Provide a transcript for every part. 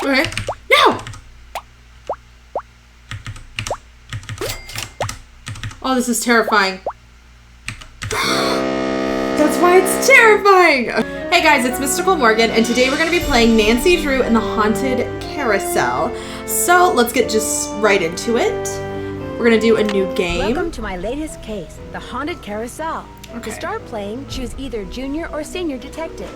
Okay. No! Oh, this is terrifying. That's why it's terrifying! Hey guys, it's Mystical Morgan, and today we're going to be playing Nancy Drew and the Haunted Carousel. So, let's get just right into it. We're going to do a new game. Welcome to my latest case, the Haunted Carousel. Okay. To start playing, choose either Junior or Senior Detective.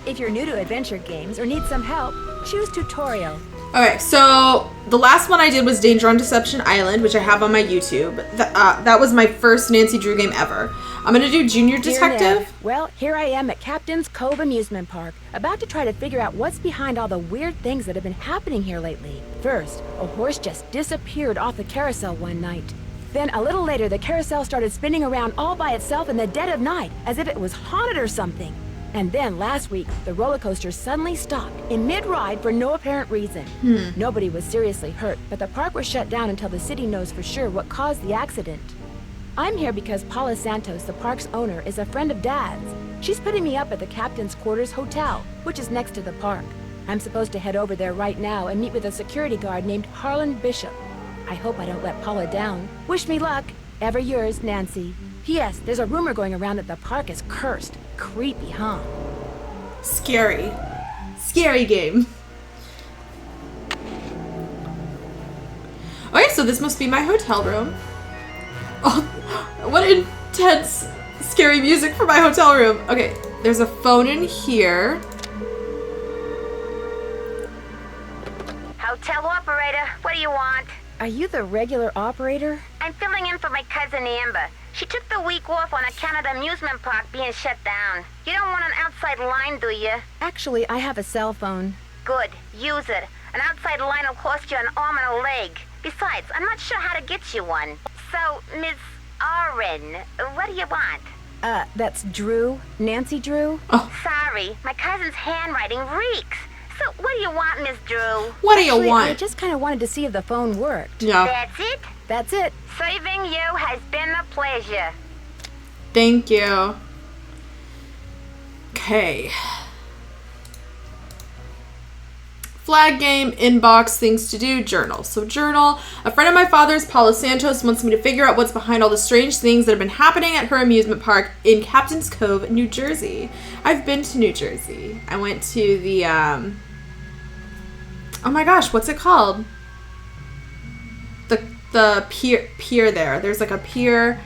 If you're new to adventure games or need some help, choose Tutorial. Okay, so the last one I did was Danger on Deception Island, which I have on my YouTube. That was my first Nancy Drew game ever. I'm going to do Junior Detective. Dear Ned, well, here I am at Captain's Cove Amusement Park, about to try to figure out what's behind all the weird things that have been happening here lately. First, a horse just disappeared off the carousel one night. Then, a little later, the carousel started spinning around all by itself in the dead of night, as if it was haunted or something. And then, last week, the roller coaster suddenly stopped in mid-ride for no apparent reason. Nobody was seriously hurt, but the park was shut down until the city knows for sure what caused the accident. I'm here because Paula Santos, the park's owner, is a friend of Dad's. She's putting me up at the Captain's Quarters Hotel, which is next to the park. I'm supposed to head over there right now and meet with a security guard named Harlan Bishop. I hope I don't let Paula down. Wish me luck. Ever yours, Nancy. P.S. There's a rumor going around that the park is cursed. Creepy, huh? Scary. Scary game. Okay, so this must be my hotel room. Oh, what intense, scary music for my hotel room. Okay, there's a phone in here. Hotel operator, what do you want? Are you the regular operator? I'm filling in for my cousin Amber. She took the week off on account of the amusement park being shut down. You don't want an outside line, do you? Actually, I have a cell phone. Good, use it. An outside line will cost you an arm and a leg. Besides, I'm not sure how to get you one. So, Miss Oren, what do you want? That's Drew? Nancy Drew? Oh, Sorry, my cousin's handwriting reeks. So, what do you want, Miss Drew? what do you Actually, want? I just kind of wanted to see if the phone worked. Yeah, That's it? That's it. Serving you has been a pleasure. thank you. Okay. Flag game, inbox, things to do, journal. So journal. A friend of my father's, Paula Santos, wants me to figure out what's behind all the strange things that have been happening at her amusement park in Captain's Cove, New Jersey. I've been to New Jersey. I went to the, oh my gosh, what's it called? The pier there. There's like a pier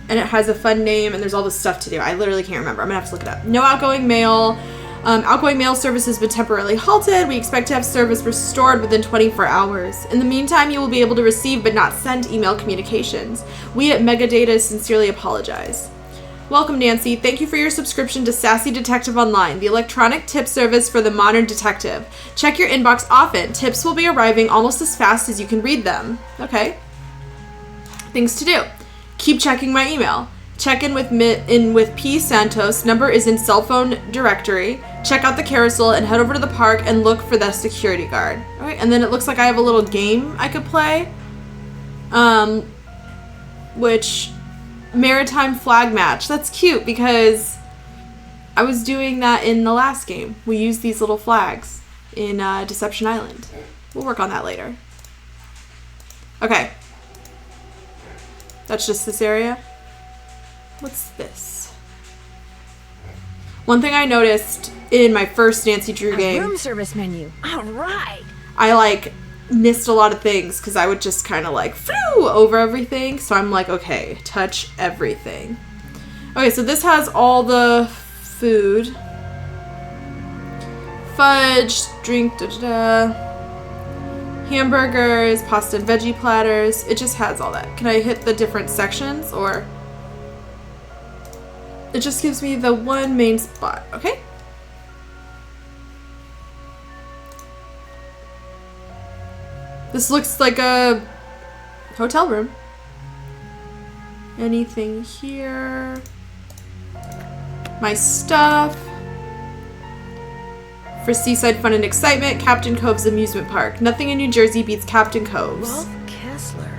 and it has a fun name and there's all this stuff to do. I literally can't remember. I'm gonna have to look it up. No outgoing mail. Outgoing mail service has been temporarily halted. We expect to have service restored within 24 hours. In the meantime, you will be able to receive but not send email communications. We at Megadata sincerely apologize. Welcome, Nancy. Thank you for your subscription to Sassy Detective Online, the electronic tip service for the modern detective. Check your inbox often. Tips will be arriving almost as fast as you can read them. Okay. Things to do. Keep checking my email. Check in with P. Santos. Number is in cell phone directory. Check out the carousel and head over to the park and look for the security guard. All right, and then it looks like I have a little game I could play. Which maritime flag match. That's cute because I was doing that in the last game. We used these little flags in Deception Island. We'll work on that later. Okay. That's just this area. What's this? One thing I noticed in my first Nancy Drew game, Room service menu. All right. I missed a lot of things because I would just kind of flew over everything. So I'm like, okay, touch everything. Okay, so this has all the food. Fudge, drink, hamburgers, pasta and veggie platters. It just has all that. Can I hit the different sections or? It just gives me the one main spot, okay? This looks like a hotel room. Anything here? My stuff. For seaside fun and excitement, Captain Cove's amusement park. Nothing in New Jersey beats Captain Cove's. Rolf Kessler.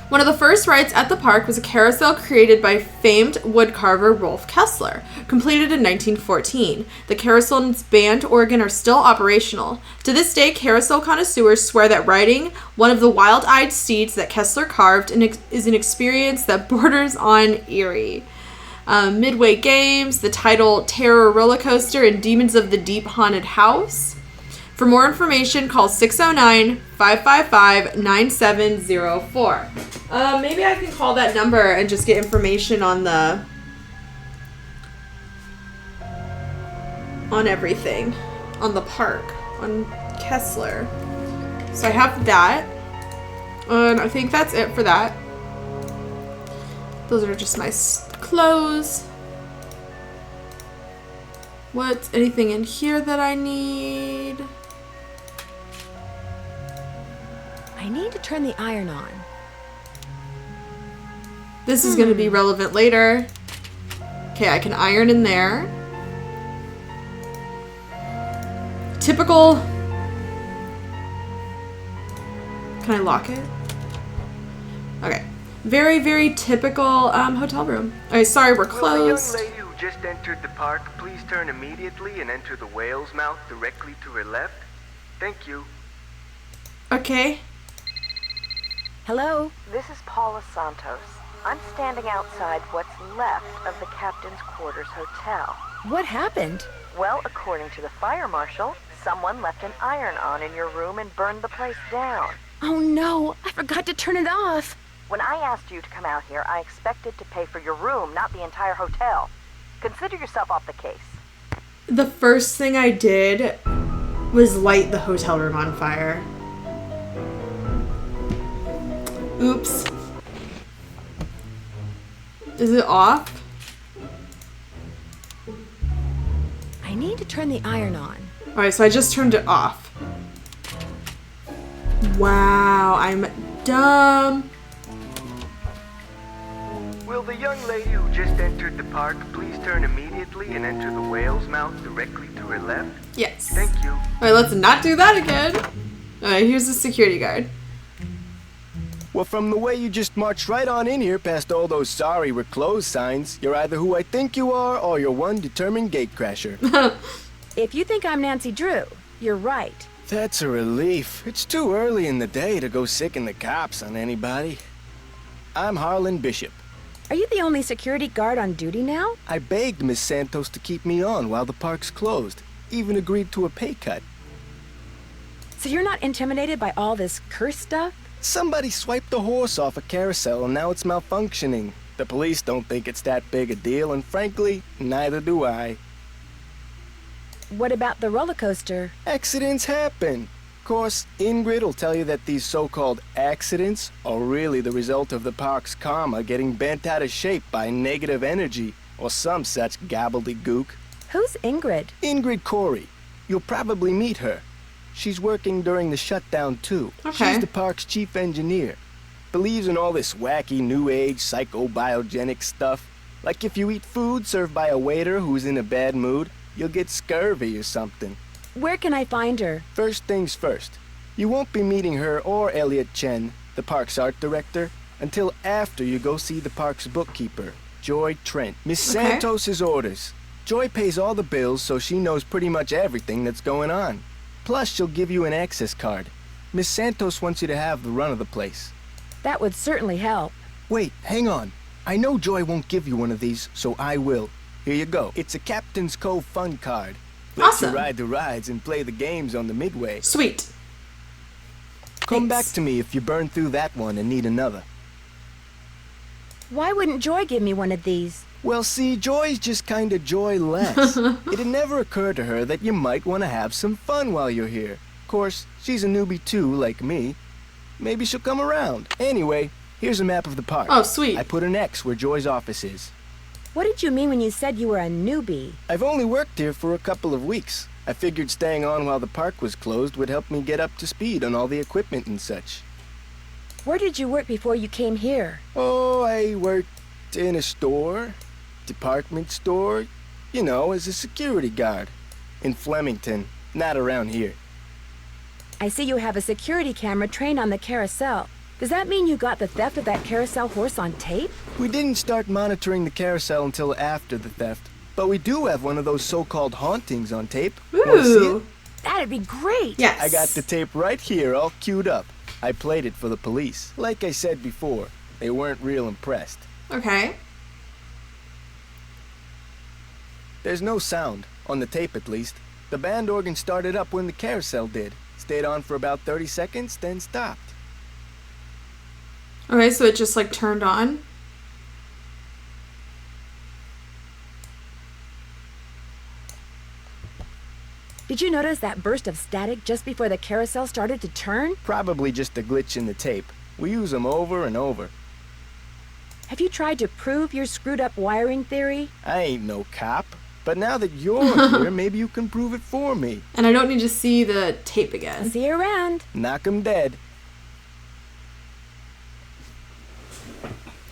One of the first rides at the park was a carousel created by famed woodcarver Rolf Kessler, completed in 1914. The carousel and its band organ are still operational. To this day, carousel connoisseurs swear that riding one of the wild-eyed steeds that Kessler carved is an experience that borders on eerie. Midway Games, the title Terror Roller Coaster, and Demons of the Deep Haunted House. For more information, call 609-555-9704. Maybe I can call that number and just get information on everything. On the park. On Kessler. So I have that. And I think that's it for that. Those are just my clothes. What's anything in here that I need? I need to turn the iron on. This is going to be relevant later. Okay, I can iron in there. Typical. Can I lock it? Okay. Very, very typical hotel room. Alright, sorry, we're closed. Will the young lady who just entered the park please turn immediately and enter the whale's mouth directly to her left? Thank you. Okay. Hello? This is Paula Santos. I'm standing outside what's left of the captain's quarters hotel. What happened? Well, according to the fire marshal, someone left an iron on in your room and burned the place down. Oh no, I forgot to turn it off. When I asked you to come out here, I expected to pay for your room, not the entire hotel. Consider yourself off the case. The first thing I did was light the hotel room on fire. Oops. Is it off? I need to turn the iron on. Alright, so I just turned it off. Wow, I'm dumb. Will the young lady who just entered the park please turn immediately and enter the whale's mouth directly to her left? Yes. Thank you. Alright, let's not do that again. Alright, here's the security guard. Well, from the way you just marched right on in here past all those sorry we're closed signs, you're either who I think you are or you're one determined gatecrasher. If you think I'm Nancy Drew, you're right. That's a relief. It's too early in the day to go sicking the cops on anybody. I'm Harlan Bishop. Are you the only security guard on duty now? I begged Miss Santos to keep me on while the park's closed. Even agreed to a pay cut. So you're not intimidated by all this curse stuff? Somebody swiped a horse off a carousel and now it's malfunctioning. The police don't think it's that big a deal, and frankly, neither do I. What about the roller coaster? Accidents happen. Of course, Ingrid will tell you that these so-called accidents are really the result of the park's karma getting bent out of shape by negative energy or some such gobbledygook. Who's Ingrid? Ingrid Corey. You'll probably meet her. She's working during the shutdown, too. Okay. She's the park's chief engineer. Believes in all this wacky new age psychobiogenic stuff. Like if you eat food served by a waiter who's in a bad mood, you'll get scurvy or something. Where can I find her? First things first. You won't be meeting her or Elliot Chen, the park's art director, until after you go see the park's bookkeeper, Joy Trent. Miss Okay. Santos's orders. Joy pays all the bills, so she knows pretty much everything that's going on. Plus, she'll give you an access card. Miss Santos wants you to have the run of the place. That would certainly help. Wait, hang on. I know Joy won't give you one of these, so I will. Here you go. It's a Captain's Cove fun card. Lets Awesome. you ride the rides and play the games on the midway. Sweet. Come back Thanks. to me if you burn through that one and need another. Why wouldn't Joy give me one of these? Well, see, Joy's just kinda joyless. It'd never occur to her that you might want to have some fun while you're here. Of course, she's a newbie too, like me. Maybe she'll come around. Anyway, here's a map of the park. Oh, sweet. I put an X where Joy's office is. What did you mean when you said you were a newbie? I've only worked here for a couple of weeks. I figured staying on while the park was closed would help me get up to speed on all the equipment and such. Where did you work before you came here? Oh, I worked in a store, department store, you know, as a security guard. In Flemington, not around here. I see you have a security camera trained on the carousel. Does that mean you got the theft of that carousel horse on tape? We didn't start monitoring the carousel until after the theft, but we do have one of those so-called hauntings on tape. Want to see Ooh. it? That'd be great. Yes. I got the tape right here, all queued up. I played it for the police. Like I said before, they weren't real impressed. Okay. There's no sound, on the tape at least. The band organ started up when the carousel did. Stayed on for about 30 seconds, then stopped. Okay, so it just like turned on. Did you notice that burst of static just before the carousel started to turn? Probably just a glitch in the tape. We use them over and over. Have you tried to prove your screwed up wiring theory? I ain't no cop. But now that you're here, maybe you can prove it for me. And I don't need to see the tape I'll again. see you around. Knock 'em dead.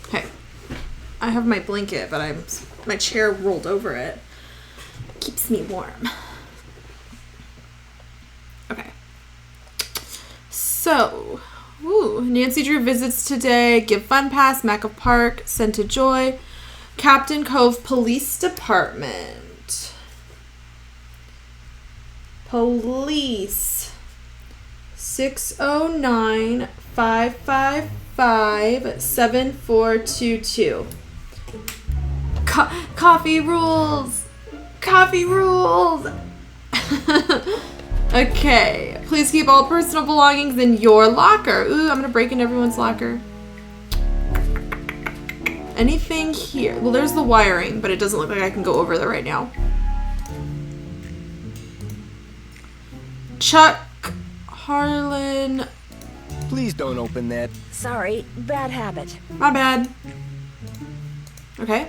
Okay. I have my blanket, but my chair rolled over it. Keeps me warm. Okay. So, Nancy Drew visits today. Give Fun Pass, Macca Park, Send to Joy, Captain Cove Police Department. Police 609-555-7422. Coffee rules! Coffee rules! Okay. Please keep all personal belongings in your locker. Ooh, I'm gonna break in everyone's locker. Anything here? Well, there's the wiring, but it doesn't look like I can go over there right now. Chuck, Harlan. Please don't open that. Sorry, bad habit. My bad. Okay.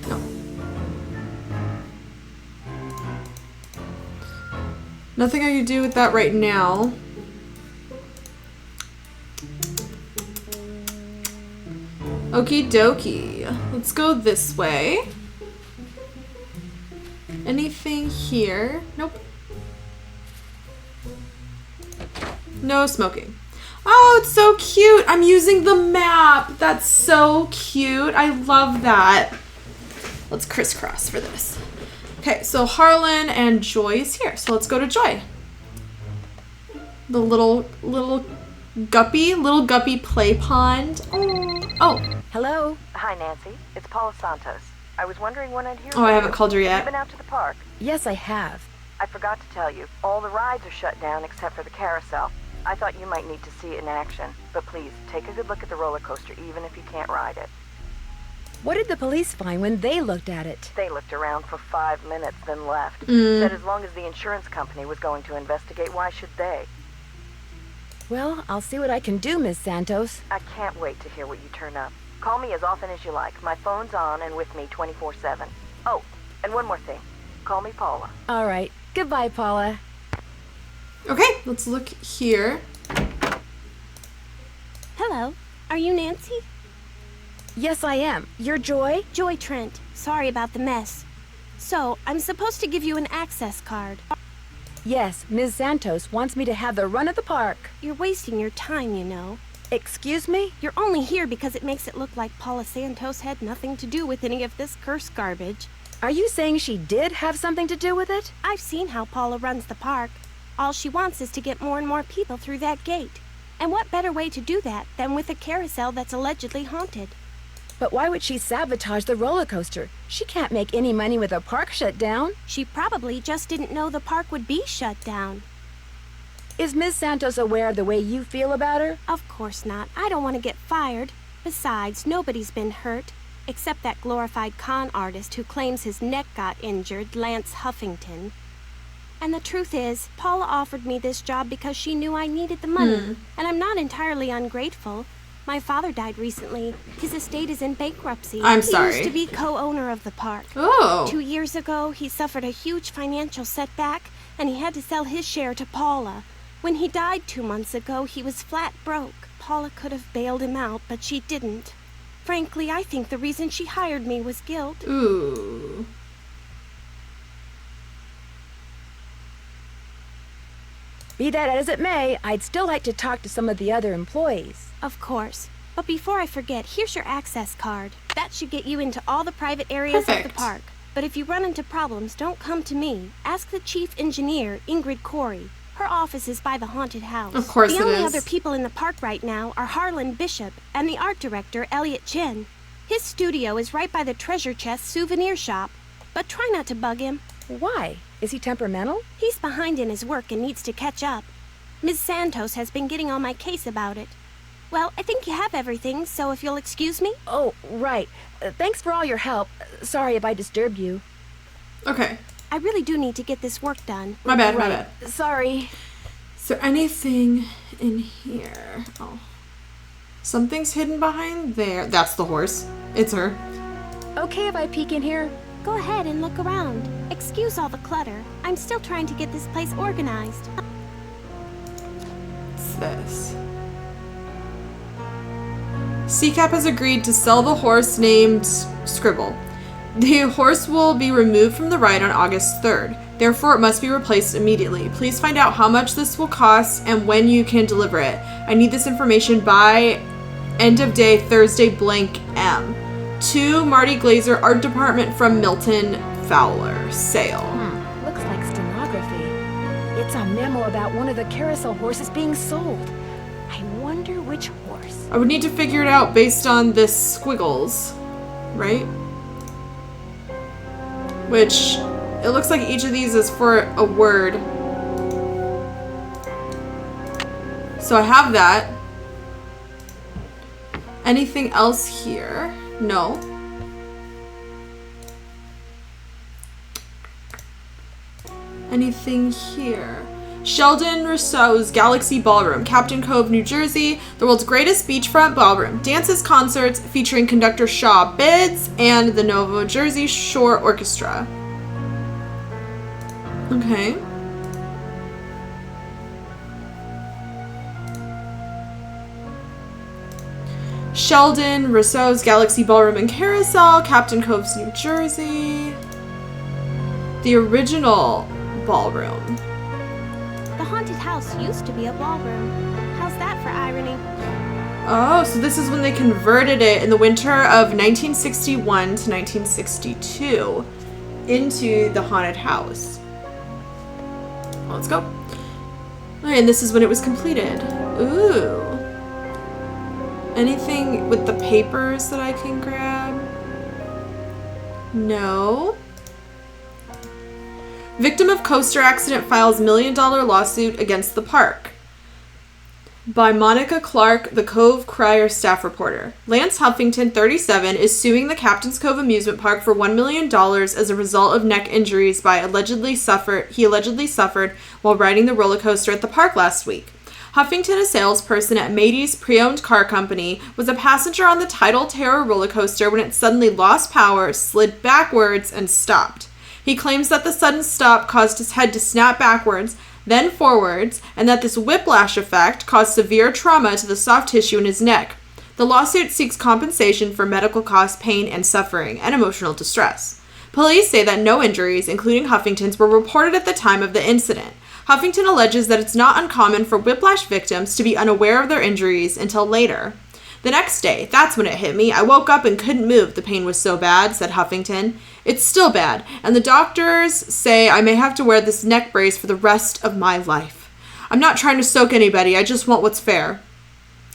No. Nothing I can do with that right now. Okie dokie. Let's go this way. Anything here? Nope. No smoking. Oh, it's so cute. I'm using the map. That's so cute. I love that. Let's crisscross for this. Okay, so Harlan and Joy is here. So let's go to Joy. The little guppy play pond. Oh. Hello? Hi, Nancy. It's Paula Santos. I was wondering when I'd hear Oh, I from haven't you. called her Have yet. you been out to the park? Yes, I have. I forgot to tell you. All the rides are shut down except for the carousel. I thought you might need to see it in action. But please, take a good look at the roller coaster even if you can't ride it. What did the police find when they looked at it? They looked around for 5 minutes, then left. Said as long as the insurance company was going to investigate, why should they? Well, I'll see what I can do, Miss Santos. I can't wait to hear what you turn up. Call me as often as you like. My phone's on and with me 24/7. Oh, and one more thing. Call me Paula. All right. Goodbye, Paula. Okay, let's look here. Hello. Are you Nancy? Yes, I am. You're Joy? Joy Trent. Sorry about the mess. So, I'm supposed to give you an access card. Yes, Ms. Santos wants me to have the run of the park. You're wasting your time, you know. Excuse me? You're only here because it makes it look like Paula Santos had nothing to do with any of this cursed garbage. Are you saying she did have something to do with it? I've seen how Paula runs the park. All she wants is to get more and more people through that gate. And what better way to do that than with a carousel that's allegedly haunted? But why would she sabotage the roller coaster? She can't make any money with the park shut down. She probably just didn't know the park would be shut down. Is Ms. Santos aware of the way you feel about her? Of course not. I don't want to get fired. Besides, nobody's been hurt, except that glorified con artist who claims his neck got injured, Lance Huffington. And the truth is, Paula offered me this job because she knew I needed the money. And I'm not entirely ungrateful. My father died recently. His estate is in bankruptcy. I'm He sorry. used to be co-owner of the park. Oh. 2 years ago, he suffered a huge financial setback, and he had to sell his share to Paula. When he died 2 months ago, he was flat broke. Paula could have bailed him out, but she didn't. Frankly, I think the reason she hired me was guilt. Ooh. Be that as it may, I'd still like to talk to some of the other employees. Of course. But before I forget, here's your access card. That should get you into all the private areas of Perfect. the park. But if you run into problems, don't come to me. Ask the chief engineer, Ingrid Corey. Her office is by the haunted house. Of course the it only is. other people in the park right now are Harlan Bishop and the art director, Elliot Chin. His studio is right by the treasure chest souvenir shop. But try not to bug him. Why? Is he temperamental? He's behind in his work and needs to catch up. Ms. Santos has been getting on my case about it. Well, I think you have everything, so if you'll excuse me. Oh, right. Thanks for all your help. Sorry if I disturbed you. Okay. I really do need to get this work done. My bad, my Right. bad. Sorry. Is there anything in here? Oh. Something's hidden behind there. That's the horse. It's her. Okay if I peek in here? Go ahead and look around. Excuse all the clutter. I'm still trying to get this place organized. What's this? CCAP has agreed to sell the horse named Scribble. The horse will be removed from the ride on August 3rd. Therefore, it must be replaced immediately. Please find out how much this will cost and when you can deliver it. I need this information by end of day Thursday blank M. To Marty Glazer, Art Department from Milton Fowler. Sale. Looks like stenography. It's a memo about one of the carousel horses being sold. I wonder which horse. I would need to figure it out based on this squiggles, right? Which, it looks like each of these is for a word. So I have that. Anything else here? No. Anything here? Sheldon Rousseau's Galaxy Ballroom, Captain Cove, New Jersey, the world's greatest beachfront ballroom. Dances, concerts featuring conductor Shaw Bids and the Novo Jersey Shore Orchestra. Okay. Sheldon Rousseau's Galaxy Ballroom and Carousel, Captain Cove's, New Jersey. The original ballroom. The haunted house used to be a ballroom. How's that for irony? Oh, so this is when they converted it in the winter of 1961 to 1962 into the haunted house. Well, let's go. Okay, and this is when it was completed. Ooh. Anything with the papers that I can grab? No. Victim of coaster accident files $1 million lawsuit against the park. By Monica Clark, the Cove Crier staff reporter. Lance Huffington, 37, is suing the Captain's Cove amusement park for $1 million as a result of neck injuries he allegedly suffered while riding the roller coaster at the park last week. Huffington, a salesperson at Matey's pre-owned car company, was a passenger on the Tidal Terror roller coaster when it suddenly lost power, slid backwards, and stopped. He claims that the sudden stop caused his head to snap backwards, then forwards, and that this whiplash effect caused severe trauma to the soft tissue in his neck. The lawsuit seeks compensation for medical costs, pain, and suffering, and emotional distress. Police say that no injuries, including Huffington's, were reported at the time of the incident. Huffington alleges that it's not uncommon for whiplash victims to be unaware of their injuries until later. The next day, that's when it hit me. I woke up and couldn't move. The pain was so bad, said Huffington. It's still bad, and the doctors say I may have to wear this neck brace for the rest of my life. I'm not trying to soak anybody. I just want what's fair.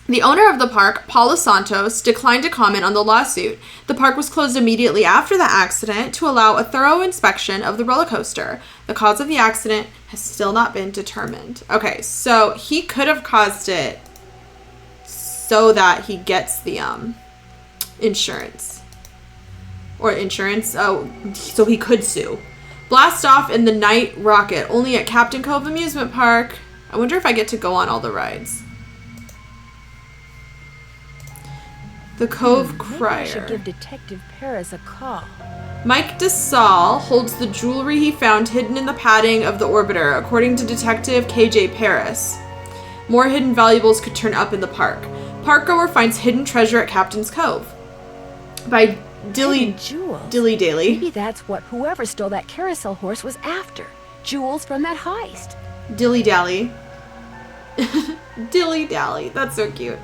The owner of the park, Paula Santos, declined to comment on the lawsuit. The park was closed immediately after the accident to allow a thorough inspection of the roller coaster. The cause of the accident has still not been determined. Okay, so he could have caused it so that he gets the insurance. Or insurance. Oh, so he could sue. Blast off in the night rocket, only at Captain Cove Amusement Park. I wonder if I get to go on all the rides. The Cove Crier. Maybe I should give Detective Paris a call. Mike DeSalle holds the jewelry he found hidden in the padding of the orbiter, according to Detective KJ Paris. More hidden valuables could turn up in the park. Parkgoer finds hidden treasure at Captain's Cove. By Hidden jewels. Dilly Daly. Maybe that's what whoever stole that carousel horse was after. Jewels from that heist. Dilly Dally. Dilly dally. That's so cute.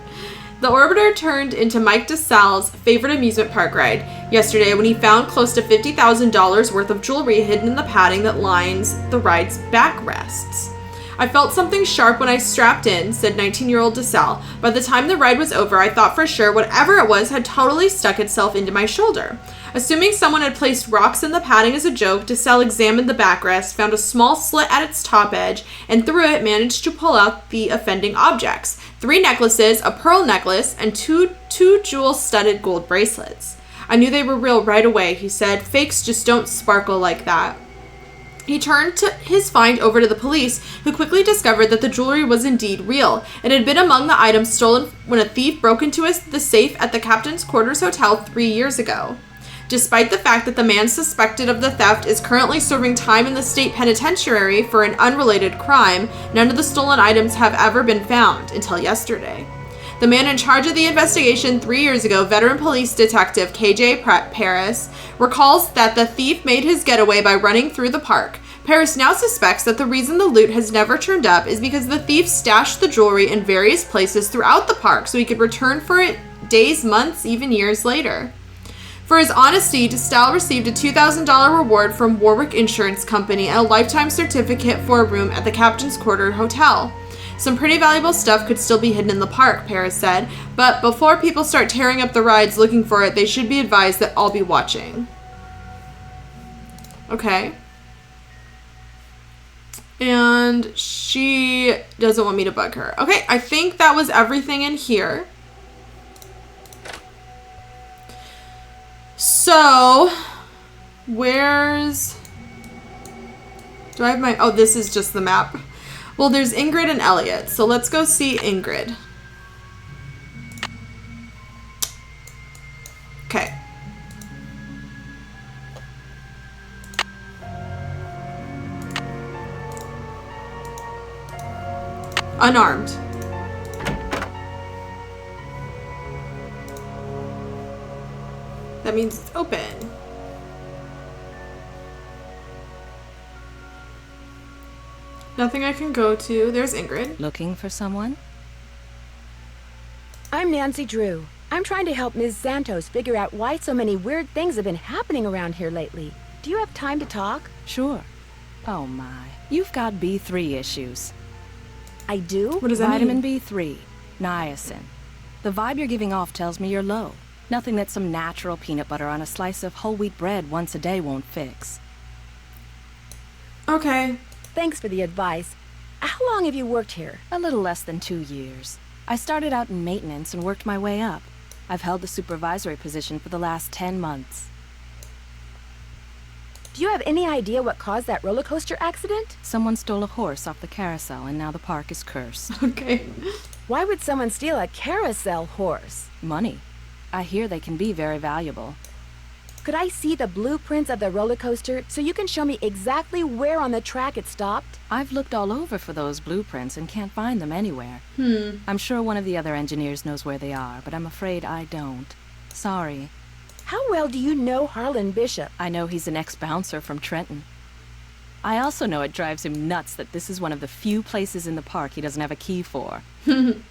The Orbiter turned into Mike DeSalle's favorite amusement park ride yesterday when he found close to $50,000 worth of jewelry hidden in the padding that lines the ride's backrests. I felt something sharp when I strapped in, said 19-year-old DeSalle. By the time the ride was over, I thought for sure whatever it was had totally stuck itself into my shoulder. Assuming someone had placed rocks in the padding as a joke, DeSalle examined the backrest, found a small slit at its top edge, and through it managed to pull out the offending objects: 3 necklaces, a pearl necklace, and two jewel-studded gold bracelets. I knew they were real right away, he said. Fakes just don't sparkle like that. He turned his find over to the police, who quickly discovered that the jewelry was indeed real. It had been among the items stolen when a thief broke into the safe at the Captain's Quarters Hotel 3 years ago. Despite the fact that the man suspected of the theft is currently serving time in the state penitentiary for an unrelated crime, none of the stolen items have ever been found until yesterday. The man in charge of the investigation 3 years ago, veteran police detective KJ Paris, recalls that the thief made his getaway by running through the park. Paris now suspects that the reason the loot has never turned up is because the thief stashed the jewelry in various places throughout the park so he could return for it days, months, even years later. For his honesty, DeSalle received a $2,000 reward from Warwick Insurance Company and a lifetime certificate for a room at the Captain's Quarter Hotel. Some pretty valuable stuff could still be hidden in the park, Paris said, but before people start tearing up the rides looking for it, they should be advised that I'll be watching. Okay. And she doesn't want me to bug her. Okay, I think that was everything in here. So, where's... Do I have my... Oh, this is just the map. Well, there's Ingrid and Elliot, so let's go see Ingrid. Okay. Unarmed. That means it's open. Nothing I can go to. There's Ingrid. Looking for someone? I'm Nancy Drew. I'm trying to help Ms. Santos figure out why so many weird things have been happening around here lately. Do you have time to talk? Sure. Oh my. You've got B3 issues. I do? What does that Vitamin mean? B3. Niacin. The vibe you're giving off tells me you're low. Nothing that some natural peanut butter on a slice of whole wheat bread once a day won't fix. Okay. Thanks for the advice. How long have you worked here? A little less than 2 years. I started out in maintenance and worked my way up. I've held the supervisory position for the last 10 months. Do you have any idea what caused that roller coaster accident? Someone stole a horse off the carousel and now the park is cursed. Okay. Why would someone steal a carousel horse? Money. I hear they can be very valuable. Could I see the blueprints of the roller coaster so you can show me exactly where on the track it stopped? I've looked all over for those blueprints and can't find them anywhere. I'm sure one of the other engineers knows where they are, but I'm afraid I don't. Sorry. How well do you know Harlan Bishop? I know he's an ex-bouncer from Trenton. I also know it drives him nuts that this is one of the few places in the park he doesn't have a key for. Do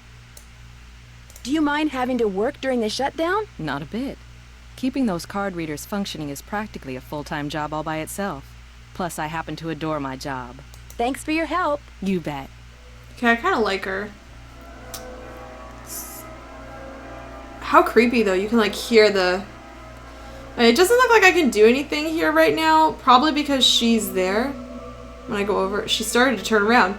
you mind having to work during the shutdown? Not a bit. Keeping those card readers functioning is practically a full-time job all by itself. Plus, I happen to adore my job. Thanks for your help. You bet. Okay, I kind of like her. How creepy, though. You can, like, hear the... It doesn't look like I can do anything here right now. Probably because she's there. When I go over... She started to turn around.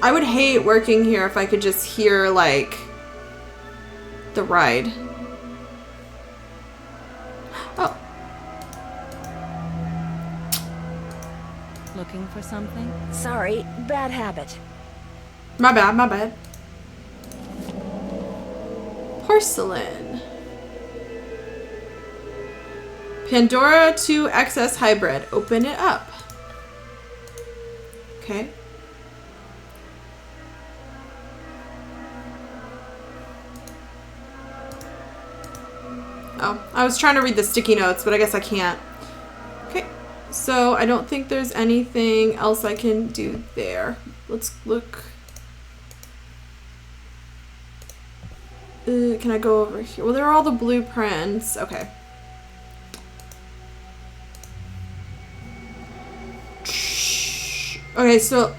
I would hate working here if I could just hear, like... the ride. Oh. Looking for something? Sorry, bad habit. My bad, my bad. Porcelain. Pandora 2 XS Hybrid. Open it up. Okay. Oh, I was trying to read the sticky notes, but I guess I can't. Okay, so I don't think there's anything else I can do there. Let's look. Can I go over here? Well, there are all the blueprints. Okay. Okay, so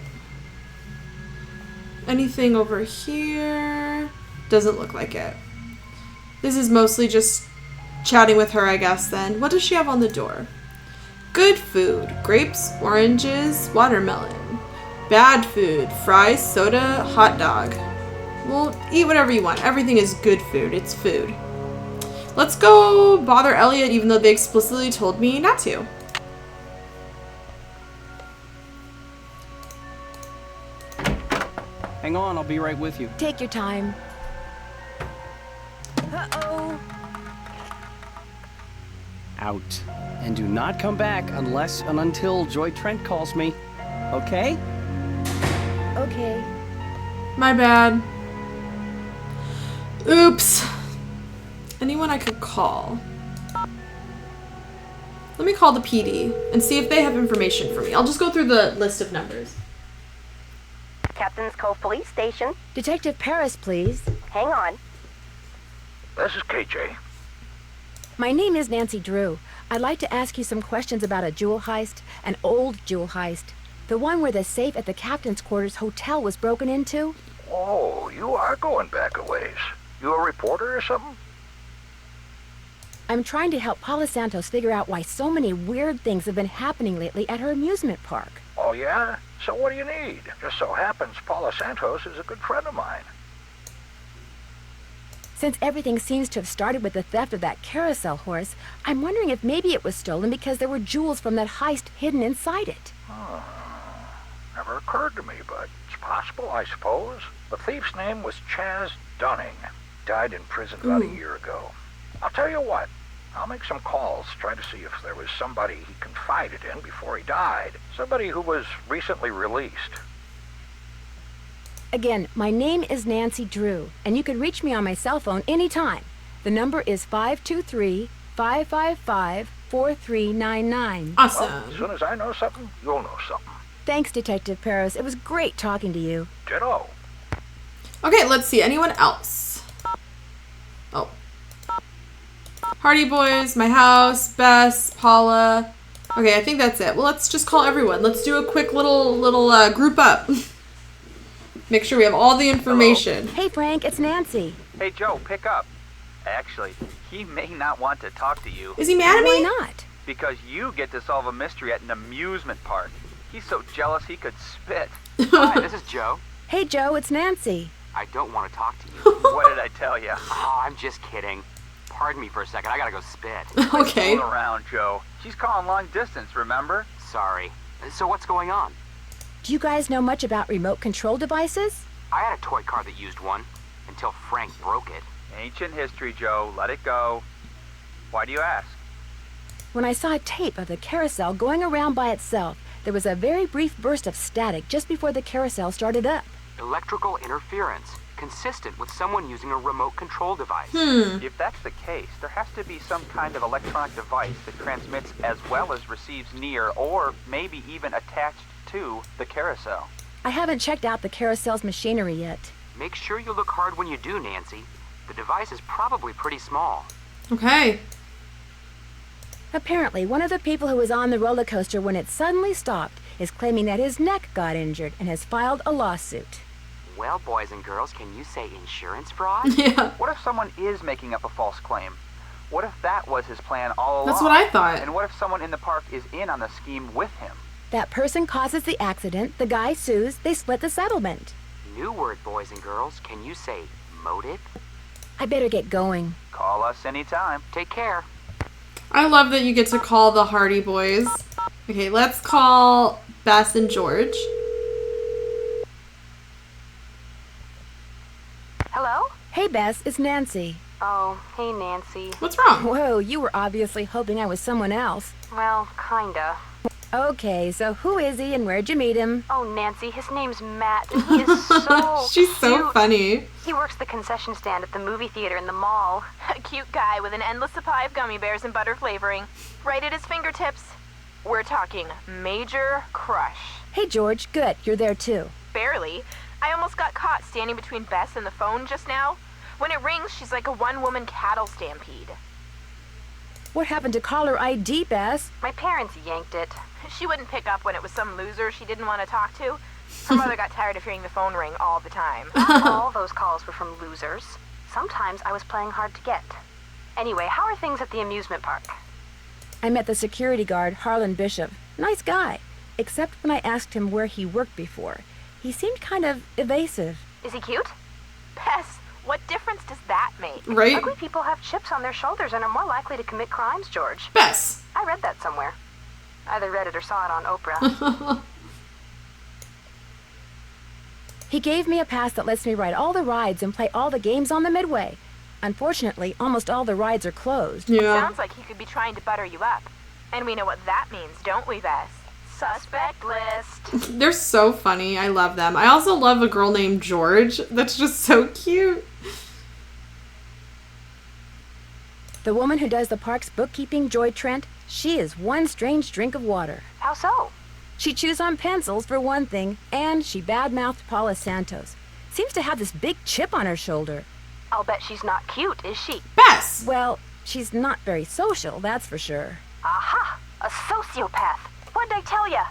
anything over here? Doesn't look like it. This is mostly just chatting with her, I guess, then. What does she have on the door? Good food. Grapes, oranges, watermelon. Bad food. Fries, soda, hot dog. Well, eat whatever you want. Everything is good food. It's food. Let's go bother Elliot, even though they explicitly told me not to. Hang on, I'll be right with you. Take your time. Uh-oh. Out. And do not come back unless and until Joy Trent calls me. Okay? Okay. My bad. Oops. Anyone I could call? Let me call the PD and see if they have information for me. I'll just go through the list of numbers. Captain's Cove Police Station. Detective Paris, please. Hang on. This is KJ. My name is Nancy Drew. I'd like to ask you some questions about a jewel heist, an old jewel heist. The one where the safe at the captain's quarters hotel was broken into. Oh, you are going back a ways. You a reporter or something? I'm trying to help Paula Santos figure out why so many weird things have been happening lately at her amusement park. Oh, yeah? So what do you need? Just so happens Paula Santos is a good friend of mine. Since everything seems to have started with the theft of that carousel horse, I'm wondering if maybe it was stolen because there were jewels from that heist hidden inside it. Never occurred to me, but it's possible, I suppose. The thief's name was Chaz Dunning. Died in prison about a year ago. I'll tell you what. I'll make some calls, try to see if there was somebody he confided in before he died. Somebody who was recently released. Again, my name is Nancy Drew, and you can reach me on my cell phone anytime. The number is 523-555-4399. Awesome. Well, as soon as I know something, you'll know something. Thanks, Detective Paris. It was great talking to you. Ditto. Okay, let's see. Anyone else? Oh. Hardy Boys, My House, Bess, Paula. Okay, I think that's it. Well, let's just call everyone. Let's do a quick little group up. Make sure we have all the information. Hey, Frank, it's Nancy. Hey, Joe, pick up. Actually, he may not want to talk to you. Is he mad at me? Why not? Because you get to solve a mystery at an amusement park. He's so jealous he could spit. Hi, this is Joe. Hey, Joe, it's Nancy. I don't want to talk to you. What did I tell you? Oh, I'm just kidding. Pardon me for a second. I gotta go spit. Okay. Fooling around, Joe. She's calling long distance, remember? Sorry. So what's going on? Do you guys know much about remote control devices? I had a toy car that used one until Frank broke it. Ancient history, Joe. Let it go. Why do you ask? When I saw a tape of the carousel going around by itself, there was a very brief burst of static just before the carousel started up. Electrical interference, consistent with someone using a remote control device. If that's the case, there has to be some kind of electronic device that transmits as well as receives near or maybe even attached to the carousel. I haven't checked out the carousel's machinery yet. Make sure you look hard when you do, Nancy. The device is probably pretty small. Okay. Apparently, one of the people who was on the roller coaster when it suddenly stopped is claiming that his neck got injured and has filed a lawsuit. Well, boys and girls, can you say insurance fraud? Yeah. What if someone is making up a false claim? What if that was his plan all along? That's what I thought. And what if someone in the park is in on the scheme with him? That person causes the accident, the guy sues, they split the settlement. New word, boys and girls. Can you say motive? I better get going. Call us anytime. Take care. I love that you get to call the Hardy Boys. Okay, let's call Bess and George. Hello? Hey, Bess, it's Nancy. Oh, hey, Nancy. What's wrong? Whoa, you were obviously hoping I was someone else. Well, kinda. Okay, so who is he and where'd you meet him? Oh, Nancy, his name's Matt, and he is so She's so cute. funny. He works the concession stand at the movie theater in the mall. A cute guy with an endless supply of gummy bears and butter flavoring. Right at his fingertips. We're talking major crush. Hey, George, good, you're there too. Barely. I almost got caught standing between Bess and the phone just now. When it rings, she's like a one-woman cattle stampede. What happened to caller ID, Bess? My parents yanked it. She wouldn't pick up when it was some loser she didn't want to talk to. Her mother got tired of hearing the phone ring all the time. Not all those calls were from losers. Sometimes I was playing hard to get. Anyway, how are things at the amusement park? I met the security guard, Harlan Bishop. Nice guy. Except when I asked him where he worked before. He seemed kind of evasive. Is he cute? Bess, what difference does that make? Right? Ugly people have chips on their shoulders and are more likely to commit crimes, George. Bess. I read that somewhere. Either read it or saw it on Oprah. He gave me a pass that lets me ride all the rides and play all the games on the Midway. Unfortunately, almost all the rides are closed. Yeah. Sounds like he could be trying to butter you up. And we know what that means, don't we, Bess? Suspect list. They're so funny. I love them. I also love a girl named George. That's just so cute. The woman who does the park's bookkeeping, Joy Trent, she is one strange drink of water. How so? She chews on pencils, for one thing, and she bad-mouthed Paula Santos. Seems to have this big chip on her shoulder. I'll bet she's not cute, is she? Bess! Well, she's not very social, that's for sure. Aha! A sociopath. What'd I tell ya?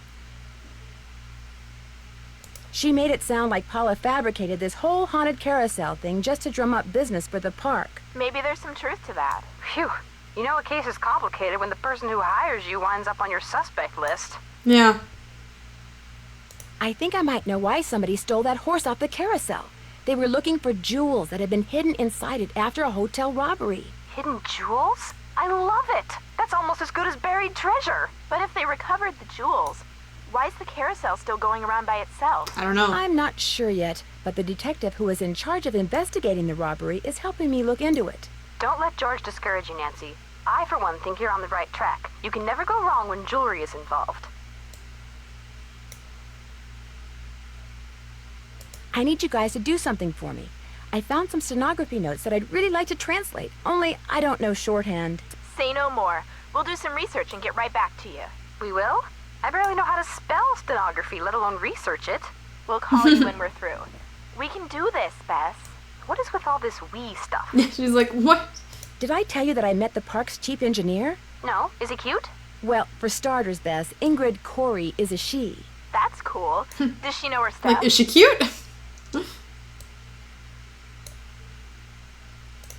She made it sound like Paula fabricated this whole haunted carousel thing just to drum up business for the park. Maybe there's some truth to that. Phew. You know a case is complicated when the person who hires you winds up on your suspect list. Yeah. I think I might know why somebody stole that horse off the carousel. They were looking for jewels that had been hidden inside it after a hotel robbery. Hidden jewels? I love it. That's almost as good as buried treasure. But if they recovered the jewels, why is the carousel still going around by itself? I don't know. I'm not sure yet, but the detective who is in charge of investigating the robbery is helping me look into it. Don't let George discourage you, Nancy. I, for one, think you're on the right track. You can never go wrong when jewelry is involved. I need you guys to do something for me. I found some stenography notes that I'd really like to translate, only I don't know shorthand. Say no more. We'll do some research and get right back to you. We will? I barely know how to spell stenography, let alone research it. We'll call you when we're through. We can do this, Bess. What is with all this we stuff? She's like, what? Did I tell you that I met the park's chief engineer? No. Is he cute? Well, for starters, Bess, Ingrid Corey is a she. That's cool. Does she know her stuff? Like, is she cute?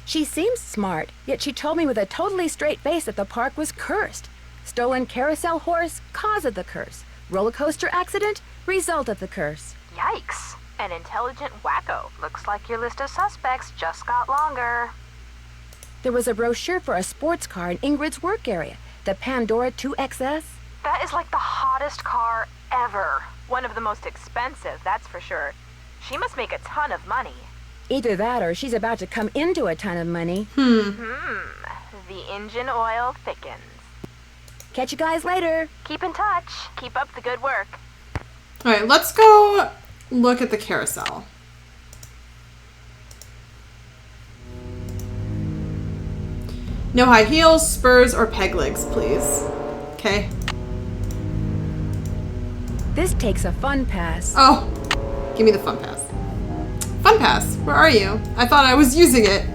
She seems smart, yet she told me with a totally straight face that the park was cursed. Stolen carousel horse, cause of the curse. Roller coaster accident, result of the curse. Yikes. An intelligent wacko. Looks like your list of suspects just got longer. There was a brochure for a sports car in Ingrid's work area, the Pandora 2XS. That is like the hottest car ever. One of the most expensive, that's for sure. She must make a ton of money. Either that or she's about to come into a ton of money. The engine oil thickens. Catch you guys later. Keep in touch. Keep up the good work. All right, let's go look at the carousel. No high heels, spurs, or peg legs, please. Okay. This takes a fun pass. Oh, give me the fun pass. Fun pass, where are you? I thought I was using it.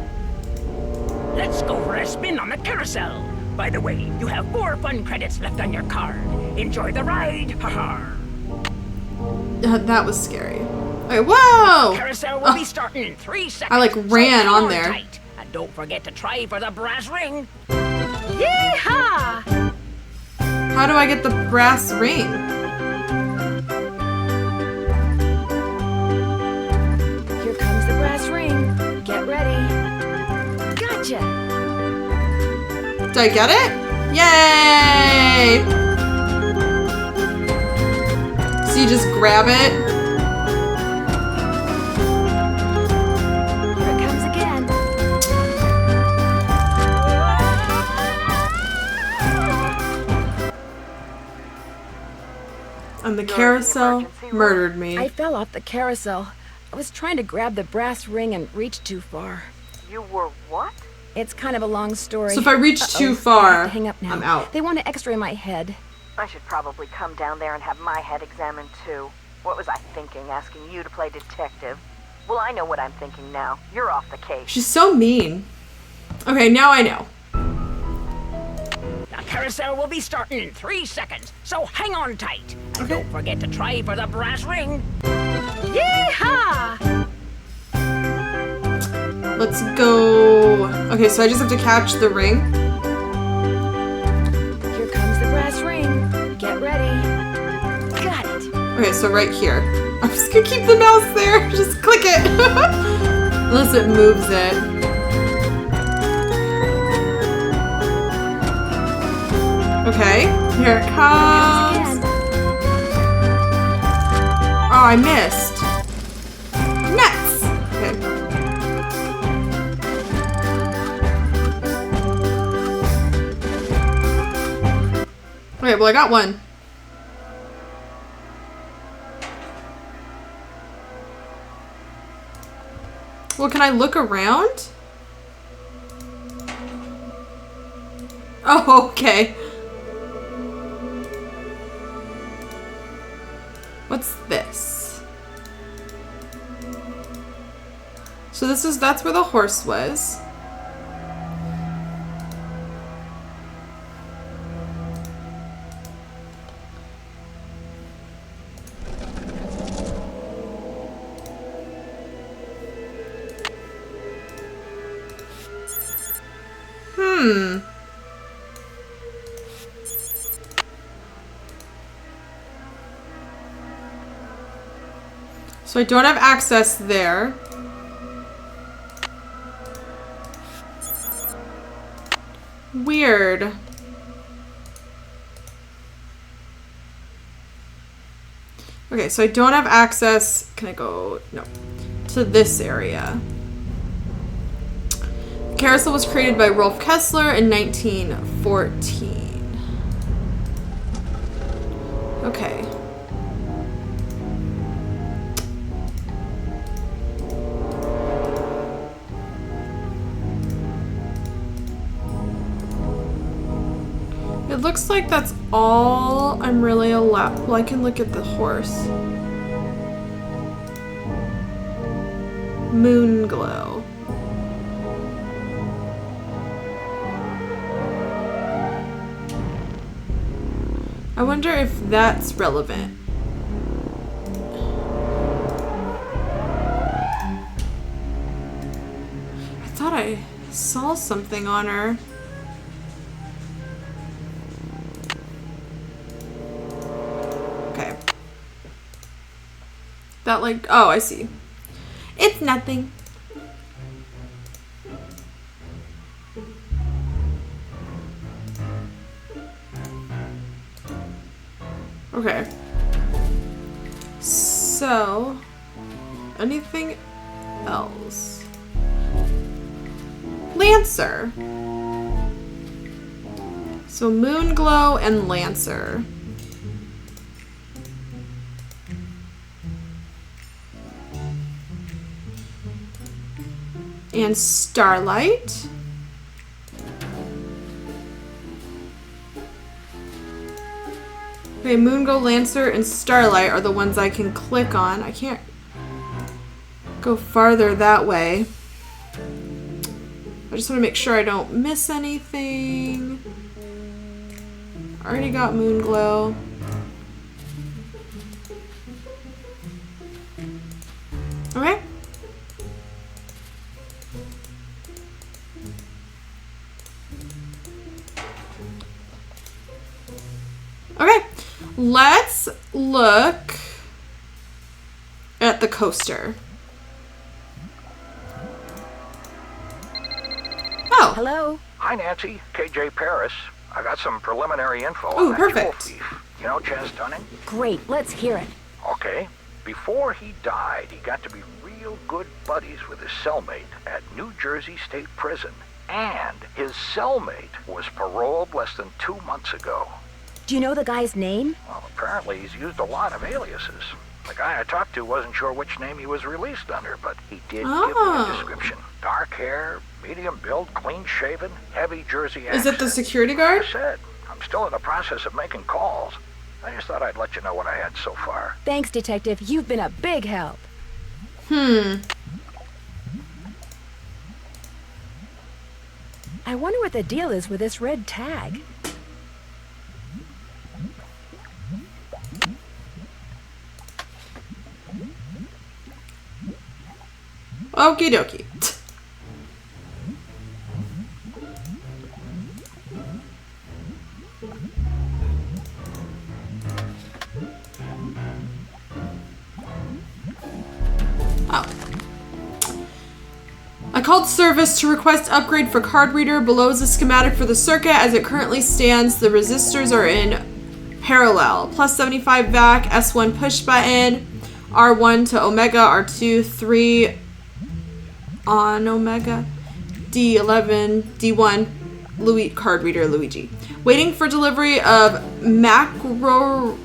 Let's go for a spin on the carousel. By the way, you have 4 fun credits left on your card. Enjoy the ride, haha. That was scary. Okay, whoa! Carousel will be starting in 3 seconds. I like ran so on hang there. Tight. And don't forget to try for the brass ring. Yeehaw! How do I get the brass ring? Here comes the brass ring. Get ready. Gotcha! Did I get it? Yay! So you just grab it. Here it comes again. And the carousel murdered me. I fell off the carousel. I was trying to grab the brass ring and reached too far. You were what? It's kind of a long story. So if I reach too I have far, to hang up now. I'm out. They want to x-ray my head. I should probably come down there and have my head examined too. What was I thinking, asking you to play detective? Well, I know what I'm thinking now. You're off the case. She's so mean. Okay, now I know. The carousel will be starting in 3 seconds, so hang on tight. And don't forget to try for the brass ring. Yeehaw! Let's go. Okay, so I just have to catch the ring. Here comes the brass ring. Get ready. Got it. Okay, so right here. I'm just gonna keep the mouse there. Just click it. Unless it moves it. Okay, here it comes. Oh, I missed. Nuts. Okay, well, I got one. Well, can I look around? Oh, okay. What's this? So that's where the horse was. So I don't have access there. Weird. Okay, so I don't have access. Can I go? No. To this area. Carousel was created by Rolf Kessler in 1914. Okay. It looks like that's all I'm really allowed. Well, I can look at the horse. Moon glow. I wonder if that's relevant. I thought I saw something on her. Okay. That like, oh, I see. It's nothing. Okay. So, anything else? Lancer. So Moon Glow and Lancer. And Starlight. Okay, Moonglow, Lancer, and Starlight are the ones I can click on. I can't go farther that way. I just want to make sure I don't miss anything. Already got Moonglow. Okay. Okay, let's look at the coaster. Oh. Hello? Hi, Nancy. KJ Paris. I got some preliminary info Ooh, on that perfect. jewel thief. You know Chaz Dunning? Great, let's hear it. Okay. Before he died, he got to be real good buddies with his cellmate at New Jersey State Prison. And his cellmate was paroled less than 2 months ago. Do you know the guy's name? Well, apparently he's used a lot of aliases. The guy I talked to wasn't sure which name he was released under, but he did give me a description. Dark hair, medium build, clean-shaven, heavy Jersey accent. Is it the security guard? Like I said, I'm still in the process of making calls. I just thought I'd let you know what I had so far. Thanks, Detective. You've been a big help. I wonder what the deal is with this red tag. Okie dokie. Oh. I called service to request upgrade for card reader. Below is a schematic for the circuit. As it currently stands, the resistors are in parallel. Plus 75 vac, S1 push button, R1 to omega, R2, 3 on omega, D11, D1, card reader, Luigi. Waiting for delivery of macro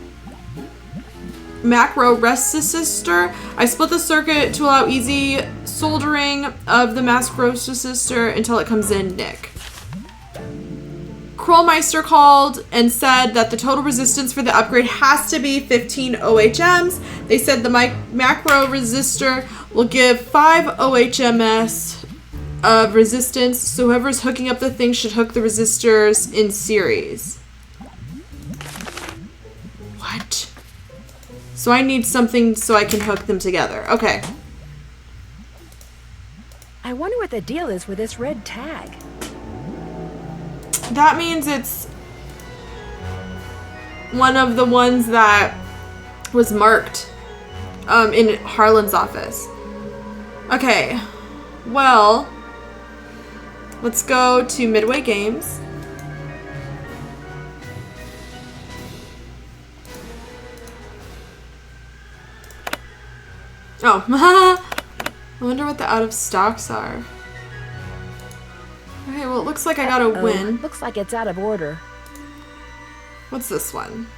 resistor. I split the circuit to allow easy soldering of the macro resistor until it comes in, Nick. Krollmeister called and said that the total resistance for the upgrade has to be 15 OHMs. They said the macro resistor will give 5 OHMs of resistance, so whoever's hooking up the thing should hook the resistors in series. What? So I need something so I can hook them together. Okay. I wonder what the deal is with this red tag. That means it's one of the ones that was marked in Harlan's office. Okay, well, let's go to Midway Games. Oh, I wonder what the out of stocks are. Okay, well, it looks like I got a win. Looks like it's out of order. What's this one?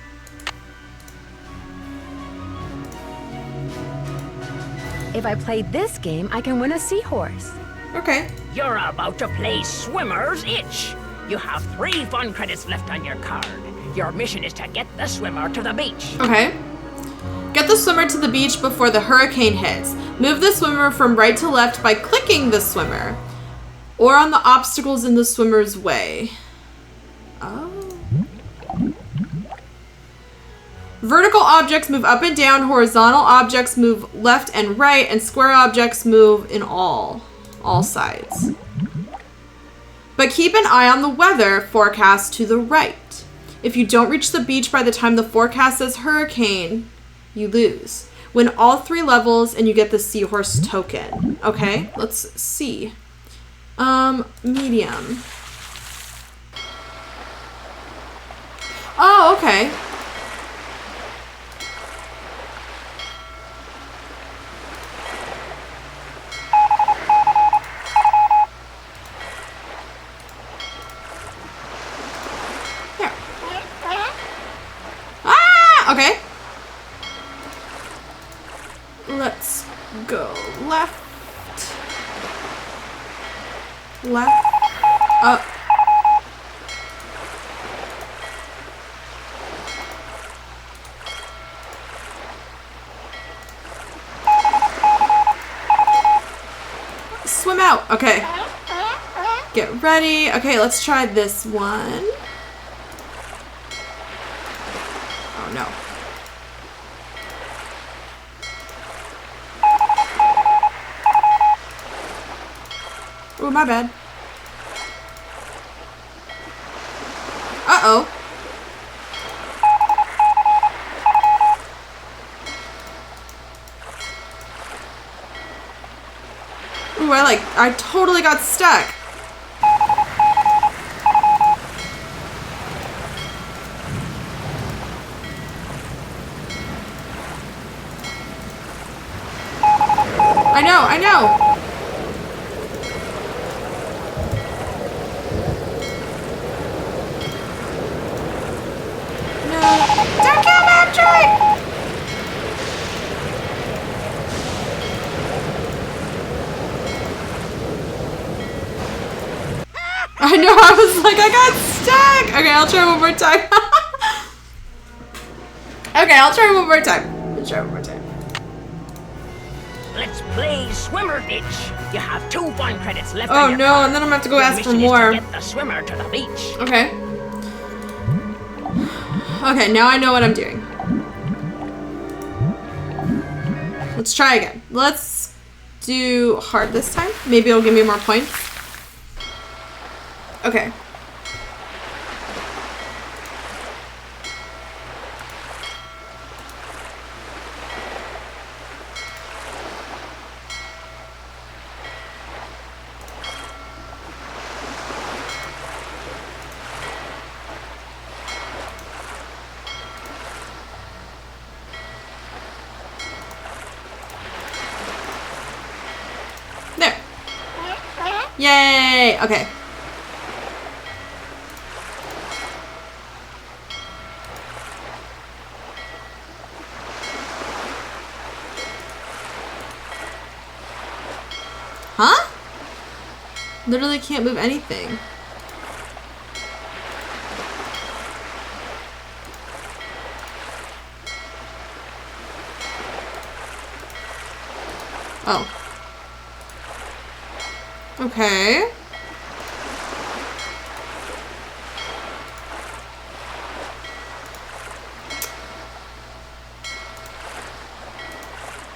If I play this game, I can win a seahorse. Okay. You're about to play Swimmer's Itch. You have 3 fun credits left on your card. Your mission is to get the swimmer to the beach. Okay. Get the swimmer to the beach before the hurricane hits. Move the swimmer from right to left by clicking the swimmer or on the obstacles in the swimmer's way. Oh. Vertical objects move up and down, horizontal objects move left and right, and square objects move in all sides. But keep an eye on the weather forecast to the right. If you don't reach the beach by the time the forecast says hurricane, you lose. Win all 3 levels and you get the seahorse token. Okay, let's see. Medium. Oh, okay. Here. Ah, okay. Let's go left. Left. Up. Swim out. Okay. Get ready. Okay, let's try this one. Oh no. Oh, my bad. Uh-oh. Ooh, I totally got stuck. I know. Don't kill Patrick! I know, I was like, I got stuck! Okay, I'll try one more time. Okay, I'll try one more time. Let's try one more time. Let's play swimmer ditch. You have 2 fun credits left. Oh on your no, card. and then I'm gonna have to go Your ask for mission is more. to get the swimmer to the beach. Okay. Okay, now I know what I'm doing. Let's try again. Let's do hard this time. Maybe it'll give me more points. Okay. There. Yay! Okay. Huh? Literally can't move anything. Oh. Okay.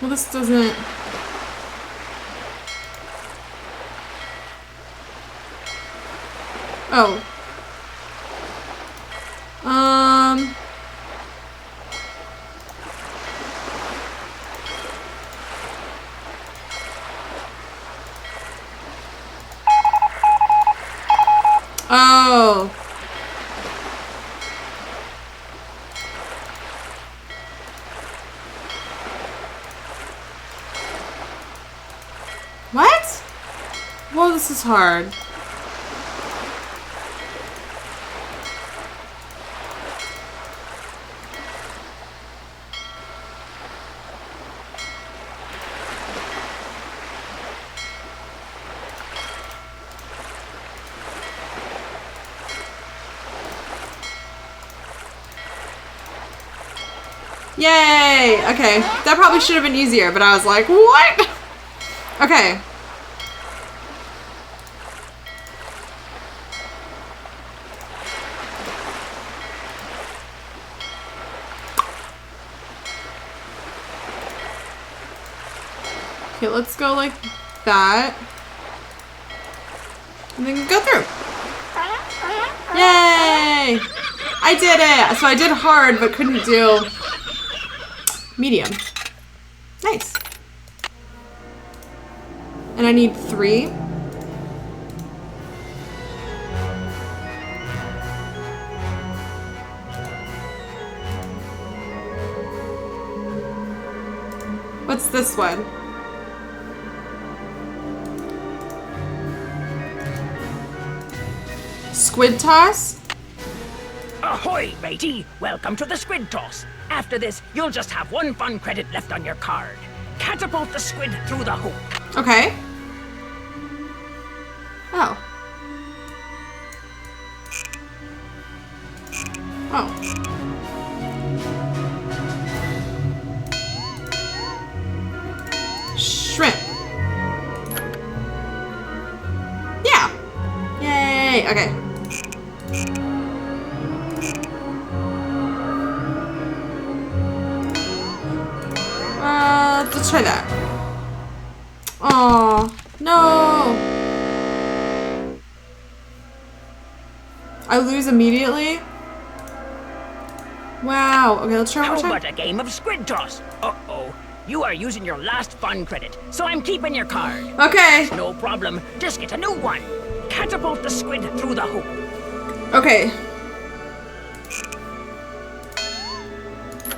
Well, this doesn't... Oh. Oh. What? Whoa, this is hard. Yay! Okay. That probably should have been easier, but I was like, what? Okay. Okay, let's go like that. And then go through. Yay! I did it! So I did hard, but couldn't do medium. Nice. And I need 3. What's this one? Squid toss? Ahoy, matey! Welcome to the squid toss. After this, you'll just have 1 fun credit left on your card. Catapult the squid through the hoop. Okay. Oh. Oh. Shrimp. Yeah. Yay. Okay. Let's try that. Oh, no. I lose immediately? Wow. Okay, let's try one more How time. about a game of squid toss? Uh-oh. You are using your last fun credit, so I'm keeping your card. Okay. No problem. Just get a new one. Catapult the squid through the hoop. Okay.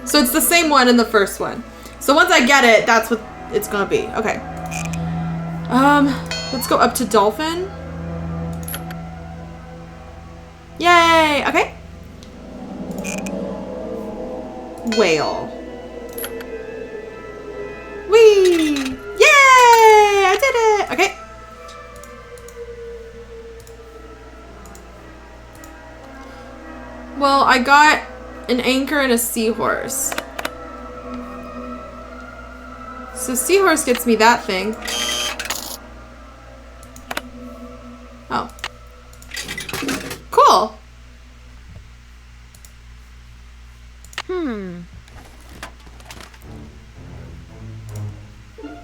So it's the same one in the first one. So once I get it, that's what it's gonna be. Okay. Let's go up to dolphin. Yay! Okay. Whale. Whee! Yay! I did it! Okay. Well, I got An anchor and a seahorse. So seahorse gets me that thing. Oh. Cool.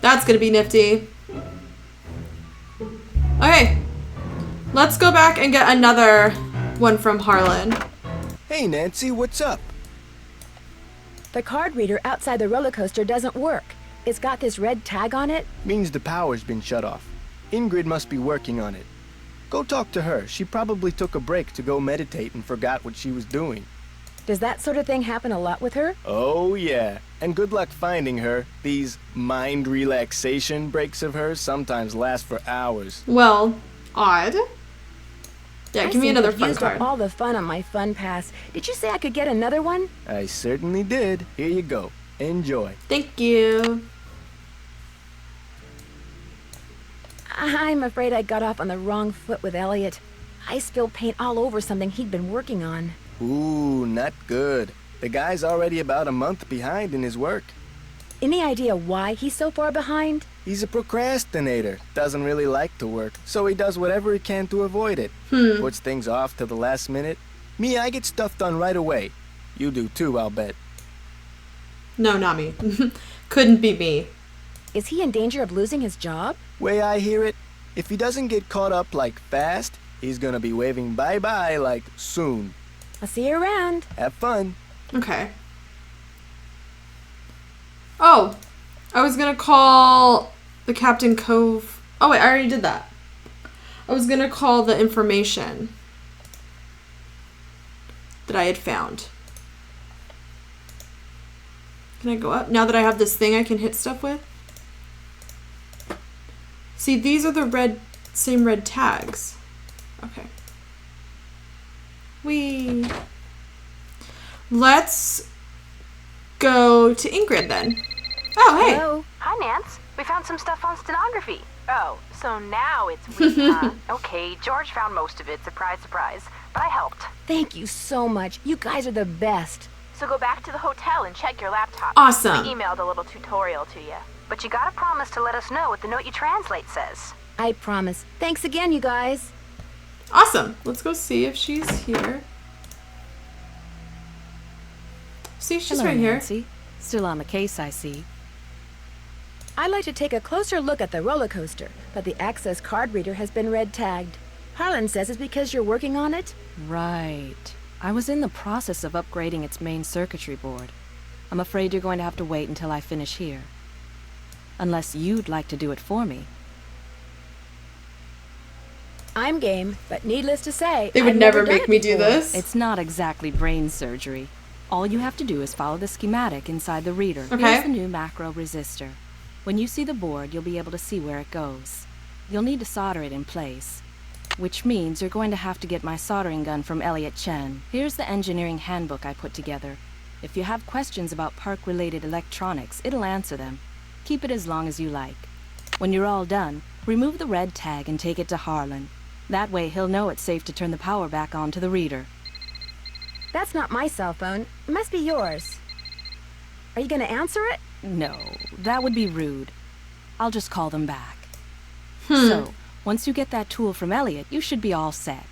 That's gonna be nifty. Okay. Let's go back and get another one from Harlan. Hey, Nancy, what's up? The card reader outside the roller coaster doesn't work. It's got this red tag on it. Means the power's been shut off. Ingrid must be working on it. Go talk to her. She probably took a break to go meditate and forgot what she was doing. Does that sort of thing happen a lot with her? Oh, yeah. And good luck finding her. These mind relaxation breaks of hers sometimes last for hours. Well, odd. Yeah, give me another fun used card. up all the fun on my fun pass. Did you say I could get another one? I certainly did. Here you go. Enjoy. Thank you. I'm afraid I got off on the wrong foot with Elliot. I spilled paint all over something he'd been working on. Ooh, not good. The guy's already about a month behind in his work. Any idea why he's so far behind? He's a procrastinator. Doesn't really like to work, so he does whatever he can to avoid it. Puts things off to the last minute. Me, I get stuff done right away. You do too, I'll bet. No, not me. Couldn't be me. Is he in danger of losing his job? Way I hear it, if he doesn't get caught up like fast, he's gonna be waving bye-bye like soon. I'll see you around. Have fun. Okay. Oh, I was gonna call the Captain Cove. Oh wait, I already did that. I was gonna call the information that I had found. Can I go up? Now that I have this thing I can hit stuff with? See, these are the same red tags. Okay. Let's go to Ingrid then. Oh, hey. Hello. Hi, Nance. We found some stuff on stenography. Oh, so now it's weak, huh? Okay, George found most of it. Surprise, surprise. But I helped. Thank you so much. You guys are the best. So go back to the hotel and check your laptop. Awesome. We emailed a little tutorial to you. But you gotta promise to let us know what the note you translate says. I promise. Thanks again, you guys. Awesome. Let's go see if she's here. See, she's Hello, right here. Nancy. Still on the case, I see. I'd like to take a closer look at the roller coaster, but the access card reader has been red tagged. Harlan says it's because you're working on it? Right. I was in the process of upgrading its main circuitry board. I'm afraid you're going to have to wait until I finish here. Unless you'd like to do it for me. I'm game, but needless to say, They would I've never done make it me do before. this. It's not exactly brain surgery. All you have to do is follow the schematic inside the reader. Okay. Here's the new macro resistor. When you see the board, you'll be able to see where it goes. You'll need to solder it in place, which means you're going to have to get my soldering gun from Elliot Chen. Here's the engineering handbook I put together. If you have questions about park-related electronics, it'll answer them. Keep it as long as you like. When you're all done, remove the red tag and take it to Harlan. That way he'll know it's safe to turn the power back on to the reader. That's not my cell phone. It must be yours. Are you gonna answer it? No, that would be rude. I'll just call them back. So, once you get that tool from Elliot, you should be all set.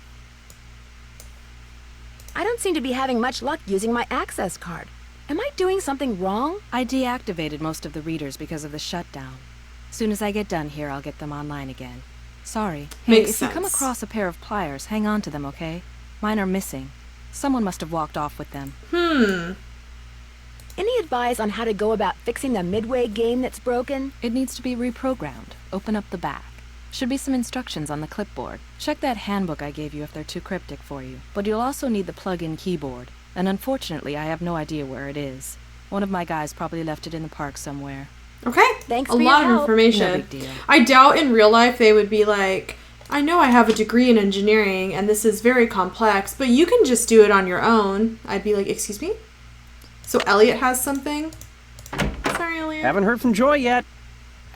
I don't seem to be having much luck using my access card. Am I doing something wrong? I deactivated most of the readers because of the shutdown. Soon as I get done here, I'll get them online again. Sorry. Hey, Makes if you come sense. across a pair of pliers, hang on to them, okay? Mine are missing. Someone must have walked off with them. Any advice on how to go about fixing the Midway game that's broken? It needs to be reprogrammed. Open up the back. Should be some instructions on the clipboard. Check that handbook I gave you if they're too cryptic for you. But you'll also need the plug-in keyboard. And unfortunately, I have no idea where it is. One of my guys probably left it in the park somewhere. Okay. Thanks a for your lot of help. information. No big deal. I doubt in real life they would be like, I know I have a degree in engineering and this is very complex, but you can just do it on your own. I'd be like, excuse me? So Elliot has something? Sorry, Elliot. Haven't heard from Joy yet.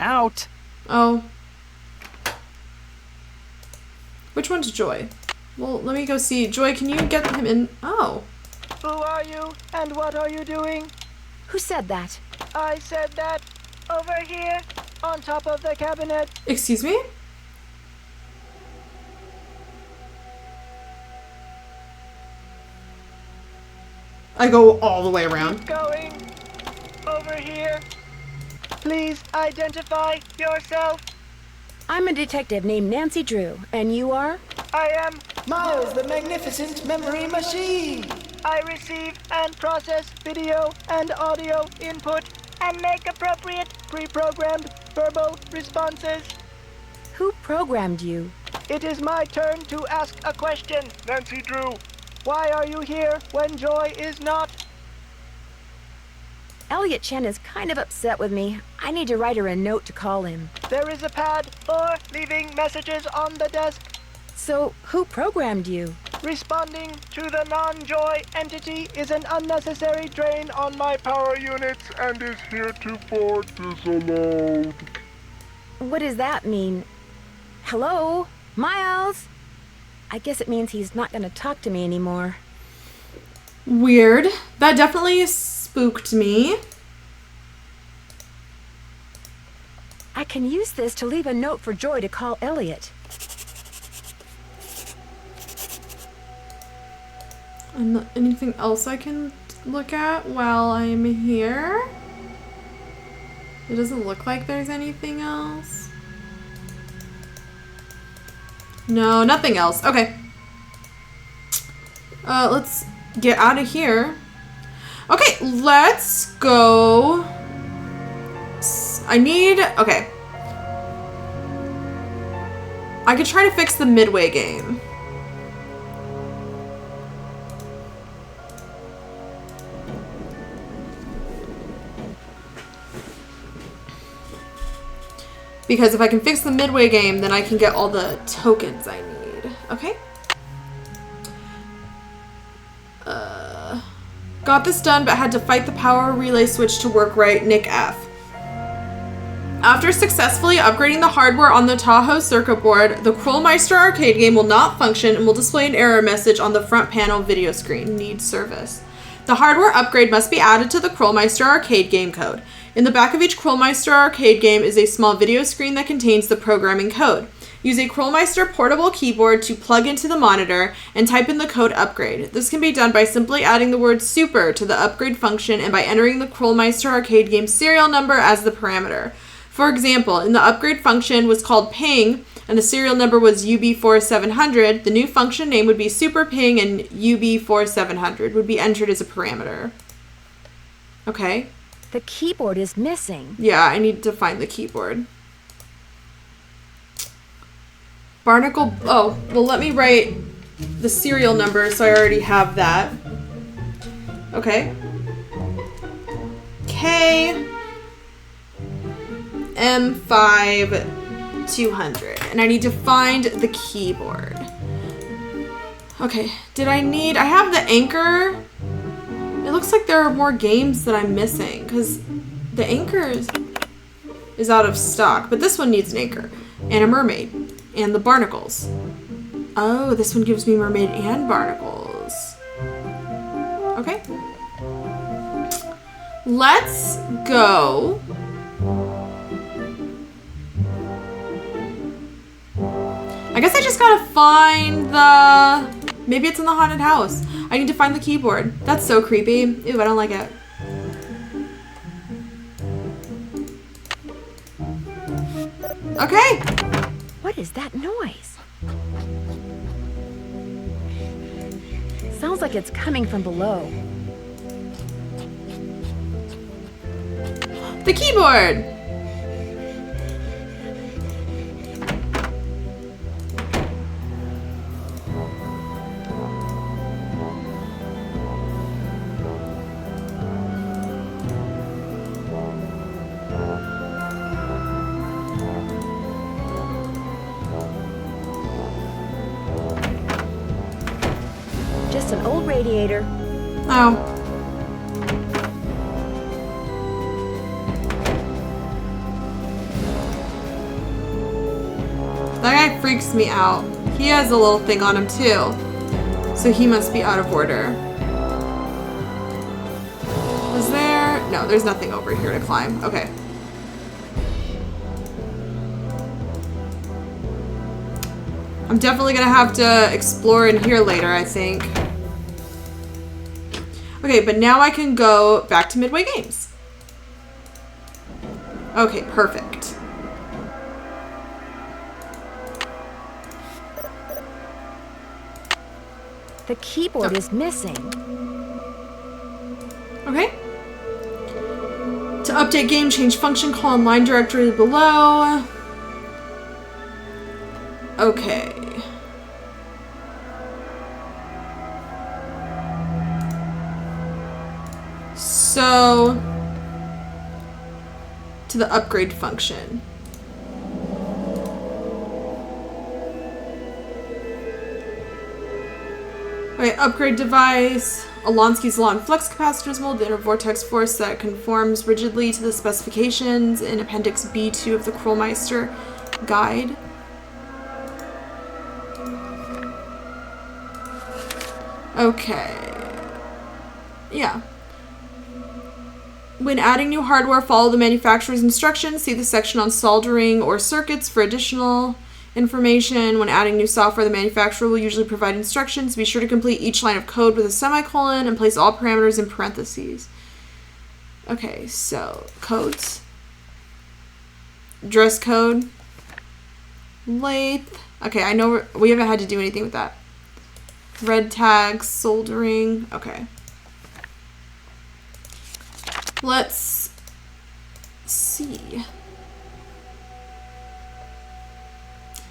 Out. Oh. Which one's Joy? Well, let me go see. Joy, can you get him in? Oh. Who are you, and what are you doing? Who said that? I said that. Over here, on top of the cabinet. Excuse me? I go all the way around. Keep going. Over here. Please identify yourself. I'm a detective named Nancy Drew, and you are? I am Miles, the Magnificent Memory Machine. I receive and process video and audio input and make appropriate pre-programmed verbal responses. Who programmed you? It is my turn to ask a question, Nancy Drew. Why are you here when Joy is not? Elliot Chen is kind of upset with me. I need to write her a note to call him. There is a pad for leaving messages on the desk. So, who programmed you? Responding to the non-Joy entity is an unnecessary drain on my power units and is heretofore disallowed. What does that mean? Hello? Miles? I guess it means he's not gonna talk to me anymore. Weird. That definitely spooked me. I can use this to leave a note for Joy to call Elliot. And anything else I can look at while I'm here? It doesn't look like there's anything else. No, nothing else. Okay. Let's get out of here. Okay, let's go. Okay. I could try to fix the Midway game. Because if I can fix the Midway game, then I can get all the tokens I need. Okay. Got this done, but had to fight the power relay switch to work right. Nick F. After successfully upgrading the hardware on the Tahoe circuit board, the Krollmeister arcade game will not function and will display an error message on the front panel video screen. Need service. The hardware upgrade must be added to the Krollmeister arcade game code. In the back of each Krollmeister arcade game is a small video screen that contains the programming code. Use a Krollmeister portable keyboard to plug into the monitor and type in the code upgrade. This can be done by simply adding the word super to the upgrade function and by entering the Krollmeister arcade game serial number as the parameter. For example, in the upgrade function was called ping and the serial number was UB4700, the new function name would be super ping and UB4700 would be entered as a parameter. Okay. The keyboard is missing. Yeah, I need to find the keyboard. Barnacle, oh, well let me write the serial number so I already have that. Okay. K M5 200. And I need to find the keyboard. Okay, I have the anchor. It looks like there are more games that I'm missing because the anchor is out of stock, but this one needs an anchor and a mermaid and the barnacles. Oh, this one gives me mermaid and barnacles. Okay. Let's go. I guess I just gotta find maybe it's in the haunted house. I need to find the keyboard. That's so creepy. Ew, I don't like it. Okay. What is that noise? Sounds like it's coming from below. The keyboard! Just an old radiator. Oh. That guy freaks me out. He has a little thing on him too. So he must be out of order. No, there's nothing over here to climb. Okay. I'm definitely gonna have to explore in here later, I think. Okay, but now I can go back to Midway Games. Okay, perfect. The keyboard is missing. Okay. To update game, change function, call online directory below. Okay. So, to the upgrade function. Okay, upgrade device. Alonsky's Law and Flux capacitors mold the inner vortex force that conforms rigidly to the specifications in Appendix B2 of the Krollmeister Guide. Okay. Yeah. When adding new hardware, follow the manufacturer's instructions. See the section on soldering or circuits for additional information. When adding new software, the manufacturer will usually provide instructions. Be sure to complete each line of code with a semicolon and place all parameters in parentheses. Okay, so codes. Dress code. Lathe. Okay, I know we haven't had to do anything with that. Thread tags, soldering. Okay. Let's see.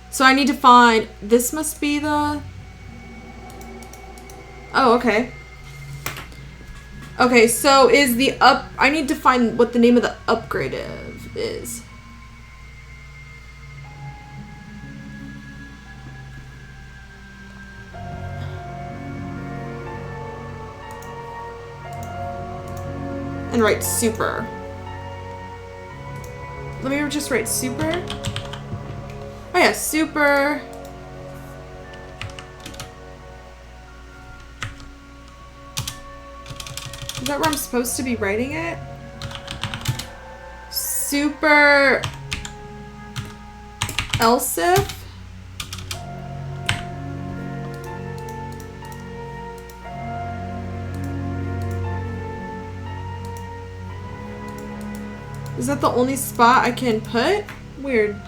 So I need to find, this must be the, oh, okay. Okay, so is the I need to find what the name of the upgrade is. And write super. Let me just write super. Oh yeah, super. Is that where I'm supposed to be writing it? Super Elsif. Is that the only spot I can put? Weird.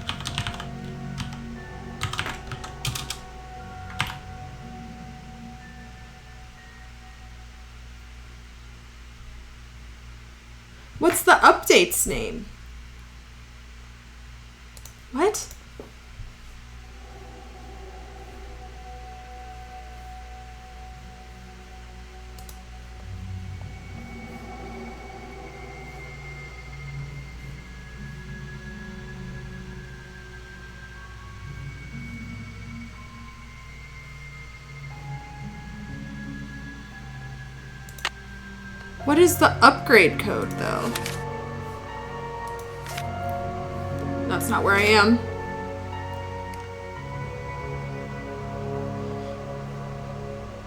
What's the update's name? What? What is the upgrade code, though? That's not where I am.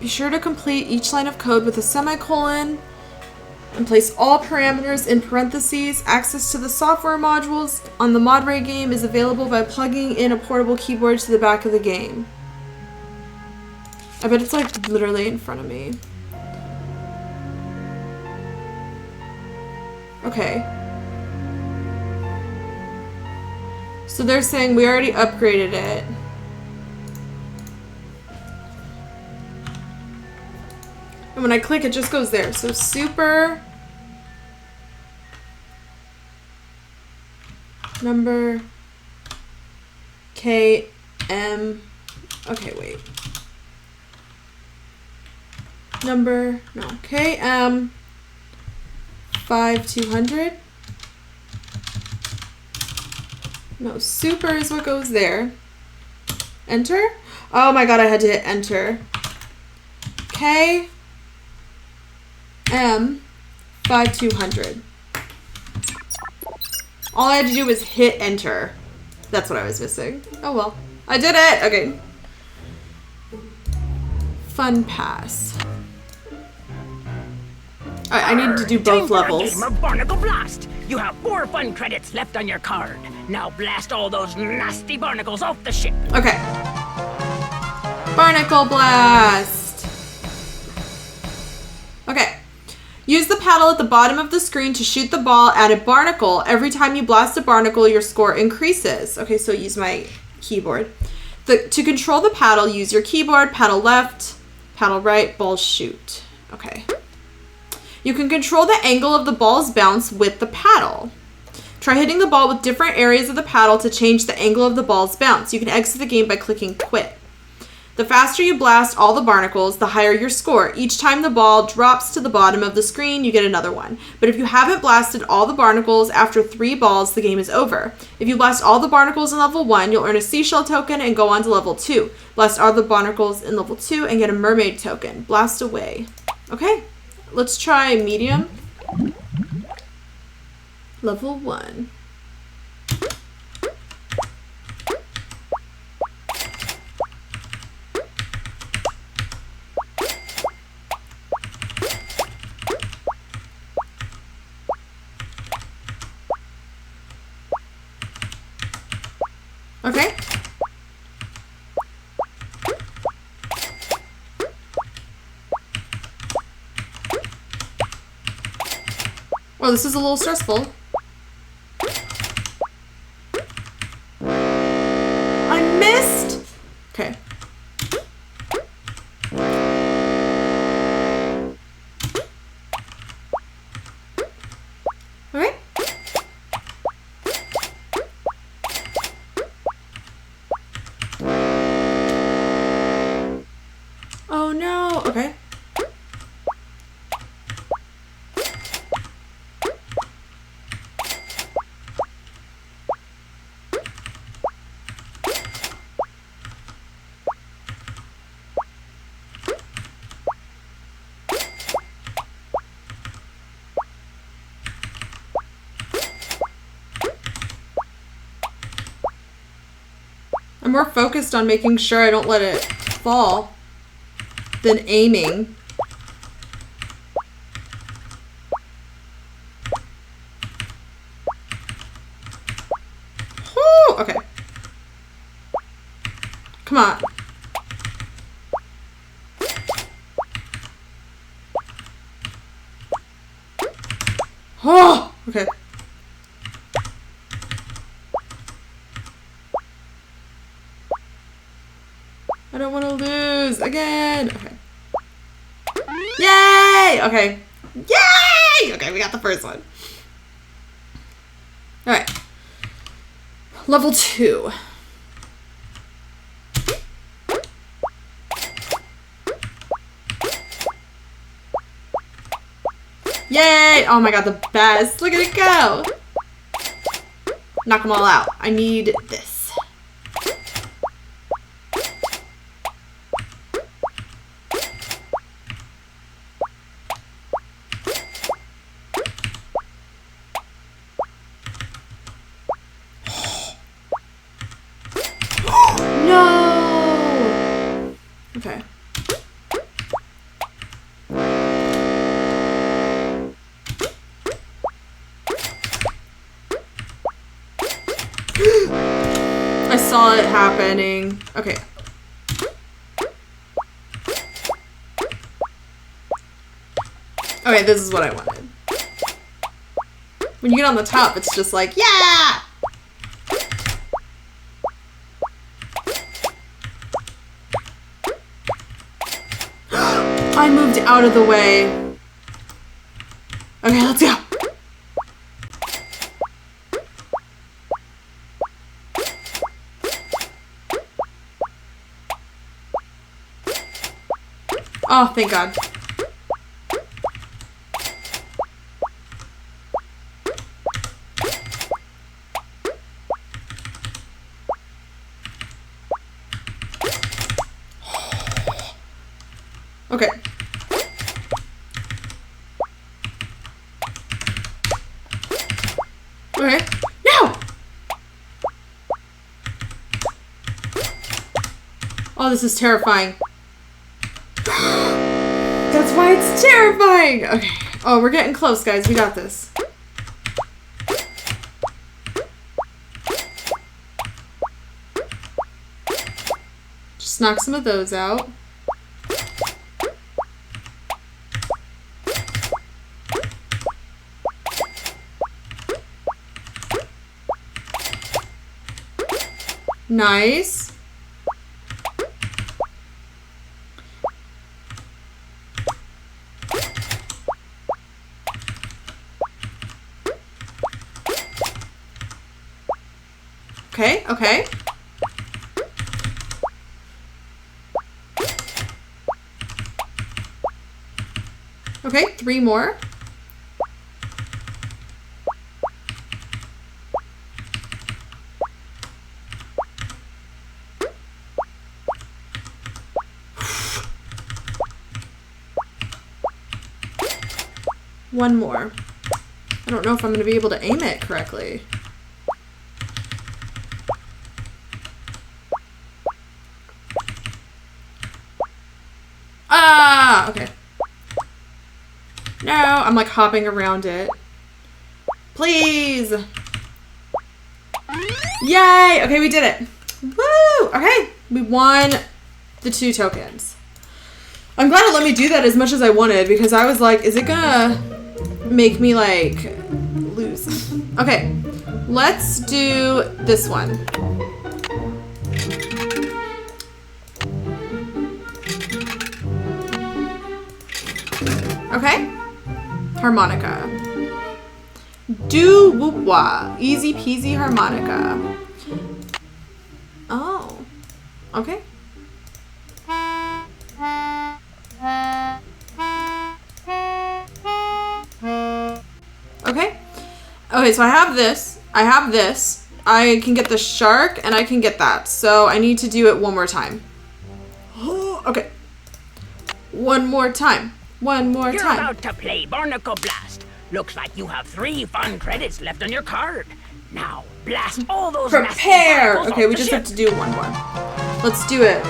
Be sure to complete each line of code with a semicolon and place all parameters in parentheses. Access to the software modules on the Modray game is available by plugging in a portable keyboard to the back of the game. I bet it's like literally in front of me. Okay. So they're saying we already upgraded it. And when I click, it just goes there. So super number KM. Okay, wait. Number, no, KM 5200. No, super is what goes there. Enter? Oh my god, I had to hit enter. KM 5200. All I had to do was hit enter. That's what I was missing. Oh well. I did it! Okay. Fun pass. I need to do both levels. Time for a game of Barnacle Blast. You have 4 fun credits left on your card. Now blast all those nasty barnacles off the ship. Okay. Barnacle Blast. Okay. Use the paddle at the bottom of the screen to shoot the ball at a barnacle. Every time you blast a barnacle, your score increases. Okay, so use my keyboard. To control the paddle, use your keyboard. Paddle left, paddle right, ball shoot. Okay. You can control the angle of the ball's bounce with the paddle. Try hitting the ball with different areas of the paddle to change the angle of the ball's bounce. You can exit the game by clicking quit. The faster you blast all the barnacles, the higher your score. Each time the ball drops to the bottom of the screen, you get another one. But if you haven't blasted all the barnacles after 3 balls, the game is over. If you blast all the barnacles in level 1, you'll earn a seashell token and go on to level 2. Blast all the barnacles in level 2 and get a mermaid token. Blast away. Okay, let's try medium. Level 1. Okay. Well, this is a little stressful. I missed! Okay. Okay. Oh no, okay. I'm more focused on making sure I don't let it fall than aiming. Whew, okay. Come on. Oh, okay. I don't want to lose again. Okay. Yay! Okay. Yay! Okay, we got the first one. All right. Level 2. Yay! Oh my god, the best. Look at it go. Knock them all out. I need this. No! Okay. I saw it happening. Okay. Okay, this is what I wanted. When you get on the top, it's just like, yeah! I moved out of the way. Okay, let's go. Oh, thank God. Okay. Okay. No! Oh, this is terrifying. That's why it's terrifying! Okay. Oh, we're getting close, guys. We got this. Just knock some of those out. Nice. Okay, okay. Okay, 3 more. One more. I don't know if I'm going to be able to aim it correctly. Ah, okay. No, I'm like hopping around it. Please. Yay! Okay, we did it. Woo! Okay, we won the 2 tokens. I'm glad it let me do that as much as I wanted because I was like, is it gonna make me like lose? Okay, let's do this one. Okay, harmonica. Do whoop wah, easy peasy harmonica. Oh, okay. Okay. Okay, so I have this. I have this. I can get the shark and I can get that. So I need to do it one more time. Okay. One more time. One more You're time. about to play Barnacle Blast. Looks like you have 3 fun credits left on your card. Now, blast all those nasty Prepare! barnacles Okay, off we the just ship. have to do one more. Let's do it.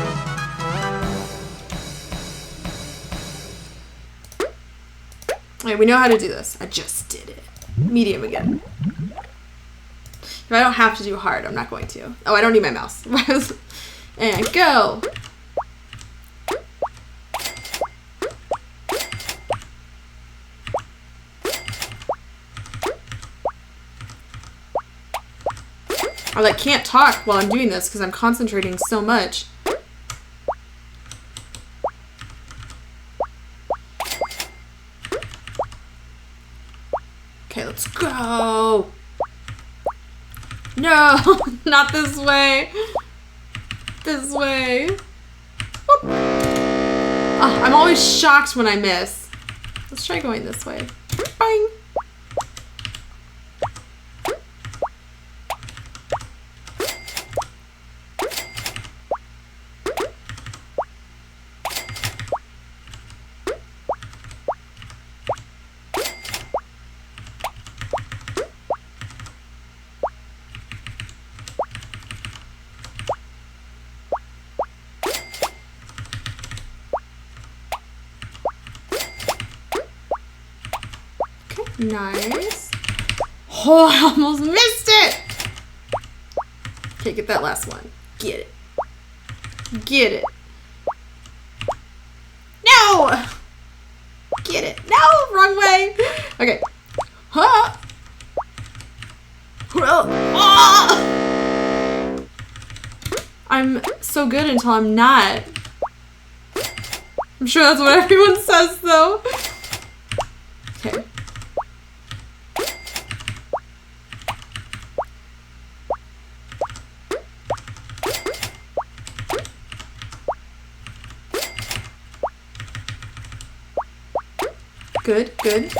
Okay, we know how to do this. I just did it. Medium again. If I don't have to do hard, I'm not going to. Oh, I don't need my mouse. And go. I like can't talk while I'm doing this because I'm concentrating so much. Okay, let's go. No, not this way. This way. Whoop. Oh, I'm always shocked when I miss. Let's try going this way. Bang. Nice. Oh, I almost missed it. Okay, get that last one. Get it. Get it. No! Get it. No, wrong way. Okay. Huh. Oh! I'm so good until I'm not. I'm sure that's what everyone says, though. Okay. Good, good.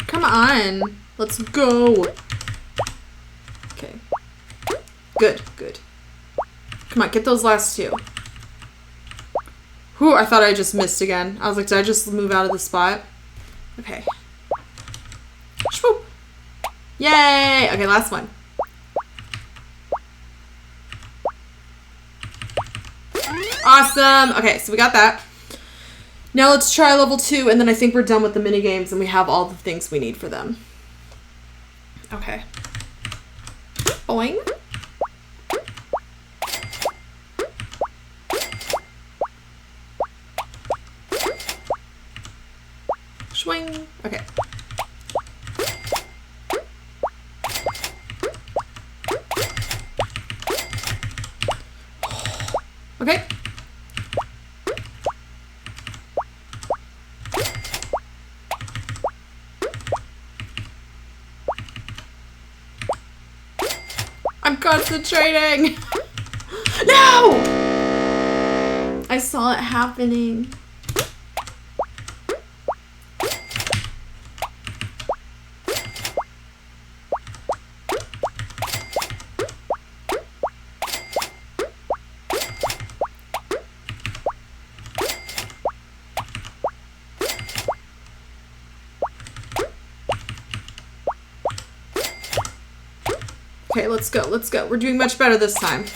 Come on. Let's go. Okay. Good, good. Come on, get those last 2. Whew, I thought I just missed again. I was like, did I just move out of the spot? Okay. Swoop. Yay! Okay, last one. Awesome. Okay, so we got that. Now let's try level 2, and then I think we're done with the mini games, and we have all the things we need for them. Okay. Boing. Swing. Okay. Okay. I'm concentrating. No! I saw it happening. Okay, let's go, let's go. We're doing much better this time.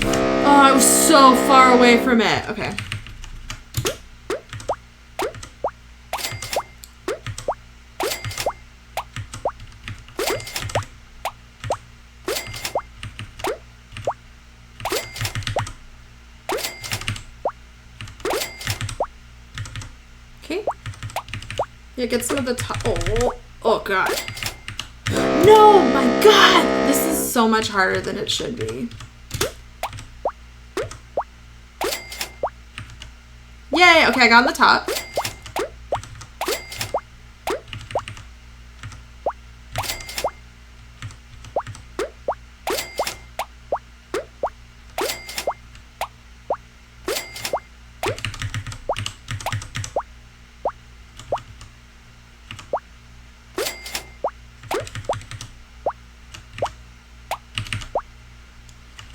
Oh, I was so far away from it. Okay. Yeah, get some of the top. Oh god. No, my god! This is so much harder than it should be. Yay! Okay, I got on the top.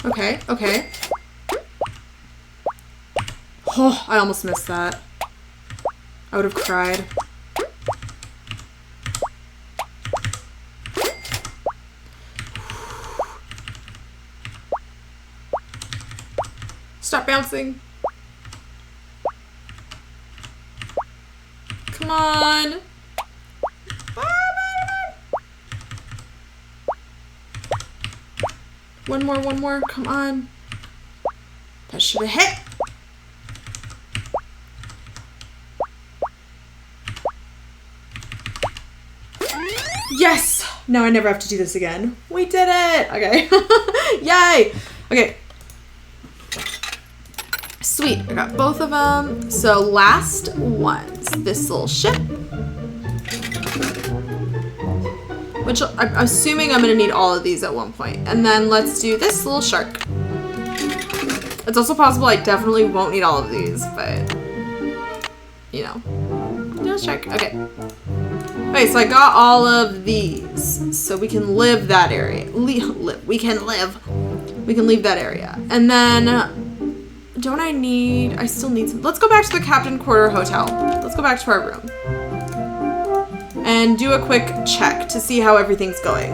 Okay, okay. Oh, I almost missed that. I would have cried. Stop bouncing. Come on. One more, come on. That should have hit. Yes! Now I never have to do this again. We did it! Okay. Yay! Okay. Sweet, I got both of them. So last one's this little ship. Which I'm assuming I'm gonna need all of these at one point. And then let's do this little shark. It's also possible I definitely won't need all of these, but you know. Little shark, okay. Okay, so I got all of these. So we can live that area. We can leave that area. And then, don't I still need some. Let's go back to the Captain Quarter Hotel. Let's go back to our room. And do a quick check to see how everything's going.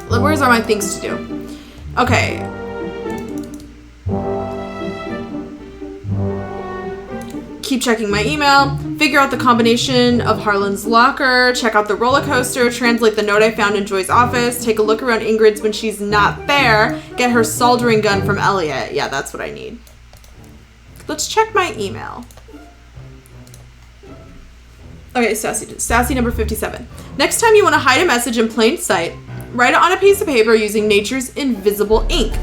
Where's all my things to do? Okay. Keep checking my email. Figure out the combination of Harlan's locker. Check out the roller coaster. Translate the note I found in Joy's office. Take a look around Ingrid's when she's not there. Get her soldering gun from Elliot. Yeah, that's what I need. Let's check my email. Okay, sassy number 57. Next time you want to hide a message in plain sight, write it on a piece of paper using nature's invisible ink.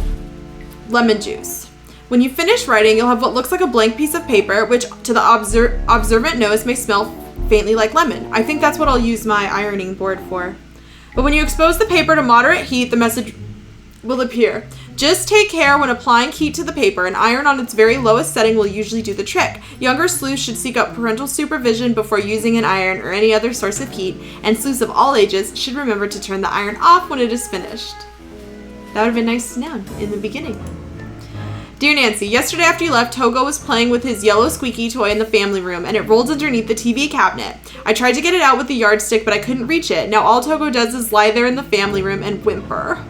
Lemon juice. When you finish writing, you'll have what looks like a blank piece of paper, which to the observant nose may smell faintly like lemon. I think that's what I'll use my ironing board for. But when you expose the paper to moderate heat, the message will appear. Just take care when applying heat to the paper. An iron on its very lowest setting will usually do the trick. Younger sleuths should seek out parental supervision before using an iron or any other source of heat, and sleuths of all ages should remember to turn the iron off when it is finished. That would have been nice to know in the beginning. Dear Nancy, yesterday after you left, Togo was playing with his yellow squeaky toy in the family room, and it rolled underneath the TV cabinet. I tried to get it out with the yardstick, but I couldn't reach it. Now all Togo does is lie there in the family room and whimper.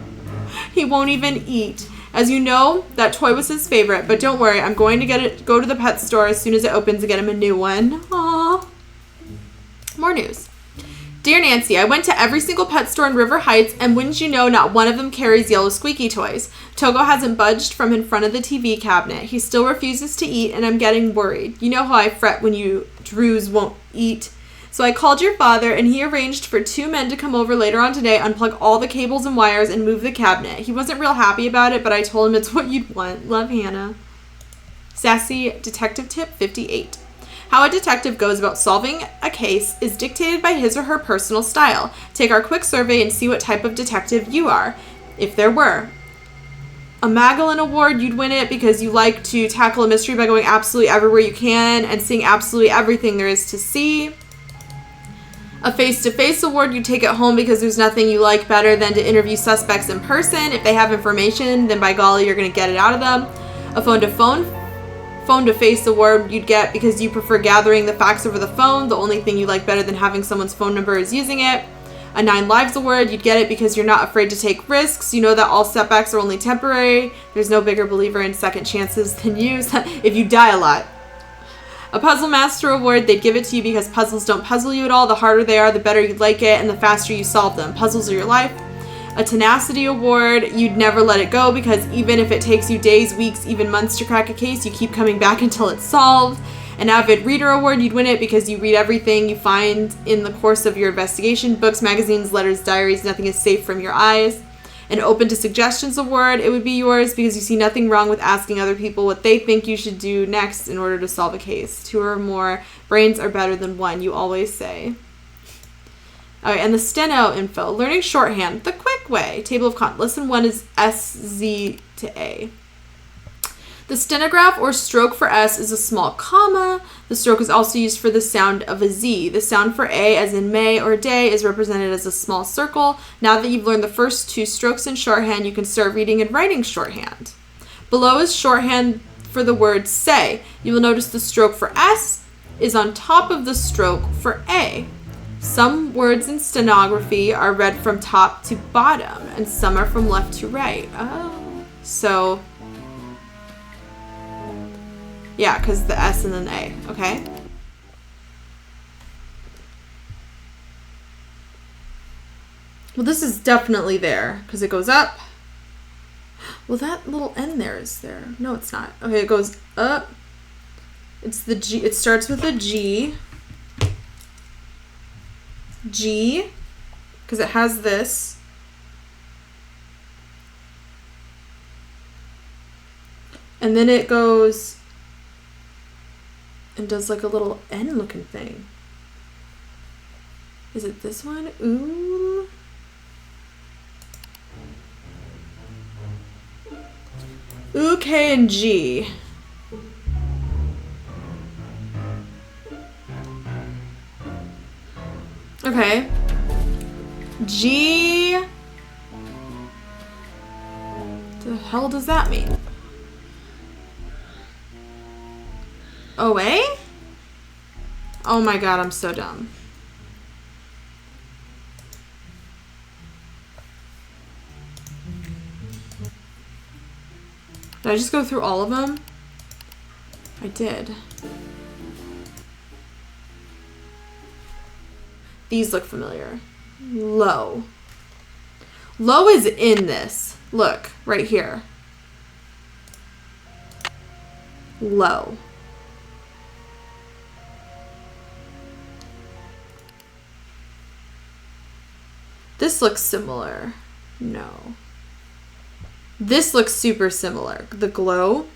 He won't even eat. As you know, that toy was his favorite, but don't worry, I'm going to go to the pet store as soon as it opens to get him a new one. Aww. More news. Dear Nancy, I went to every single pet store in River Heights, and wouldn't you know, not one of them carries yellow squeaky toys. Togo hasn't budged from in front of the TV cabinet. He still refuses to eat, and I'm getting worried. You know how I fret when you Drews won't eat. So I called your father, and he arranged for 2 men to come over later on today, unplug all the cables and wires, and move the cabinet. He wasn't real happy about it, but I told him it's what you'd want. Love, Hannah. Sassy Detective Tip 58. How a detective goes about solving a case is dictated by his or her personal style. Take our quick survey and see what type of detective you are, if there were. A Magdalene Award, you'd win it because you like to tackle a mystery by going absolutely everywhere you can and seeing absolutely everything there is to see. A face-to-face award, you take it home because there's nothing you like better than to interview suspects in person. If they have information, then by golly, you're going to get it out of them. A phone-to-face award you'd get because you prefer gathering the facts over the phone. The only thing you like better than having someone's phone number is using it. A 9 Lives award, you'd get it because you're not afraid to take risks. You know that all setbacks are only temporary. There's no bigger believer in second chances than you if you die a lot. A Puzzle Master award, they'd give it to you because puzzles don't puzzle you at all. The harder they are, the better you like it, and the faster you solve them. Puzzles are your life. A Tenacity award, you'd never let it go because even if it takes you days, weeks, even months to crack a case, you keep coming back until it's solved. An Avid Reader award, you'd win it because you read everything you find in the course of your investigation. Books, magazines, letters, diaries, nothing is safe from your eyes. An Open to Suggestions award, it would be yours because you see nothing wrong with asking other people what they think you should do next in order to solve a case. 2 or more brains are better than 1, you always say. All right, and the steno info. Learning shorthand, the quick way. Table of contents. Lesson 1 is S, Z to A. The stenograph or stroke for S is a small comma. The stroke is also used for the sound of a Z. The sound for A, as in may or day, is represented as a small circle. Now that you've learned the first 2 strokes in shorthand, you can start reading and writing shorthand. Below is shorthand for the word say. You will notice the stroke for S is on top of the stroke for A. Some words in stenography are read from top to bottom, and some are from left to right. Oh, so... yeah, because the S and then A, okay? Well, this is definitely there, because it goes up. Well, that little N there is there. No, it's not. Okay, it goes up. It's the G. It starts with a G. G, because it has this. And then it goes... and does like a little N looking thing. Is it this one? Ooh. Ooh, K, and G. Okay. G. The hell does that mean? OA? Oh my god, I'm so dumb. Did I just go through all of them? I did. These look familiar. Low. Low is in this. Look, right here. Low. This looks similar. No. This looks super similar. The glow.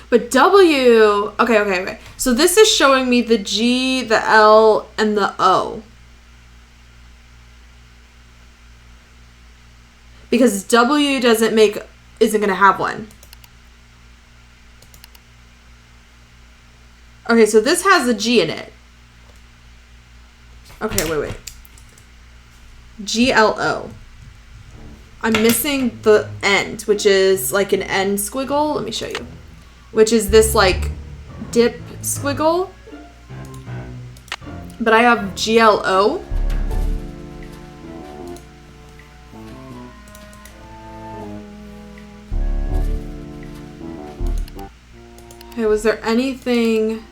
But W, okay. So this is showing me the G, the L, and the O. Because W isn't going to have one. Okay, so this has a G in it. Okay, wait. GLO. I'm missing the end, which is like an end squiggle. Let me show you. Which is this like dip squiggle. But I have GLO. Okay, was there anything...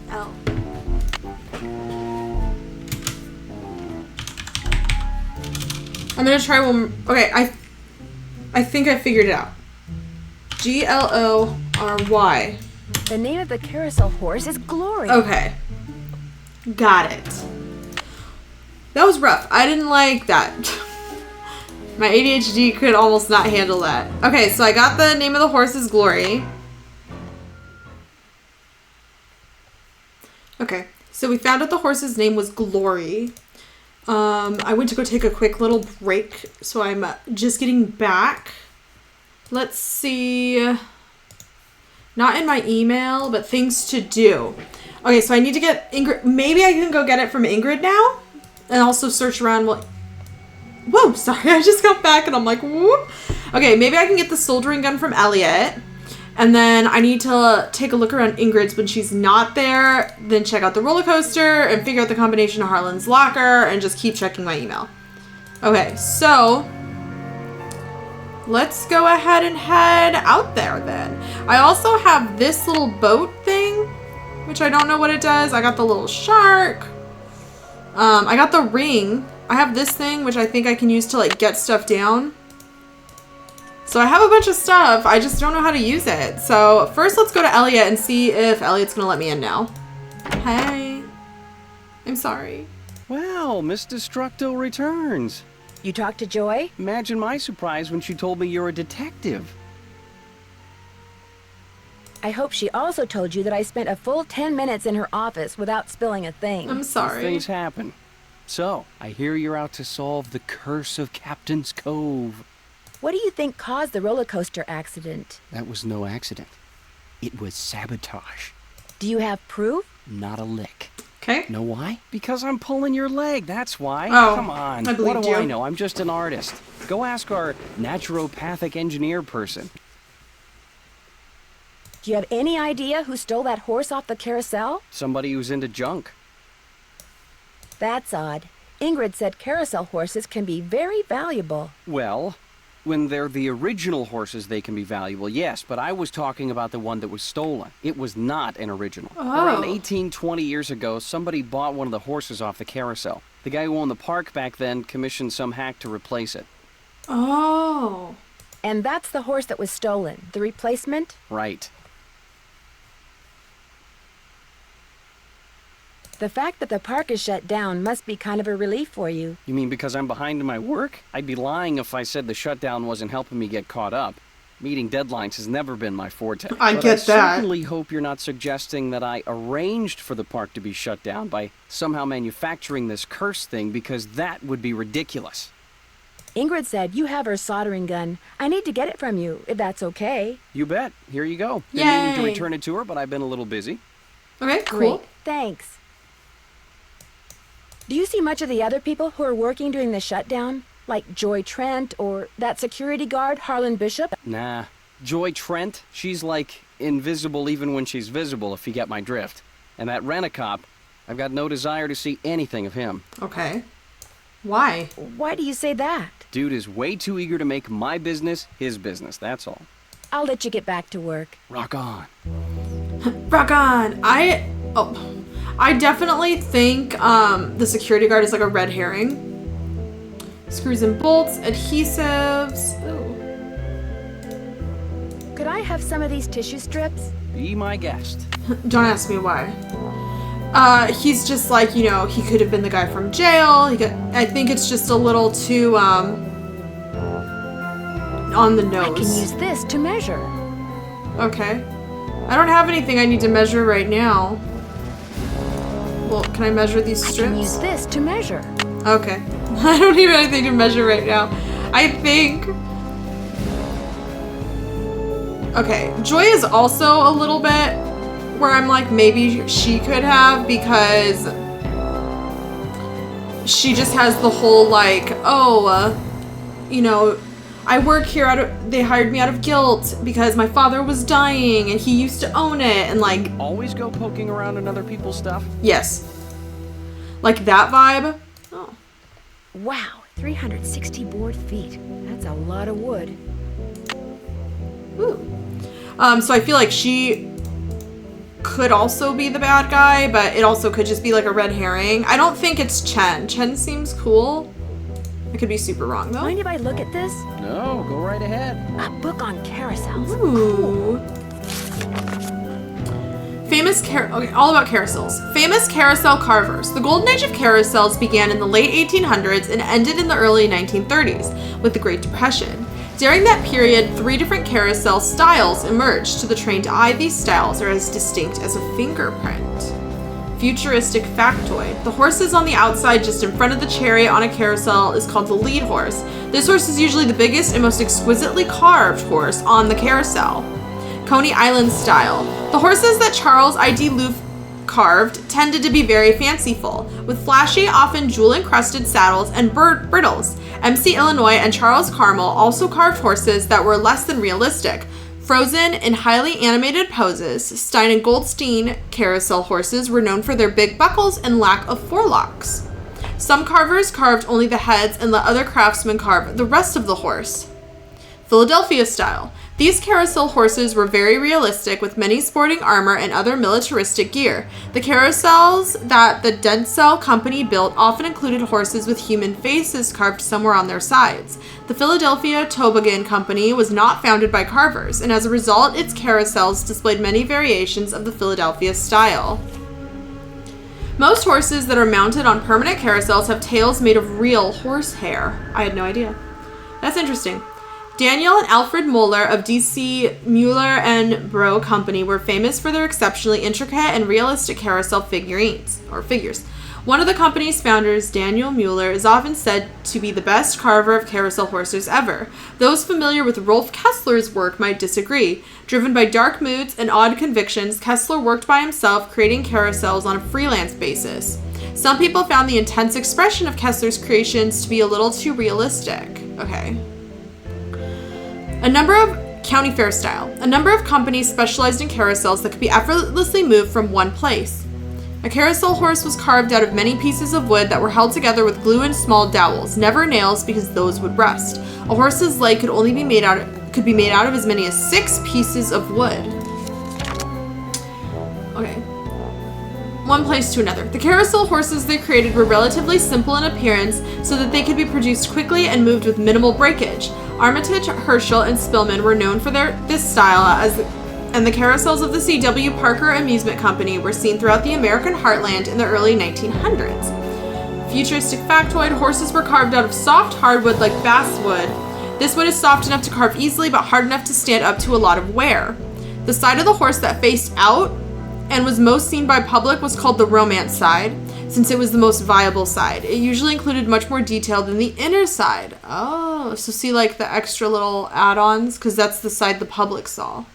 L. I'm gonna try one. Okay, I think I figured it out. GLORY. The name of the carousel horse is Glory. Okay. Got it. That was rough. I didn't like that. My ADHD could almost not handle that. Okay, so I got the name of the horse is Glory. Okay, so we found out the horse's name was Glory. I went to go take a quick little break, so I'm just getting back. Let's see. Not in my email, but things to do. Okay, so I need to get Ingrid. Maybe I can go get it from Ingrid now, and also search around. Whoa, sorry, I just got back and I'm like, whoop. Okay, maybe I can get the soldering gun from Elliot. And then I need to take a look around Ingrid's when she's not there, then check out the roller coaster and figure out the combination of Harlan's locker and just keep checking my email. Okay, so let's go ahead and head out there then. I also have this little boat thing, which I don't know what it does. I got the little shark. I got the ring. I have this thing, which I think I can use to like get stuff down. So I have a bunch of stuff. I just don't know how to use it. So first let's go to Elliot and see if Elliot's gonna let me in now. Hey. I'm sorry. Well, Miss Destructo returns. You talked to Joy? Imagine my surprise when she told me you're a detective. I hope she also told you that I spent a full 10 minutes in her office without spilling a thing. I'm sorry. Things happen. So, I hear you're out to solve the curse of Captain's Cove. What do you think caused the roller coaster accident? That was no accident. It was sabotage. Do you have proof? Not a lick. Okay. Know why? Because I'm pulling your leg, that's why. Oh, come on. I believed what do you. I know? I'm just an artist. Go ask our naturopathic engineer person. Do you have any idea who stole that horse off the carousel? Somebody who's into junk. That's odd. Ingrid said carousel horses can be very valuable. Well, when they're the original horses, they can be valuable, yes, but I was talking about the one that was stolen. It was not an original. Around 20 years ago, somebody bought one of the horses off the carousel. The guy who owned the park back then commissioned some hack to replace it. Oh. And that's the horse that was stolen. The replacement? Right. The fact that the park is shut down must be kind of a relief for you. You mean because I'm behind in my work? I'd be lying if I said the shutdown wasn't helping me get caught up. Meeting deadlines has never been my forte. I but get that. I certainly hope you're not suggesting that I arranged for the park to be shut down by somehow manufacturing this curse thing, because that would be ridiculous. Ingrid said you have her soldering gun. I need to get it from you, if that's okay. You bet. Here you go. Been Yay. meaning to return it to her, but I've been a little busy. Okay, cool. Great. Thanks. Do you see much of the other people who are working during the shutdown? Like Joy Trent or that security guard, Harlan Bishop? Nah. Joy Trent, she's like invisible even when she's visible, if you get my drift. And that rent-a-cop, I've got no desire to see anything of him. Okay. Why? Why do you say that? Dude is way too eager to make my business his business, that's all. I'll let you get back to work. Rock on. Rock on. I definitely think the security guard is like a red herring. Screws and bolts, adhesives. Ooh. Could I have some of these tissue strips? Be my guest. Don't ask me why. He's just like, you know, he could have been the guy from jail. I think it's just a little too on the nose. I can use this to measure. Okay. I don't have anything I need to measure right now. Well, can I measure these strips? I can use this to measure. Okay. I don't have anything to measure right now. I think... Okay. Joy is also a little bit where I'm like, maybe she could have, because she just has the whole like, you know, I work here they hired me out of guilt because my father was dying and he used to own it, and like... Always go poking around in other people's stuff? Yes. Like that vibe. Oh. Wow, 360 board feet. That's a lot of wood. Ooh. So I feel like she could also be the bad guy, but it also could just be like a red herring. I don't think it's Chen. Chen seems cool. I could be super wrong though. Mind if I look at this? No, go right ahead. A book on carousels. Ooh. Okay, all about carousels. Famous carousel carvers. The golden age of carousels began in the late 1800s and ended in the early 1930s with the Great Depression. During that period, 3 different carousel styles emerged. To the trained eye, these styles are as distinct as a fingerprint. Futuristic factoid. The horses on the outside just in front of the chariot on a carousel is called the lead horse. This horse is usually the biggest and most exquisitely carved horse on the carousel. Coney Island style. The horses that Charles I.D. Loof carved tended to be very fanciful, with flashy, often jewel-encrusted saddles and briddles. MC Illinois and Charles Carmel also carved horses that were less than realistic. Frozen in highly animated poses, Stein and Goldstein carousel horses were known for their big buckles and lack of forelocks. Some carvers carved only the heads and let other craftsmen carve the rest of the horse. Philadelphia style. These carousel horses were very realistic, with many sporting armor and other militaristic gear. The carousels that the Dentzel Company built often included horses with human faces carved somewhere on their sides. The Philadelphia Toboggan Company was not founded by carvers, and as a result, its carousels displayed many variations of the Philadelphia style. Most horses that are mounted on permanent carousels have tails made of real horse hair. I had no idea. That's interesting. Daniel and Alfred Moeller of D.C. Mueller and Bro Company were famous for their exceptionally intricate and realistic carousel figures. One of the company's founders, Daniel Mueller, is often said to be the best carver of carousel horses ever. Those familiar with Rolf Kessler's work might disagree. Driven by dark moods and odd convictions, Kessler worked by himself, creating carousels on a freelance basis. Some people found the intense expression of Kessler's creations to be a little too realistic. Okay. County fair style. A number of companies specialized in carousels that could be effortlessly moved from one place. A carousel horse was carved out of many pieces of wood that were held together with glue and small dowels, never nails because those would rust. A horse's leg could be made out of as many as 6 pieces of wood. Okay. One place to another. The carousel horses they created were relatively simple in appearance so that they could be produced quickly and moved with minimal breakage. Armitage, Herschel, and Spillman were known for this style, and the carousels of the C.W. Parker Amusement Company were seen throughout the American heartland in the early 1900s. Futuristic factoid, horses were carved out of soft hardwood like basswood. This wood is soft enough to carve easily but hard enough to stand up to a lot of wear. The side of the horse that faced out and was most seen by public was called the romance side, since it was the most viable side. It usually included much more detail than the inner side. Oh, so see like the extra little add-ons, because that's the side the public saw.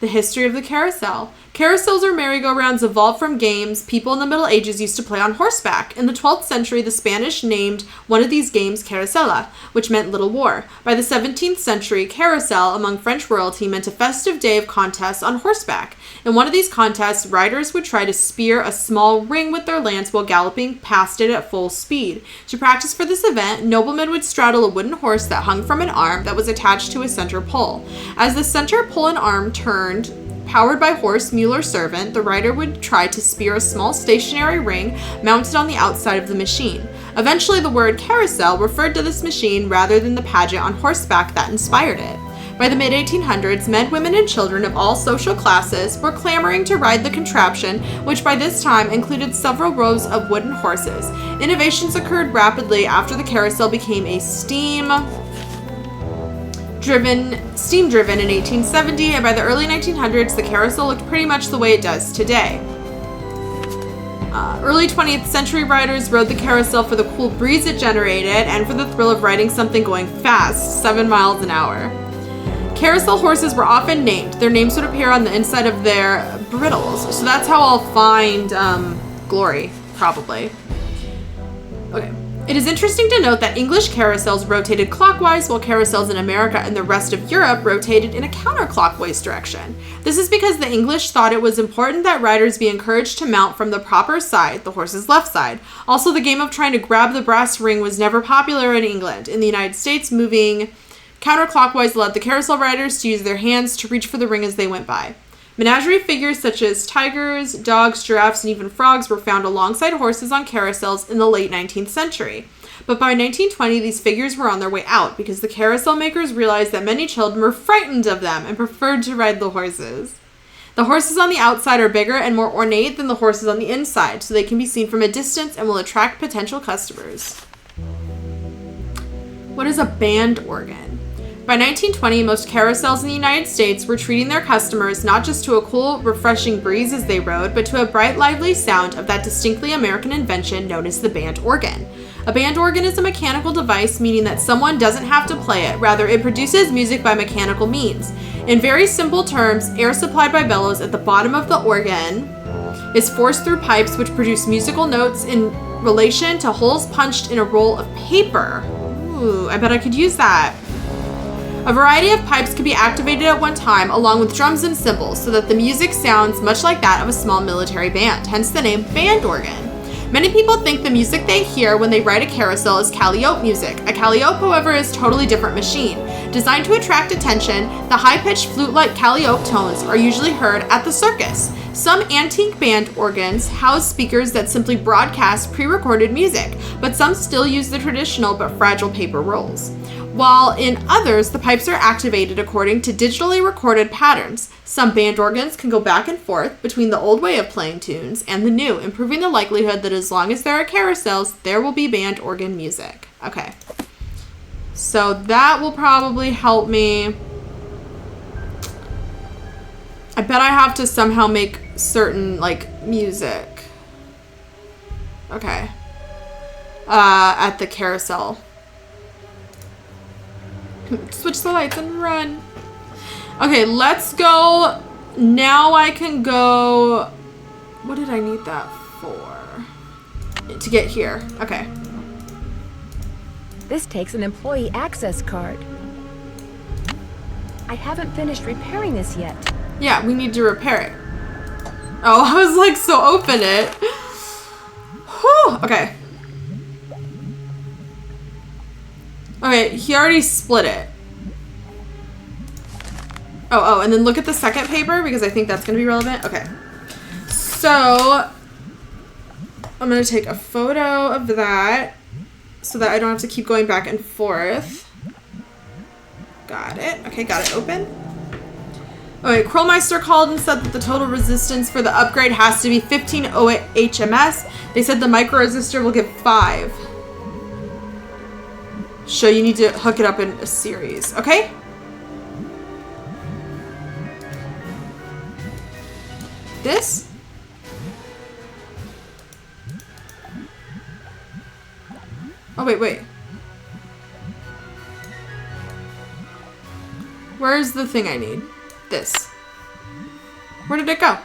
The history of the carousel. Carousels or merry-go-rounds evolved from games people in the Middle Ages used to play on horseback. In the 12th century, the Spanish named one of these games Carosella, which meant little war. By the 17th century, carousel among French royalty meant a festive day of contests on horseback. In one of these contests, riders would try to spear a small ring with their lance while galloping past it at full speed. To practice for this event, noblemen would straddle a wooden horse that hung from an arm that was attached to a center pole. As the center pole and arm turned, powered by horse, mule, or servant, the rider would try to spear a small stationary ring mounted on the outside of the machine. Eventually, the word carousel referred to this machine rather than the pageant on horseback that inspired it. By the mid-1800s, men, women, and children of all social classes were clamoring to ride the contraption, which by this time included several rows of wooden horses. Innovations occurred rapidly after the carousel became a steam-driven in 1870, and by the early 1900s, the carousel looked pretty much the way it does today. Early 20th century riders rode the carousel for the cool breeze it generated and for the thrill of riding something going fast, 7 miles an hour. Carousel horses were often named. Their names would appear on the inside of their briddles, so that's how I'll find Glory, probably. It is interesting to note that English carousels rotated clockwise while carousels in America and the rest of Europe rotated in a counterclockwise direction. This is because the English thought it was important that riders be encouraged to mount from the proper side, the horse's left side. Also, the game of trying to grab the brass ring was never popular in England. In the United States, moving counterclockwise allowed the carousel riders to use their hands to reach for the ring as they went by. Menagerie figures such as tigers, dogs, giraffes, and even frogs were found alongside horses on carousels in the late 19th century. But by 1920, these figures were on their way out because the carousel makers realized that many children were frightened of them and preferred to ride the horses. The horses on the outside are bigger and more ornate than the horses on the inside, so they can be seen from a distance and will attract potential customers. What is a band organ? By 1920, most carousels in the United States were treating their customers not just to a cool, refreshing breeze as they rode, but to a bright, lively sound of that distinctly American invention known as the band organ. A band organ is a mechanical device, meaning that someone doesn't have to play it. Rather, it produces music by mechanical means. In very simple terms, air supplied by bellows at the bottom of the organ is forced through pipes which produce musical notes in relation to holes punched in a roll of paper. Ooh, I bet I could use that. A variety of pipes can be activated at one time, along with drums and cymbals, so that the music sounds much like that of a small military band, hence the name band organ. Many people think the music they hear when they ride a carousel is calliope music. A calliope, however, is a totally different machine. Designed to attract attention, the high-pitched flute-like calliope tones are usually heard at the circus. Some antique band organs house speakers that simply broadcast pre-recorded music, but some still use the traditional but fragile paper rolls. While in others, the pipes are activated according to digitally recorded patterns. Some band organs can go back and forth between the old way of playing tunes and the new, improving the likelihood that as long as there are carousels, there will be band organ music. Okay. So that will probably help me. I bet I have to somehow make certain, like, music. Okay. At the carousel. Switch the lights and run. Okay, let's go. Now I can go. What did I need that for? To get here. Okay. This takes an employee access card. I haven't finished repairing this yet. Yeah, we need to repair it. Oh, I was like, so open it. Whew, okay. Okay, he already split it. Oh, and then look at the second paper because I think that's going to be relevant. Okay. So, I'm going to take a photo of that so that I don't have to keep going back and forth. Got it. Okay, got it open. Okay, Krollmeister called and said that the total resistance for the upgrade has to be 15 HMS. They said the micro resistor will give 5. So you need to hook it up in a series, okay? This? Oh, wait. Where's the thing I need? This. Where did it go?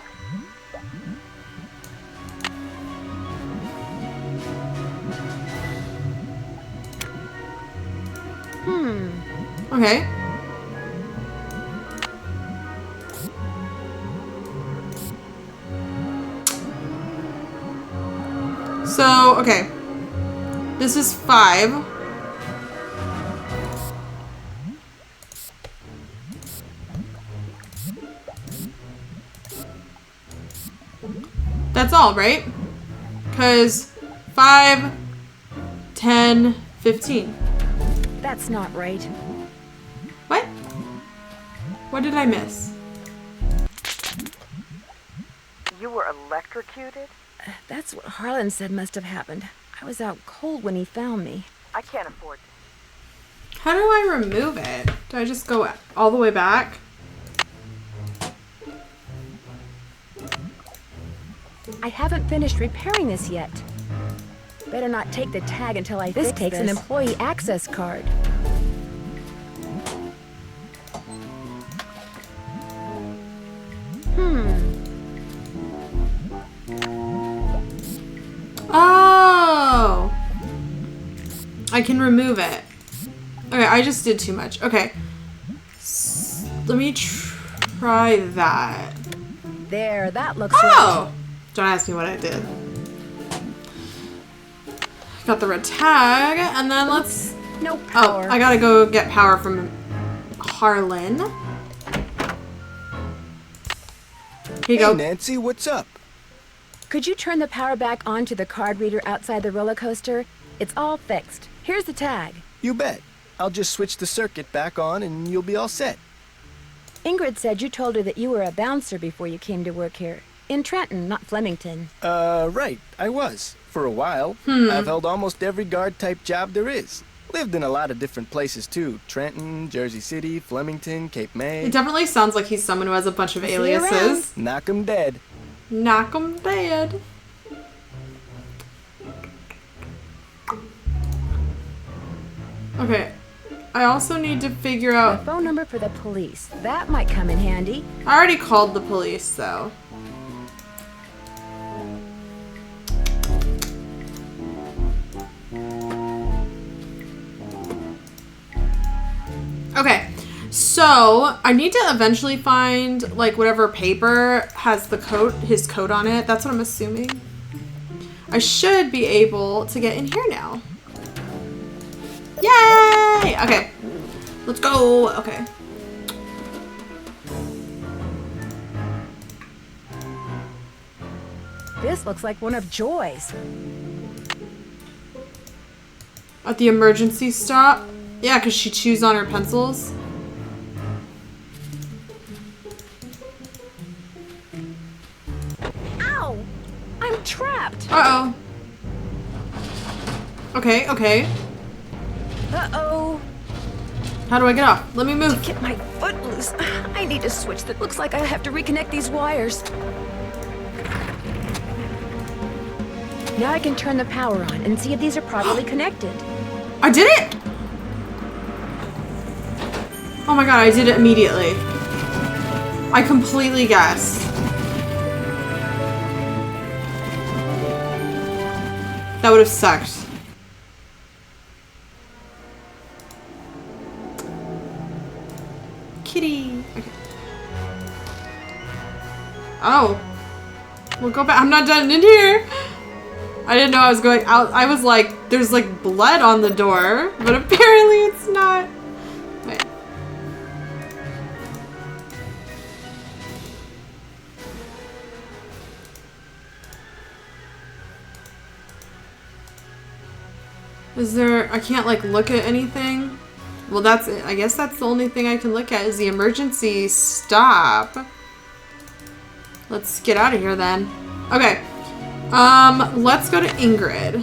Okay. So, okay. This is 5. That's all, right? Because 5, 10, 15. That's not right. What? What did I miss? You were electrocuted? That's what Harlan said must have happened. I was out cold when he found me. I can't afford this. How do I remove it? Do I just go all the way back? I haven't finished repairing this yet. Better not take the tag until I fix this. This takes an employee access card. Oh! I can remove it. Okay, I just did too much. Okay. Let me try that. There, that looks Oh! Don't ask me what I did. Got the red tag, and then let's... No power. Oh, I gotta go get power from Harlan. Here you go. Nancy, what's up? Could you turn the power back on to the card reader outside the roller coaster? It's all fixed. Here's the tag. You bet. I'll just switch the circuit back on and you'll be all set. Ingrid said you told her that you were a bouncer before you came to work here. In Trenton, not Flemington. Right. I was. For a while. I've held almost every guard-type job there is. Lived in a lot of different places, too. Trenton, Jersey City, Flemington, Cape May. It definitely sounds like he's someone who has a bunch of aliases. Knock 'em dead. Knock 'em dead. Okay. I also need to figure out... The phone number for the police. That might come in handy. I already called the police, though. Okay, so I need to eventually find like whatever paper has the coat, his coat on it. That's what I'm assuming. I should be able to get in here now. Yay! Okay, let's go. Okay. This looks like one of Joy's. At the emergency stop. Yeah, because she chews on her pencils. Ow! I'm trapped! Uh-oh. Okay, okay. Uh-oh. How do I get off? Let me move. To get my foot loose, I need a switch that looks like I have to reconnect these wires. Now I can turn the power on and see if these are properly connected. I did it! Oh my god, I did it immediately. I completely guessed. That would have sucked. Kitty. Okay. Oh. We'll go back. I'm not done in here. I didn't know I was going out. I was like, there's like blood on the door, but apparently it's not. Wait. Is there, I can't like look at anything? Well, that's it. I guess that's the only thing I can look at is the emergency stop. Let's get out of here then. Okay. Let's go to Ingrid.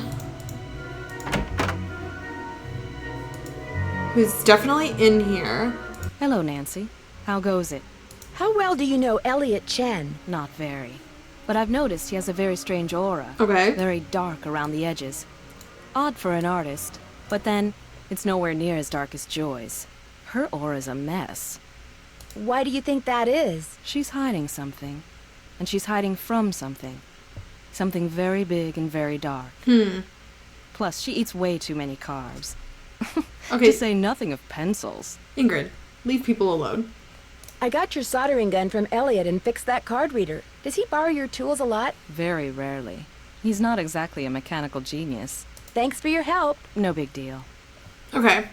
Who's definitely in here. Hello, Nancy. How goes it? How well do you know Elliot Chen? Not very. But I've noticed he has a very strange aura. Okay. Very dark around the edges. Odd for an artist, but then it's nowhere near as dark as Joy's. Her aura's a mess. Why do you think that is? She's hiding something. And she's hiding from something. Something very big and very dark. Plus, she eats way too many carbs. Okay. To say nothing of pencils. Ingrid, leave people alone. I got your soldering gun from Elliot and fixed that card reader. Does he borrow your tools a lot? Very rarely. He's not exactly a mechanical genius. Thanks for your help. No big deal. Okay.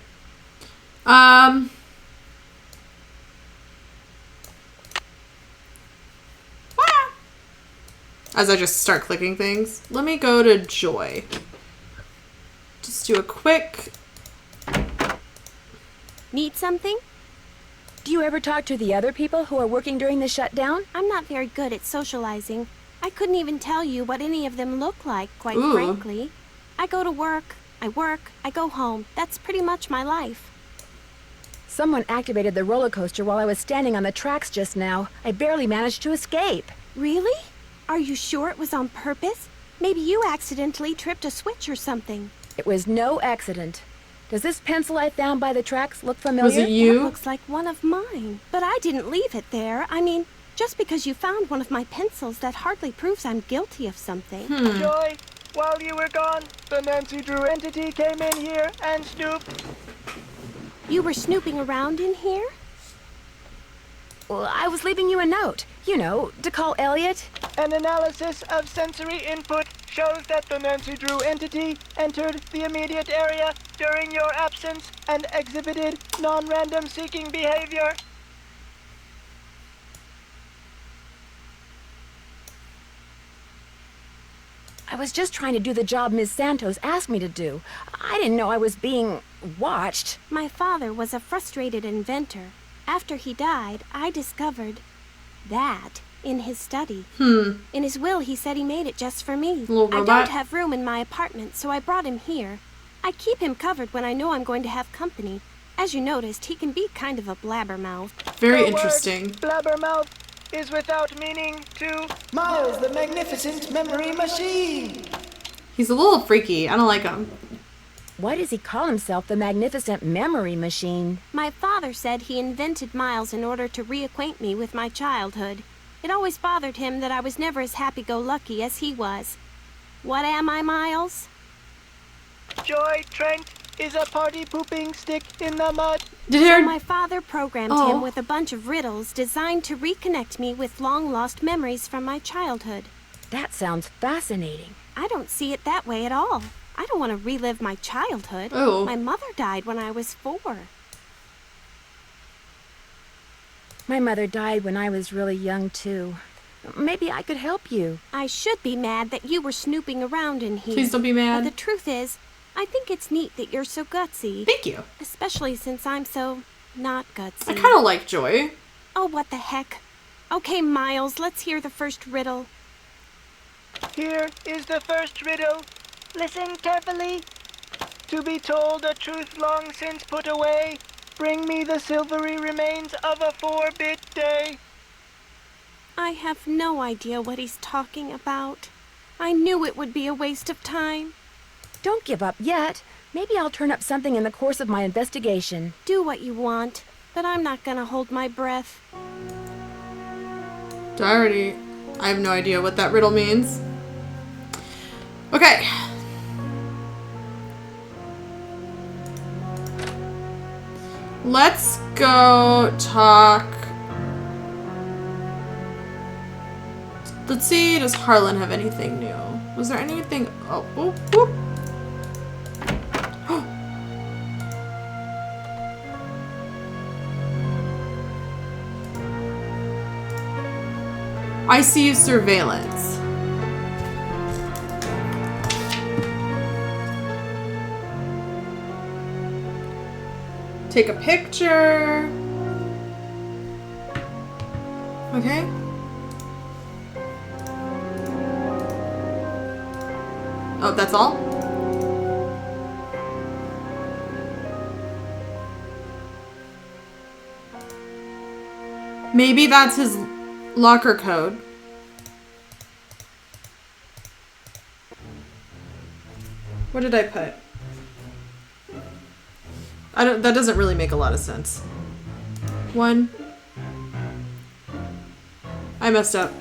As I just start clicking things. Let me go to Joy. Just do a quick... Need something? Do you ever talk to the other people who are working during the shutdown? I'm not very good at socializing. I couldn't even tell you what any of them look like, quite Ooh. frankly. I go to work, I go home. That's pretty much my life. Someone activated the roller coaster while I was standing on the tracks just now. I barely managed to escape. Really? Are you sure it was on purpose? Maybe you accidentally tripped a switch or something. It was no accident. Does this pencil I found by the tracks look familiar? Was it you? That looks like one of mine. But I didn't leave it there. I mean, just because you found one of my pencils, that hardly proves I'm guilty of something. Joy, While you were gone, the Nancy Drew entity came in here and snooped. You were snooping around in here? Well, I was leaving you a note. You know, to call Elliot. An analysis of sensory input shows that the Nancy Drew entity entered the immediate area during your absence and exhibited non-random seeking behavior. I was just trying to do the job Ms. Santos asked me to do. I didn't know I was being watched. My father was a frustrated inventor. After he died, I discovered that in his study. In his will, he said he made it just for me. Little I robot. don't have room in my apartment, so I brought him here. I keep him covered when I know I'm going to have company. As you noticed, he can be kind of a blabbermouth. Very The interesting. word blabbermouth is without meaning to Miles, the magnificent memory machine. He's a little freaky. I don't like him. Why does he call himself the magnificent memory machine? My father said he invented Miles in order to reacquaint me with my childhood. It always bothered him that I was never as happy-go-lucky as he was. What am I, Miles? Joy Trent is a party-pooping stick in the mud. So my father programmed Oh. him with a bunch of riddles designed to reconnect me with long-lost memories from my childhood. That sounds fascinating. I don't see it that way at all. I don't want to relive my childhood. Oh. My mother died when I was 4. My mother died when I was really young, too. Maybe I could help you. I should be mad that you were snooping around in here. Please don't be mad. But the truth is, I think it's neat that you're so gutsy. Thank you. Especially since I'm so not gutsy. I kind of like Joy. Oh, what the heck. Okay, Miles, let's hear the first riddle. Here is the first riddle. Listen carefully. To be told a truth long since put away, bring me the silvery remains of a 4-bit day. I have no idea what he's talking about. I knew it would be a waste of time. Don't give up yet. Maybe I'll turn up something in the course of my investigation. Do what you want, but I'm not gonna hold my breath. I have no idea what that riddle means. Okay. Let's go talk. Let's see, does Harlan have anything new? Was there anything? Oh, whoop, whoop. I see you surveillance. Take a picture. Okay. Oh, that's all? Maybe that's his locker code. What did I put? That doesn't really make a lot of sense. 1. I messed up.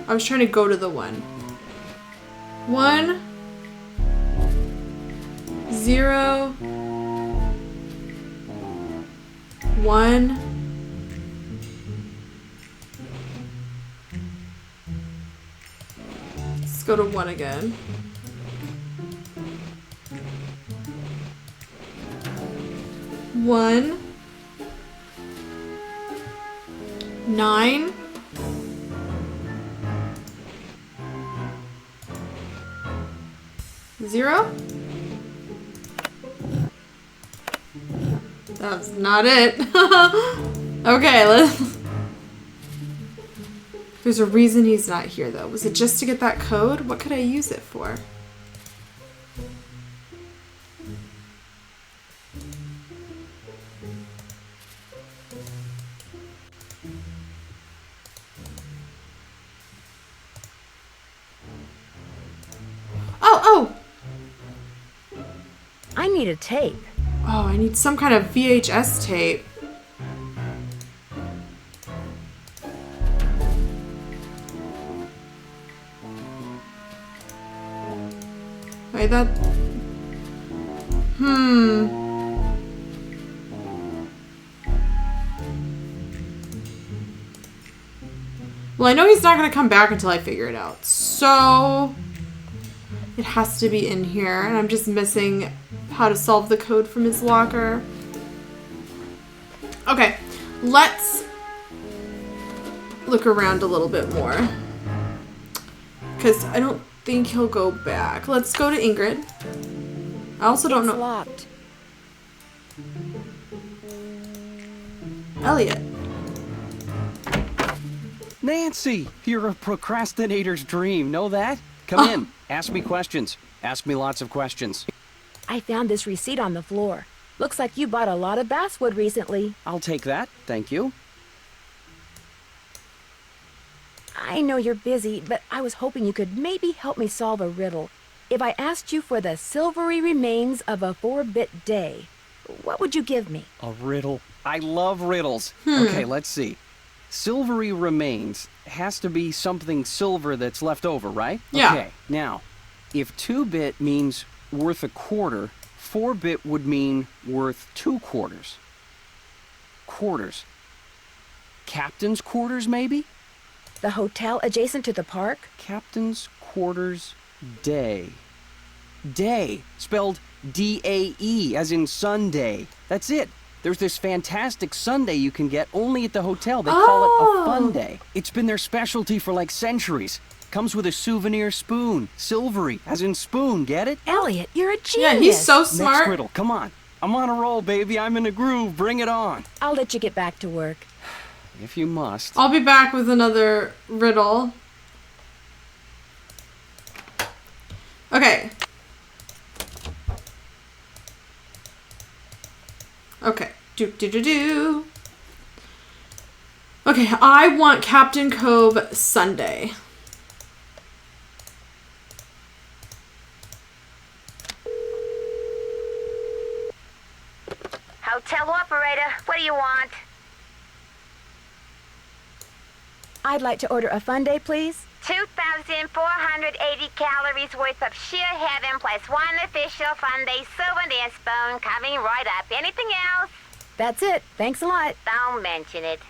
I was trying to go to the 1. 1 0 1 Let's go to 1 again. 1 9 0. That's not it. Okay, let's. There's a reason he's not here, though. Was it just to get that code? What could I use it for? Oh! I need a tape. Oh, I need some kind of VHS tape. that... Well, I know he's not going to come back until I figure it out. So... It has to be in here. And I'm just missing how to solve the code from his locker. Okay. Let's look around a little bit more. Because I don't think he'll go back. Let's go to Ingrid. I also don't know. Locked. Elliot. Nancy, you're a procrastinator's dream. Know that? Come in. Ask me questions. Ask me lots of questions. I found this receipt on the floor. Looks like you bought a lot of basswood recently. I'll take that. Thank you. I know you're busy, but I was hoping you could maybe help me solve a riddle. If I asked you for the silvery remains of a 4-bit day, what would you give me? A riddle. I love riddles. Okay, let's see. Silvery remains has to be something silver that's left over, right? Yeah. Okay, now, if 2-bit means worth a quarter, 4-bit would mean worth 2 quarters. Quarters. Captain's quarters, maybe? The hotel adjacent to the park? Captain's quarters day. Day, spelled D-A-E, as in Sunday. That's it. There's this fantastic sundae you can get only at the hotel. They call it a fun day. It's been their specialty for like centuries. Comes with a souvenir spoon. Silvery, as in spoon, get it? Elliot, you're a genius. Yeah, he's so smart. Next riddle, come on. I'm on a roll, baby. I'm in a groove. Bring it on. I'll let you get back to work. If you must. I'll be back with another riddle. Okay. Okay. Do. Okay, I want Captain Cove Sunday. Hotel operator, what do you want? I'd like to order a fun day, please. 2,480 calories worth of sheer heaven plus one official fun day souvenir spoon coming right up. Anything else? That's it. Thanks a lot. Don't mention it.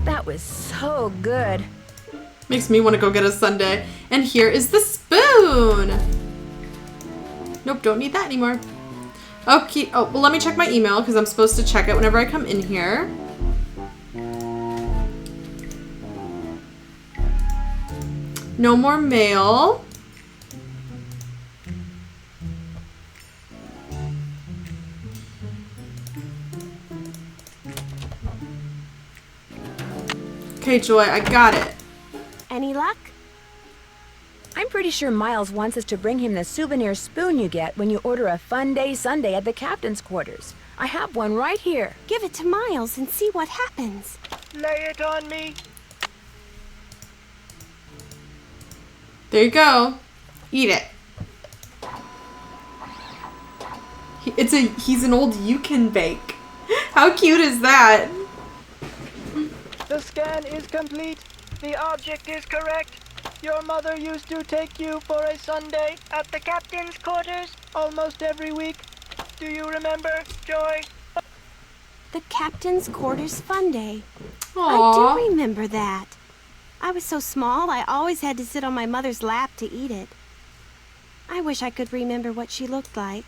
That was so good. Makes me want to go get a sundae. And here is the spoon. Nope, don't need that anymore. Okay, oh, well, let me check my email because I'm supposed to check it whenever I come in here. No more mail. Okay, Joy, I got it. Any luck? I'm pretty sure Miles wants us to bring him the souvenir spoon you get when you order a fun day sundae at the captain's quarters. I have one right here. Give it to Miles and see what happens. Lay it on me. There you go. Eat it. He's an old you can bake. How cute is that? The scan is complete. The object is correct. Your mother used to take you for a sundae at the captain's quarters almost every week. Do you remember, Joy? The captain's quarters fun day. Aww. I do remember that. I was so small, I always had to sit on my mother's lap to eat it. I wish I could remember what she looked like.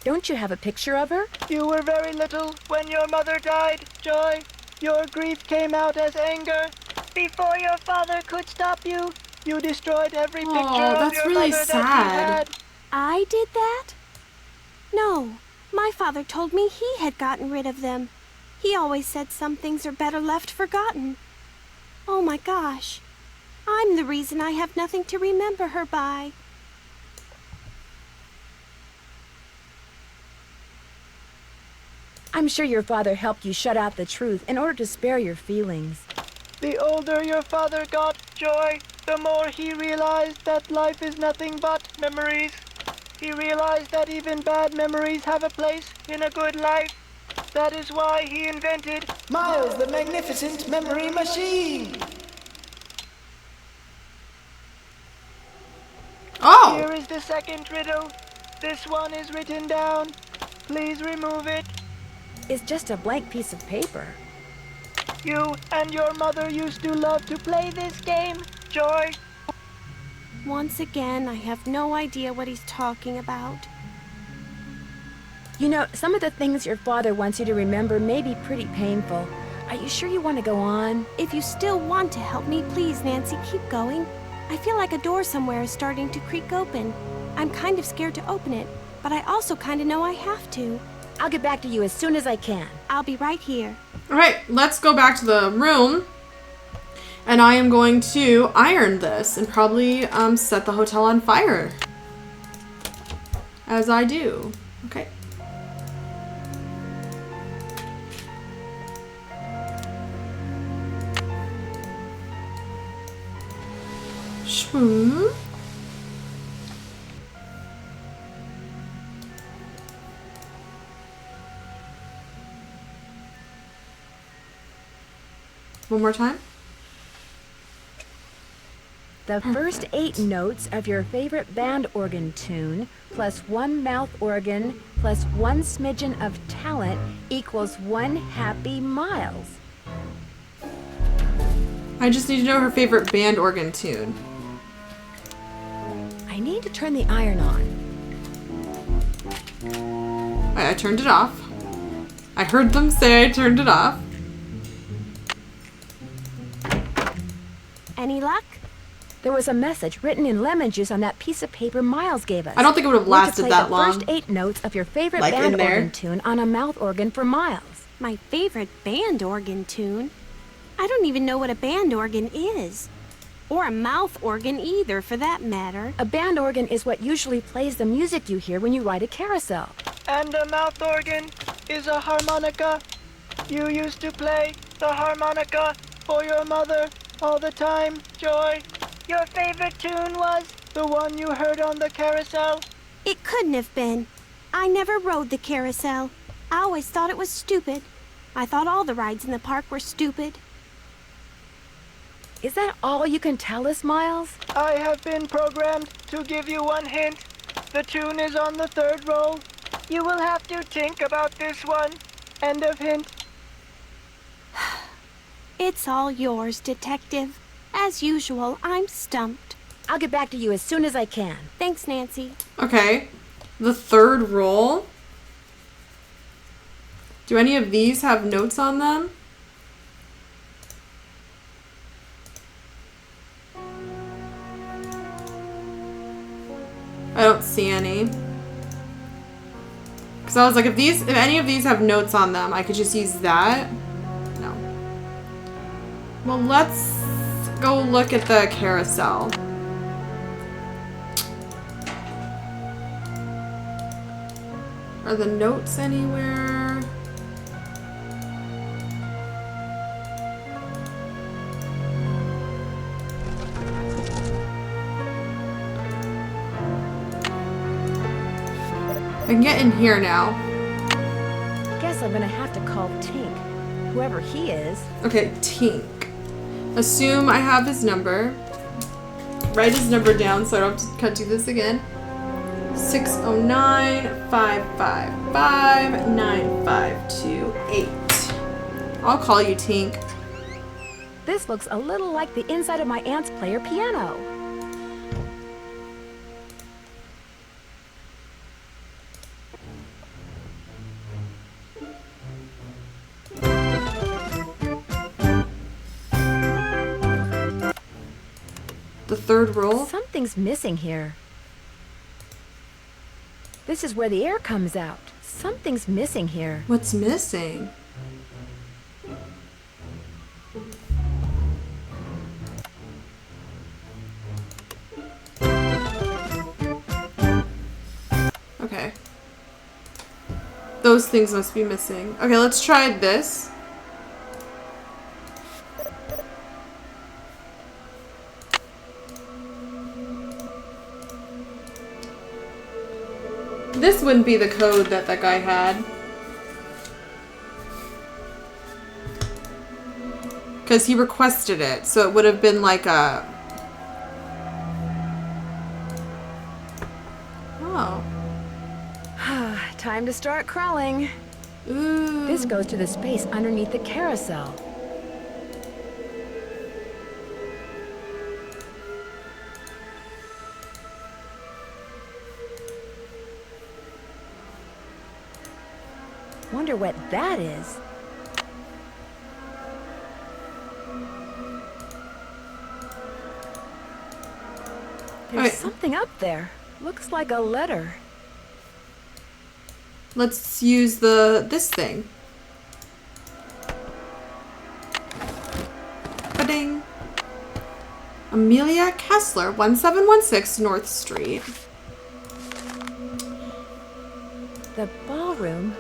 Don't you have a picture of her? You were very little when your mother died, Joy. Your grief came out as anger. Before your father could stop you, you destroyed every picture of your really mother sad. that you had. I did that? No, my father told me he had gotten rid of them. He always said some things are better left forgotten. Oh my gosh, I'm the reason I have nothing to remember her by. I'm sure your father helped you shut out the truth in order to spare your feelings. The older your father got, Joy, the more he realized that life is nothing but memories. He realized that even bad memories have a place in a good life. That is why he invented Miles, the magnificent memory machine. Oh! Here is the second riddle. This one is written down. Please remove it. It's just a blank piece of paper. You and your mother used to love to play this game, Joy. Once again, I have no idea what he's talking about. You know, some of the things your father wants you to remember may be pretty painful. Are you sure you want to go on? If you still want to help me, please, Nancy, keep going. I feel like a door somewhere is starting to creak open. I'm kind of scared to open it, but I also kind of know I have to. I'll get back to you as soon as I can. I'll be right here. All right, let's go back to the room. And I am going to iron this and probably set the hotel on fire. As I do. Okay. Shwoom. One more time. The first 8 notes of your favorite band organ tune, plus 1 mouth organ, plus 1 smidgen of talent, equals 1 happy Miles. I just need to know her favorite band organ tune. I need to turn the iron on. I turned it off. I heard them say I turned it off. Any luck? There was a message written in lemon juice on that piece of paper Miles gave us. I don't think it would have lasted that long. The first 8 notes of your favorite Like band in there. organ tune on a mouth organ for Miles. My favorite band organ tune? I don't even know what a band organ is. Or a mouth organ either, for that matter. A band organ is what usually plays the music you hear when you ride a carousel. And a mouth organ is a harmonica. You used to play the harmonica for your mother all the time, Joy. Your favorite tune was the one you heard on the carousel? It couldn't have been. I never rode the carousel. I always thought it was stupid. I thought all the rides in the park were stupid. Is that all you can tell us, Miles? I have been programmed to give you one hint. The tune is on the 3rd roll. You will have to think about this one. End of hint. It's all yours, Detective. As usual, I'm stumped. I'll get back to you as soon as I can. Thanks, Nancy. Okay. The 3rd roll. Do any of these have notes on them? I don't see any. Because I was like, if any of these have notes on them, I could just use that. No. Well, let's go look at the carousel. Are the notes anywhere? I can get in here now. Guess I'm gonna have to call Tink, whoever he is. Okay, Tink. Assume I have his number. Write his number down so I don't have to cut do this again. 609-555-9528. I'll call you Tink. This looks a little like the inside of my aunt's player piano. The 3rd roll? Something's missing here. This is where the air comes out. Something's missing here. What's missing? Okay. Those things must be missing. Okay, let's try this. This wouldn't be the code that guy had. Because he requested it, so it would have been like a... Oh. Time to start crawling. Ooh. This goes to the space underneath the carousel. Wonder what that is. There's something up there. Looks like a letter. Let's use this thing. Ba-ding. Amelia Kessler, 1716 North Street. The ballroom?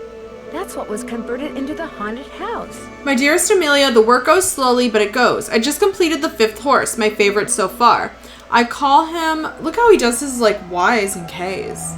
That's what was converted into the haunted house. My dearest Amelia, the work goes slowly, but it goes. I just completed the 5th horse, my favorite so far. I call him... Look how he does his, like, Y's and K's.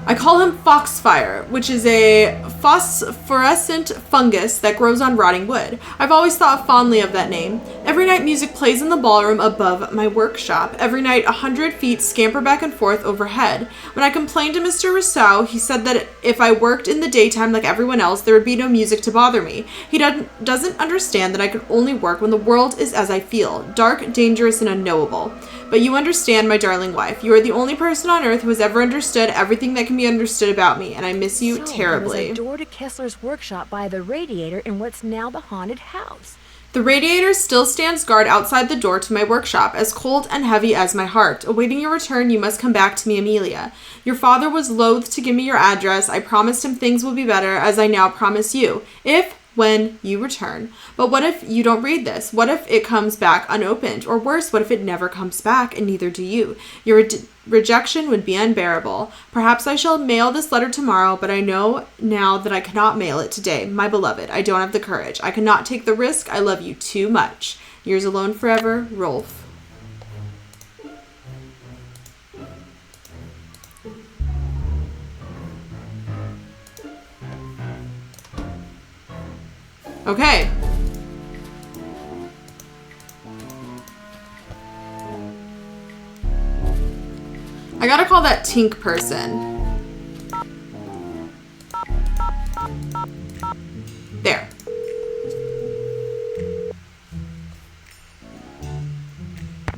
I call him Foxfire, which is a phosphorescent fungus that grows on rotting wood. I've always thought fondly of that name. Every night music plays in the ballroom above my workshop. Every night 100 feet scamper back and forth overhead. When I complained to Mr. Rousseau, he said that if I worked in the daytime like everyone else, there would be no music to bother me. He doesn't understand that I can only work when the world is as I feel, dark, dangerous, and unknowable. But you understand, my darling wife. You are the only person on earth who has ever understood everything that can be understood about me, and I miss you terribly. There was a door to Kessler's workshop by the radiator in what's now the haunted house. The radiator still stands guard outside the door to my workshop, as cold and heavy as my heart. Awaiting your return, you must come back to me, Amelia. Your father was loath to give me your address. I promised him things will be better, as I now promise you. When you return. But what if you don't read this? What if it comes back unopened? Or worse, what if it never comes back and neither do you? Your rejection would be unbearable. Perhaps I shall mail this letter tomorrow, but I know now that I cannot mail it today. My beloved, I don't have the courage. I cannot take the risk. I love you too much. Yours alone forever, Rolf. Okay. I gotta call that Tink person. There.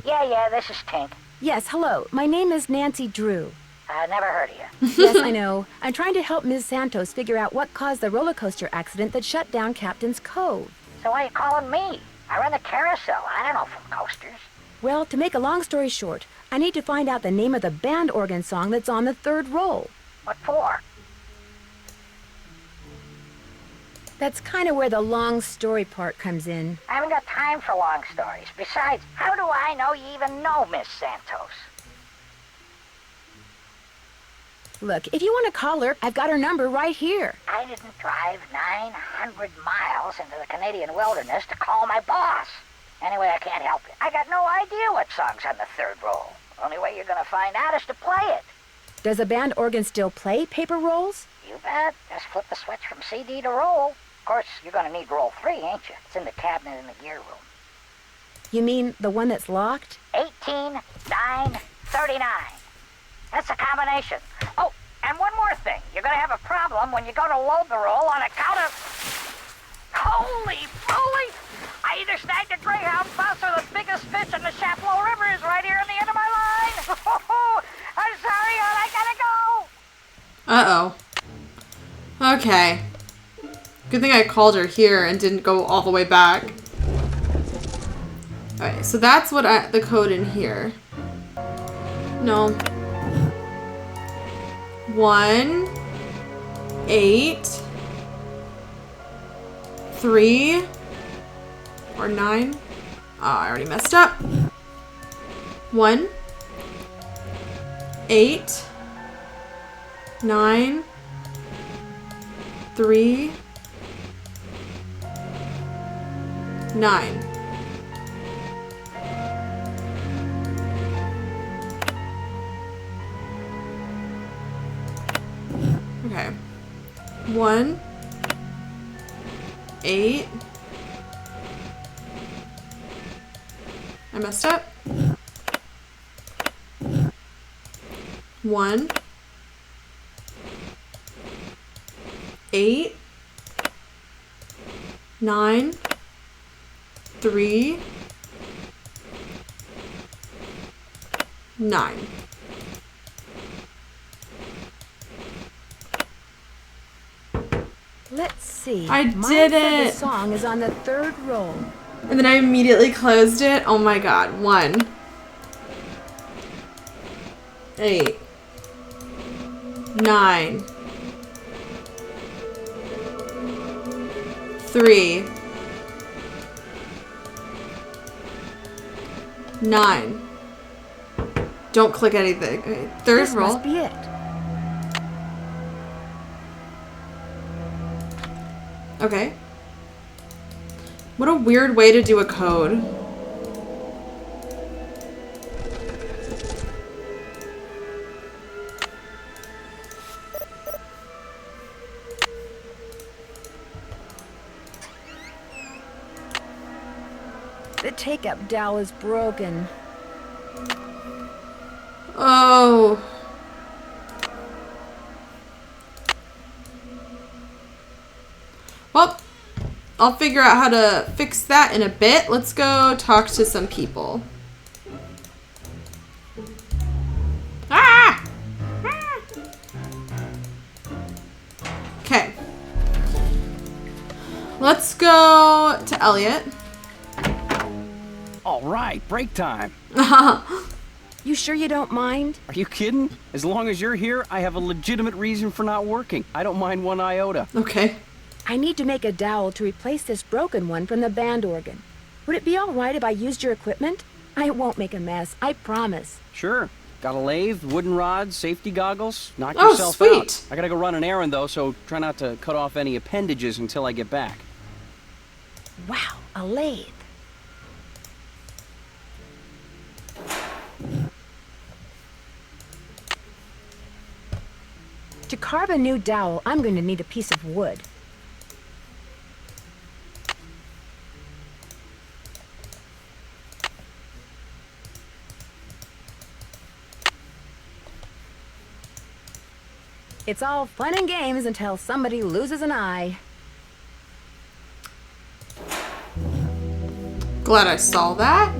Yeah, this is Tink. Yes, hello. My name is Nancy Drew. Never heard of you. Yes, I know. I'm trying to help Ms. Santos figure out what caused the roller coaster accident that shut down Captain's Cove. So why are you calling me? I run the carousel. I don't know from coasters. Well, to make a long story short, I need to find out the name of the band organ song that's on the 3rd roll. What for? That's kind of where the long story part comes in. I haven't got time for long stories. Besides, how do I know you even know Miss Santos? Look, if you want to call her, I've got her number right here. I didn't drive 900 miles into the Canadian wilderness to call my boss. Anyway, I can't help it. I got no idea what song's on the 3rd roll. Only way you're gonna find out is to play it. Does a band organ still play paper rolls? You bet. Just flip the switch from CD to roll. Of course, you're gonna need roll 3, ain't you? It's in the cabinet in the gear room. You mean the one that's locked? 18, 9, 39. That's a combination. Oh, and one more thing. You're gonna have a problem when you go to load the roll on account of... Holy moly! I either snagged a Greyhound bus or the biggest fish in the Chapleau River is right here at the end of my line. I'm sorry, hon. I gotta go. Uh-oh. Okay. Good thing I called her here and didn't go all the way back. Okay, so that's what the code in here. No. 1, 8, 3, or 9. Oh, I already messed up. 1, 8, 9, 3, 9. Okay. 1, 8, I messed up. 1, 8, 9, 3, 9. Let's see. I Mine did said it. The song is on the 3rd roll. And then I immediately closed it. Oh my god. 1, 8, 9, 3, 9. Don't click anything. Okay, 3rd This roll. must be it. Okay. What a weird way to do a code. The take-up dowel is broken. Oh. Well, I'll figure out how to fix that in a bit. Let's go talk to some people. Ah! Okay. Let's go to Elliot. All right, break time. You sure you don't mind? Are you kidding? As long as you're here, I have a legitimate reason for not working. I don't mind one iota. Okay. I need to make a dowel to replace this broken one from the band organ. Would it be all right if I used your equipment? I won't make a mess, I promise. Sure. Got a lathe, wooden rods, safety goggles. Knock Oh, yourself sweet. out. I gotta go run an errand, though, so try not to cut off any appendages until I get back. Wow, a lathe. To carve a new dowel, I'm going to need a piece of wood. It's all fun and games until somebody loses an eye. Glad I saw that.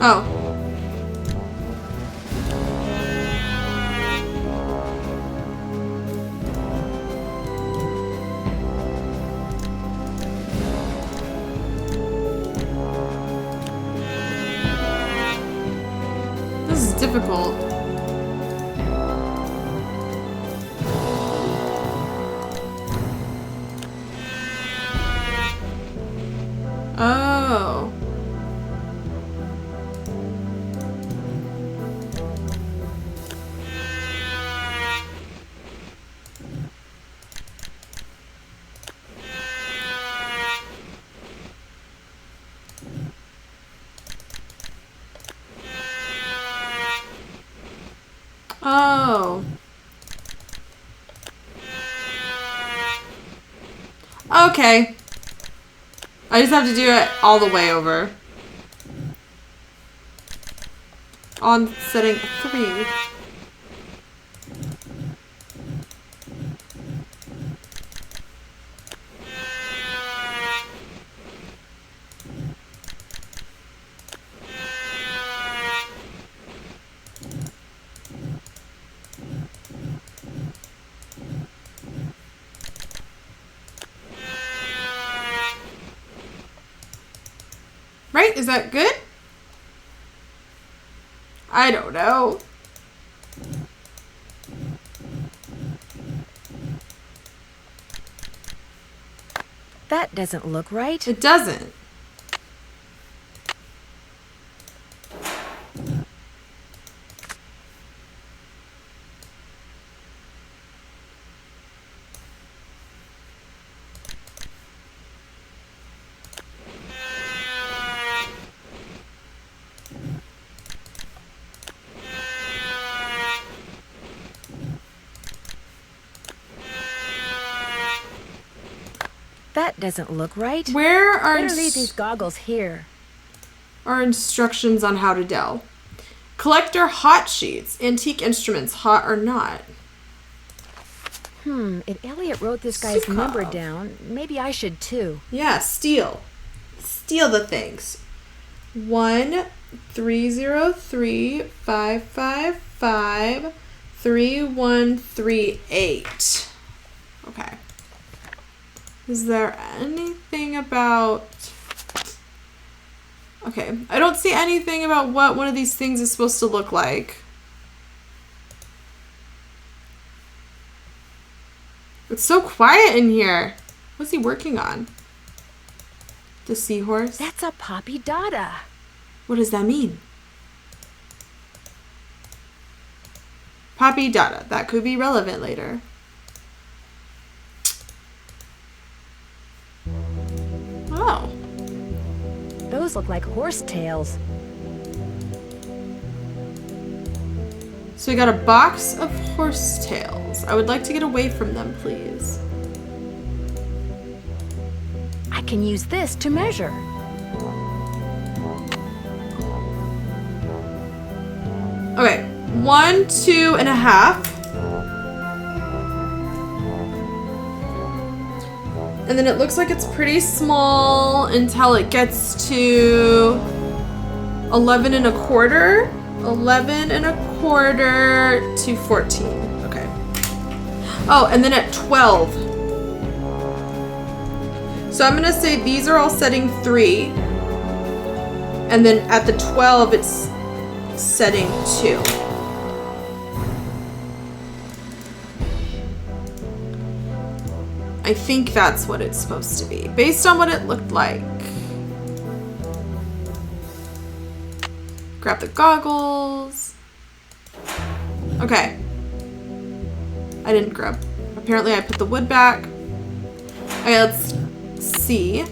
Oh. This is difficult. Oh. Oh. Okay. I just have to do it all the way over. On setting 3. Right? Is that good? I don't know. That doesn't look right. It doesn't. That doesn't look right. Where are Better leave these goggles here. Are instructions on how to delve? Collector hot sheets. Antique instruments, hot or not. If Elliot wrote this guy's Sukov. number down, maybe I should too. Yeah, steal. Steal the things. 1-303-555-3138. Okay. Is there anything about... Okay, I don't see anything about what one of these things is supposed to look like. It's so quiet in here. What's he working on? The seahorse? That's a Poppy Dada. What does that mean? Poppy Dada. That could be relevant later. Oh. Those look like horse tails. So we got a box of horse tails. I would like to get away from them, please. I can use this to measure. Okay, 1, 2.5. And then it looks like it's pretty small until it gets to 11.25. 11.25 to 14. Okay. Oh, and then at 12. So I'm gonna say these are all setting 3. And then at the 12, it's setting 2. I think that's what it's supposed to be, based on what it looked like. Grab the goggles. Okay. I didn't grab. Apparently I put the wood back. Okay, let's see.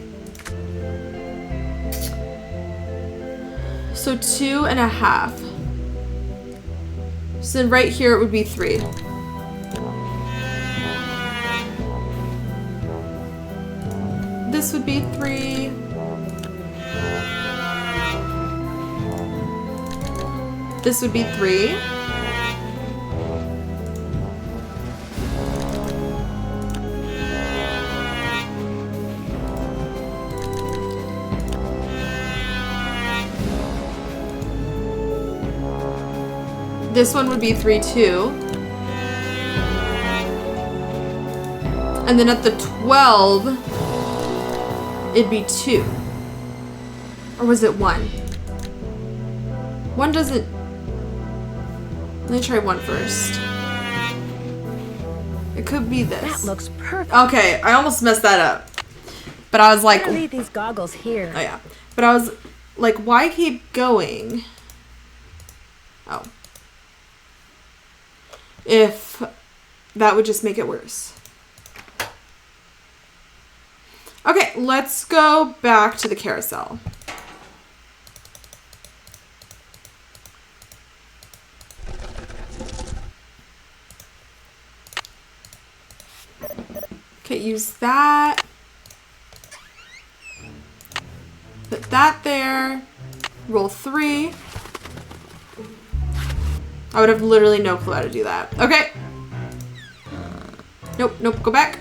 So 2.5. So then right here it would be 3. This would be 3. This would be 3. This one would be 3 too. And then at the 12, it'd be 2. Or was it 1? 1 doesn't... Let me try 1 first. It could be this. That looks perfect. Okay, I almost messed that up. But I was like... Better leave these goggles here. Oh yeah. But I was like, why keep going? Oh. If that would just make it worse. Okay, let's go back to the carousel. Okay, use that. Put that there. Roll 3. I would have literally no clue how to do that. Okay. Nope, nope, go back.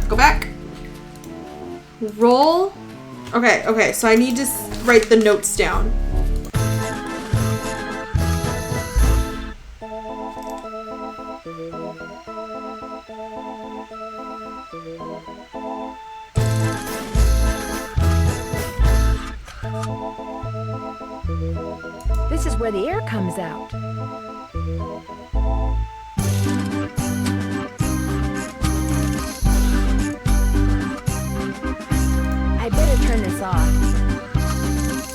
Go back. Roll. Okay, so I need to write the notes down. This is where the air comes out. I better turn this off.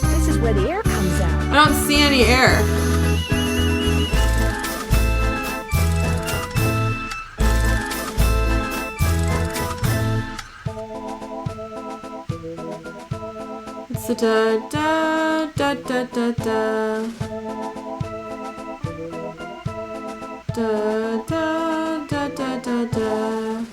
This is where the air comes out. I don't see any air. It's the da da da da da da. Da da da da da da.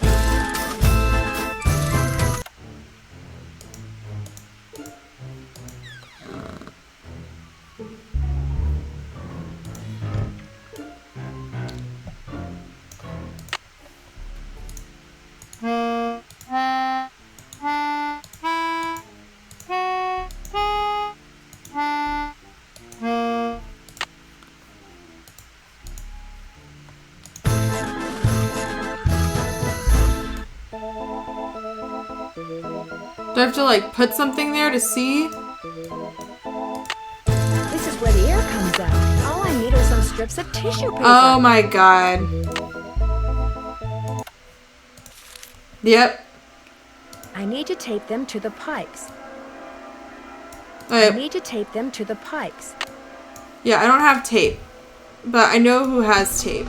Do I have to like put something there to see? This is where the air comes out. All I need are some strips of tissue paper. Oh my god. Yep. I need to tape them to the pipes. Alright. I need to tape them to the pipes. Yeah, I don't have tape. But I know who has tape.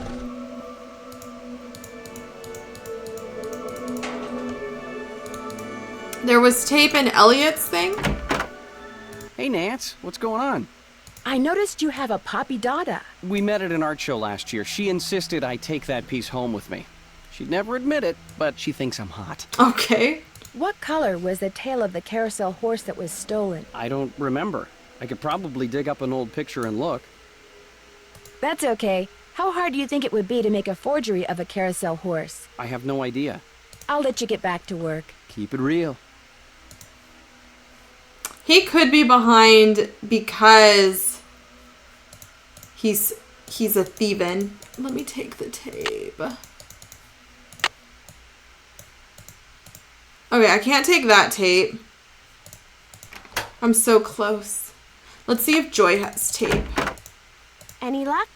There was tape in Elliot's thing. Hey, Nance, what's going on? I noticed you have a Poppy Dada. We met at an art show last year. She insisted I take that piece home with me. She'd never admit it, but she thinks I'm hot. Okay. What color was the tail of the carousel horse that was stolen? I don't remember. I could probably dig up an old picture and look. That's okay. How hard do you think it would be to make a forgery of a carousel horse? I have no idea. I'll let you get back to work. Keep it real. He could be behind because he's a thievin'. Let me take the tape. Okay, I can't take that tape. I'm so close. Let's see if Joy has tape. Any luck?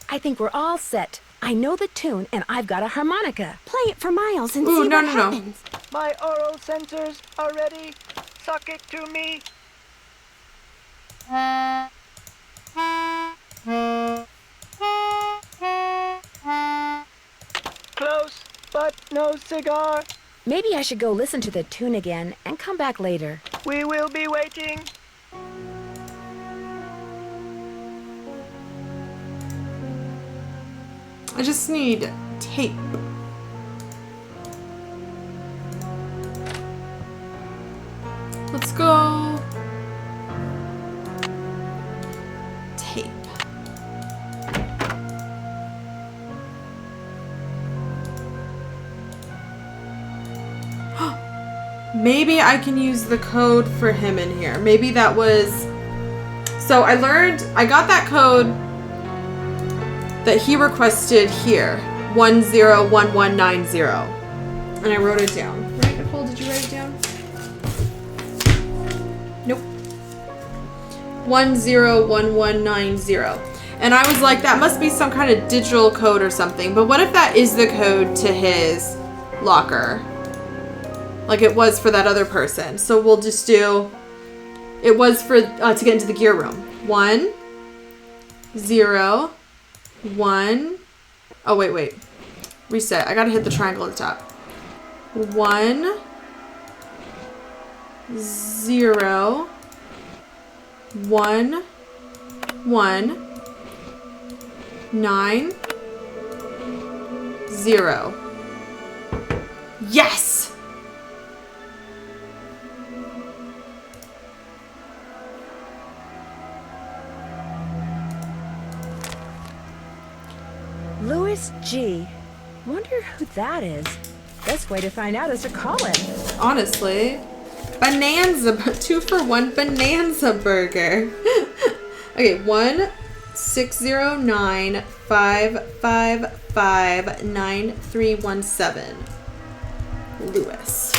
I think we're all set. I know the tune, and I've got a harmonica. Play it for Miles and Ooh, see no, what no, no. happens. My oral sensors are ready. Suck it to me. Close, but no cigar. Maybe I should go listen to the tune again and come back later. We will be waiting. I just need tape. Let's go. Tape. Maybe I can use the code for him in here. Maybe that was... So I got that code that he requested here. 101190. And I wrote it down. Right, Nicole? Did you write it down? Nope. 101190. And I was like, that must be some kind of digital code or something. But what if that is the code to his locker? Like it was for that other person. So we'll just do... It was for to get into the gear room. 1 0 1. Oh, wait. Reset. I gotta hit the triangle at the top. 1 0 1 1 9 0. Yes! Louis G. Wonder who that is. Best way to find out is to call him. Honestly. Bonanza. 2-for-1 Bonanza burger. Okay, 1-609-555-9317. Louis.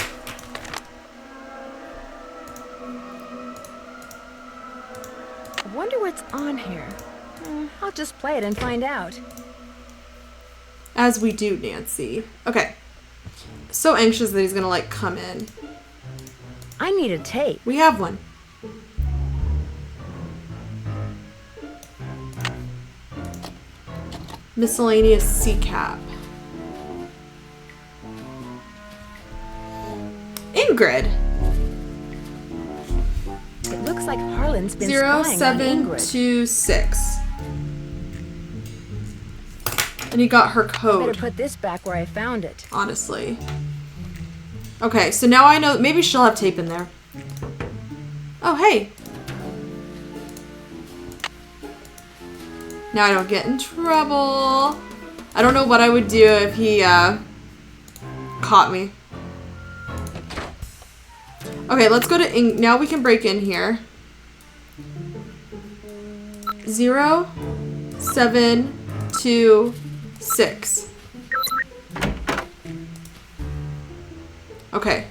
I wonder what's on here. I'll just play it and find out. As we do, Nancy. Okay. So anxious that he's gonna, like, come in. I need a tape. We have one. Miscellaneous C-cap. Ingrid. It looks like Harlan's been spying on Ingrid. 0726. And he got her code. Better put this back where I found it. Honestly. Okay, so now I know. Maybe she'll have tape in there. Oh, hey. Now I don't get in trouble. I don't know what I would do if he caught me. Okay, let's go to now we can break in here. 0726. Okay.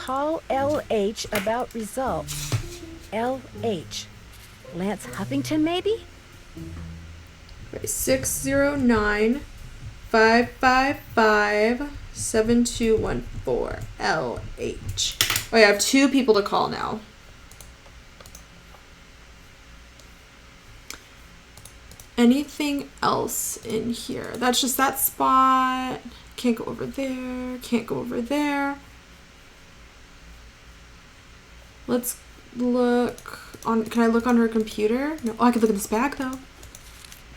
Call LH about results. LH. Lance Huffington, maybe? Okay, 609-555-7214. LH. Oh, yeah, I have 2 people to call now. Anything else in here? That's just that spot. Can't go over there. Can't go over there. Let's look on. Can I look on her computer? No. Oh, I can look in this bag though.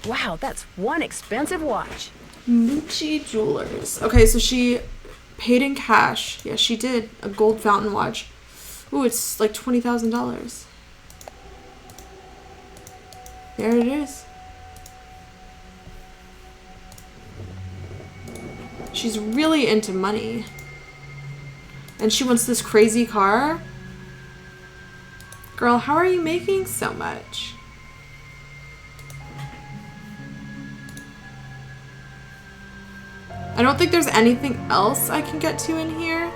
Wow, that's one expensive watch. Mucci Jewelers. Okay, so she paid in cash. Yeah, she did. A gold fountain watch. Ooh, it's like $20,000. There it is. She's really into money. And she wants this crazy car? Girl, how are you making so much? I don't think there's anything else I can get to in here.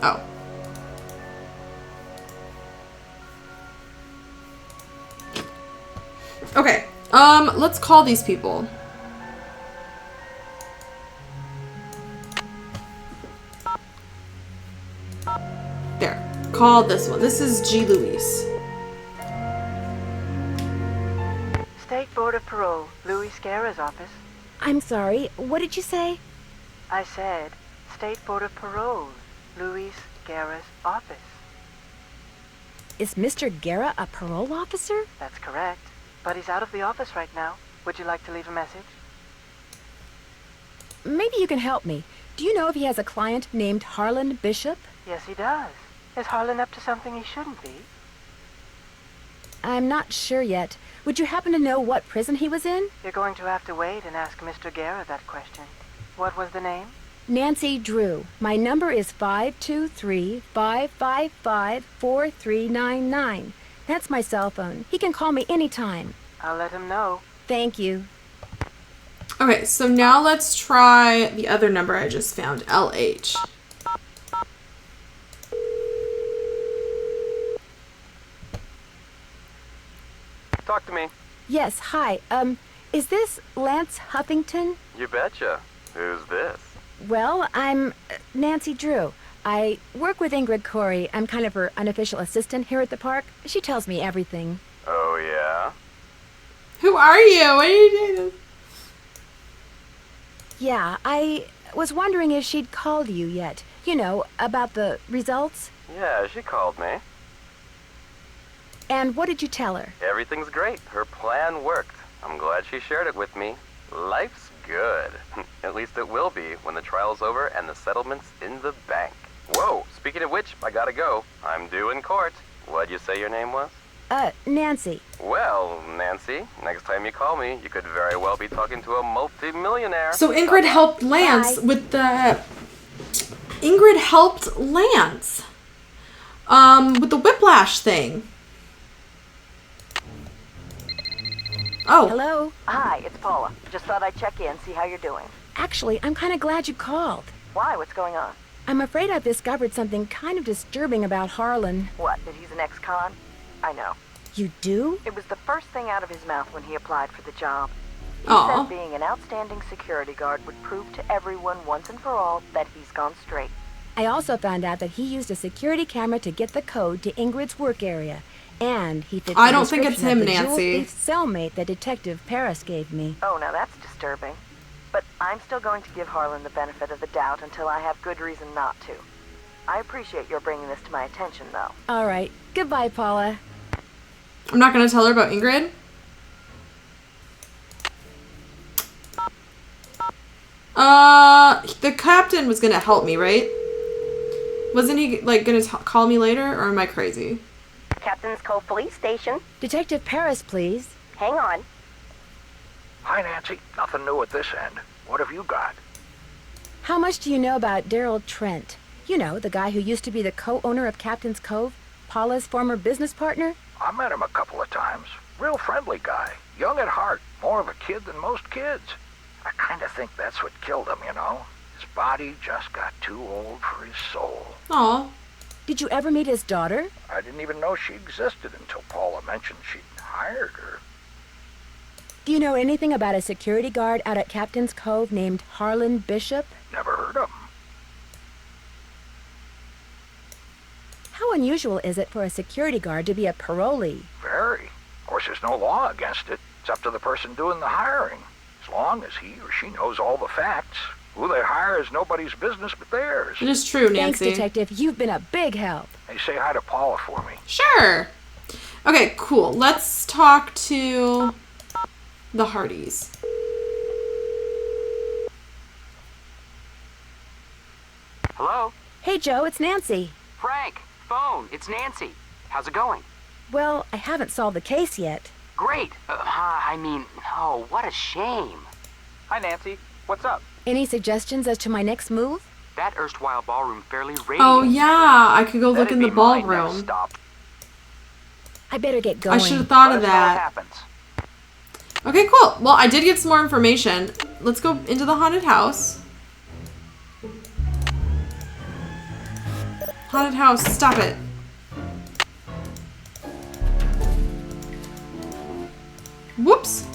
Oh. Okay. Let's call these people. There. Call this one. This is G. Louise. State Board of Parole, Louis Guerra's office. I'm sorry, what did you say? I said, State Board of Parole, Louis Guerra's office. Is Mr. Guerra a parole officer? That's correct. But he's out of the office right now. Would you like to leave a message? Maybe you can help me. Do you know if he has a client named Harlan Bishop? Yes, he does. Is Harlan up to something he shouldn't be? I'm not sure yet. Would you happen to know what prison he was in? You're going to have to wait and ask Mr. Guerra that question. What was the name? Nancy Drew. My number is 523-555-4399. That's my cell phone. He can call me anytime. I'll let him know. Thank you. Okay, so now let's try the other number I just found, LH. Talk to me. Yes, hi. Is this Lance Huffington? You betcha. Who's this? Well, I'm Nancy Drew. I work with Ingrid Corey. I'm kind of her unofficial assistant here at the park. She tells me everything. Oh, yeah? Who are you? What are you doing? Yeah, I was wondering if she'd called you yet. You know, about the results. Yeah, she called me. And what did you tell her? Everything's great. Her plan worked. I'm glad she shared it with me. Life's good. At least it will be when the trial's over and the settlement's in the bank. Whoa, speaking of which, I gotta go. I'm due in court. What'd you say your name was? Nancy. Well, Nancy, next time you call me, you could very well be talking to a multi-millionaire. So Ingrid helped Lance with the... Ingrid helped Lance. With the whiplash thing. Oh. Hello? Hi, it's Paula. Just thought I'd check in, see how you're doing. Actually, I'm kind of glad you called. Why? What's going on? I'm afraid I've discovered something kind of disturbing about Harlan. What, that he's an ex-con? I know. You do? It was the first thing out of his mouth when he applied for the job. He Aw. said being an outstanding security guard would prove to everyone once and for all that he's gone straight. I also found out that he used a security camera to get the code to Ingrid's work area. And he fits I the don't think it's description of him, the jewel Nancy. thief cellmate that Detective Paris gave me. Oh, now that's disturbing. But I'm still going to give Harlan the benefit of the doubt until I have good reason not to. I appreciate your bringing this to my attention, though. All right. Goodbye, Paula. I'm not going to tell her about Ingrid. The captain was going to help me, right? Wasn't he, like, going to call me later, or am I crazy? Captain's Cove Police Station. Detective Paris, please. Hang on. Hi, Nancy. Nothing new at this end. What have you got? How much do you know about Daryl Trent? You know, the guy who used to be the co-owner of Captain's Cove, Paula's former business partner? I met him a couple of times. Real friendly guy. Young at heart, more of a kid than most kids. I kind of think that's what killed him, you know? His body just got too old for his soul. Aw. Did you ever meet his daughter? I didn't even know she existed until Paula mentioned she'd hired her. Do you know anything about a security guard out at Captain's Cove named Harlan Bishop? Never heard of him. How unusual is it for a security guard to be a parolee? Very. Of course, there's no law against it. It's up to the person doing the hiring. As long as he or she knows all the facts, who they hire is nobody's business but theirs. It is true, Thanks, Nancy. Detective. You've been a big help. Hey, say hi to Paula for me. Sure. Okay, cool. Let's talk to the Hardys. Hello? Hey, Joe, it's Nancy. Frank, phone. It's Nancy. How's it going? Well, I haven't solved the case yet. Great. Oh, what a shame. Hi, Nancy. What's up? Any suggestions as to my next move? That erstwhile ballroom fairly radiates. Oh, yeah. I could go look in That'd the be my next ballroom. stop. I better get going. I should have thought Let of us know what that. happens. Okay, cool. Well, I did get some more information. Let's go into the haunted house. Haunted house, stop it. Whoops.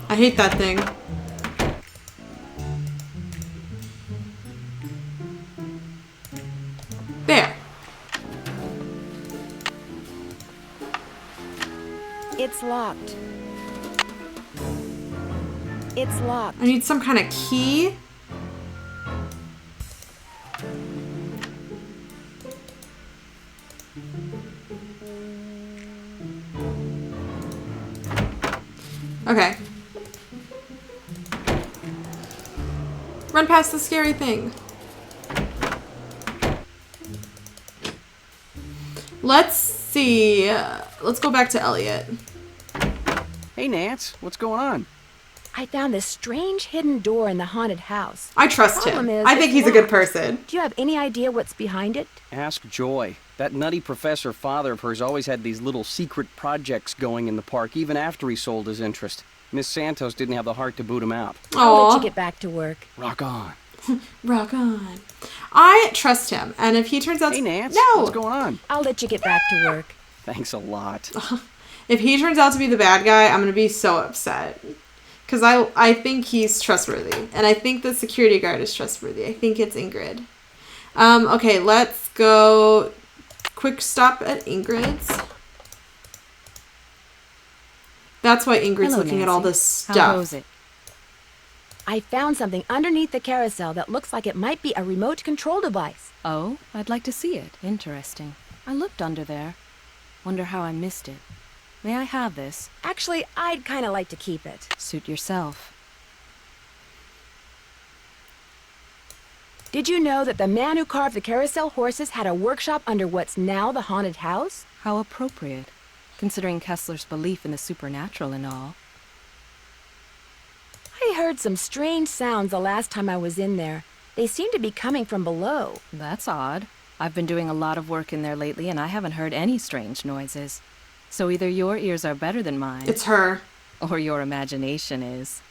I hate that thing. There. It's locked. It's locked. I need some kind of key. Okay. Run past the scary thing. Let's see. Let's go back to Elliot. Hey, Nance, what's going on? I found this strange hidden door in the haunted house. I trust him. Problem is, I think it's he's a good locked. person. Do you have any idea what's behind it? Ask Joy. That nutty professor father of hers always had these little secret projects going in the park, even after he sold his interest. Miss Santos didn't have the heart to boot him out. I'll let Aw. you get back to work. Rock on. Rock on. I trust him, and if he turns out Hey, Nance, no, what's going on? I'll let you get back to work. Thanks a lot. if he turns out to be the bad guy, I'm gonna be so upset. Because I think he's trustworthy. And I think the security guard is trustworthy. I think it's Ingrid. Okay, let's go. Quick stop at Ingrid's. That's why Ingrid's Hello, looking at all Nancy. this How stuff. goes it? I found something underneath the carousel that looks like it might be a remote control device. Oh, I'd like to see it. Interesting. I looked under there. Wonder how I missed it. May I have this? Actually, I'd kind of like to keep it. Suit yourself. Did you know that the man who carved the carousel horses had a workshop under what's now the haunted house? How appropriate, considering Kessler's belief in the supernatural and all. I heard some strange sounds the last time I was in there. They seem to be coming from below. That's odd. I've been doing a lot of work in there lately, and I haven't heard any strange noises. So either your ears are better than mine. It's her. Or your imagination is.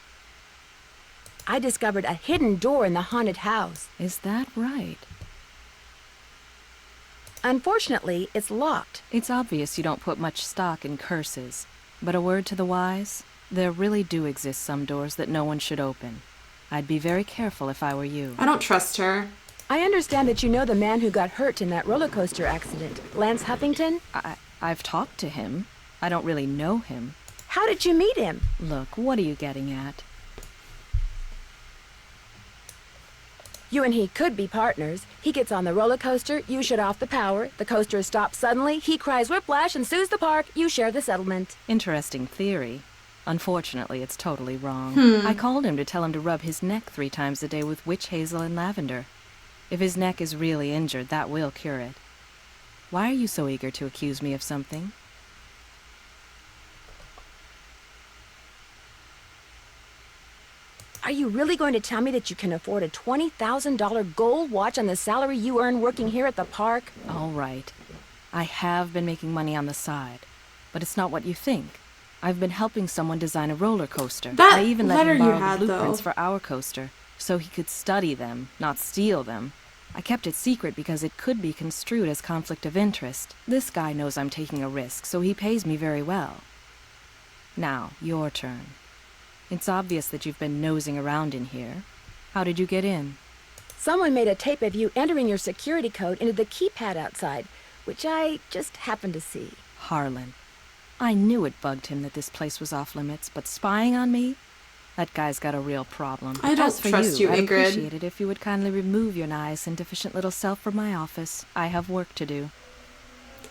I discovered a hidden door in the haunted house. Is that right? Unfortunately, it's locked. It's obvious you don't put much stock in curses. But a word to the wise, there really do exist some doors that no one should open. I'd be very careful if I were you. I don't trust her. I understand that you know the man who got hurt in that roller coaster accident, Lance Huffington? I've talked to him. I don't really know him. How did you meet him? Look, what are you getting at? You and he could be partners. He gets on the roller coaster, you shut off the power, the coaster stops suddenly, he cries whiplash and sues the park, you share the settlement. Interesting theory. Unfortunately, it's totally wrong. Hmm. I called him to tell him to rub his neck 3 times a day with witch hazel and lavender. If his neck is really injured, that will cure it. Why are you so eager to accuse me of something? Are you really going to tell me that you can afford a $20,000 gold watch on the salary you earn working here at the park? All right. I have been making money on the side, but it's not what you think. I've been helping someone design a roller coaster. That I even let letter him you borrow had, the blueprints though. for our coaster, so he could study them, not steal them. I kept it secret because it could be construed as conflict of interest. This guy knows I'm taking a risk, so he pays me very well. Now, your turn. It's obvious that you've been nosing around in here. How did you get in? Someone made a tape of you entering your security code into the keypad outside, which I just happened to see. Harlan. I knew it bugged him that this place was off limits, but spying on me? That guy's got a real problem. I don't As for trust you, I'd Ingrid. appreciate it if you would kindly remove your nice and deficient little self from my office. I have work to do.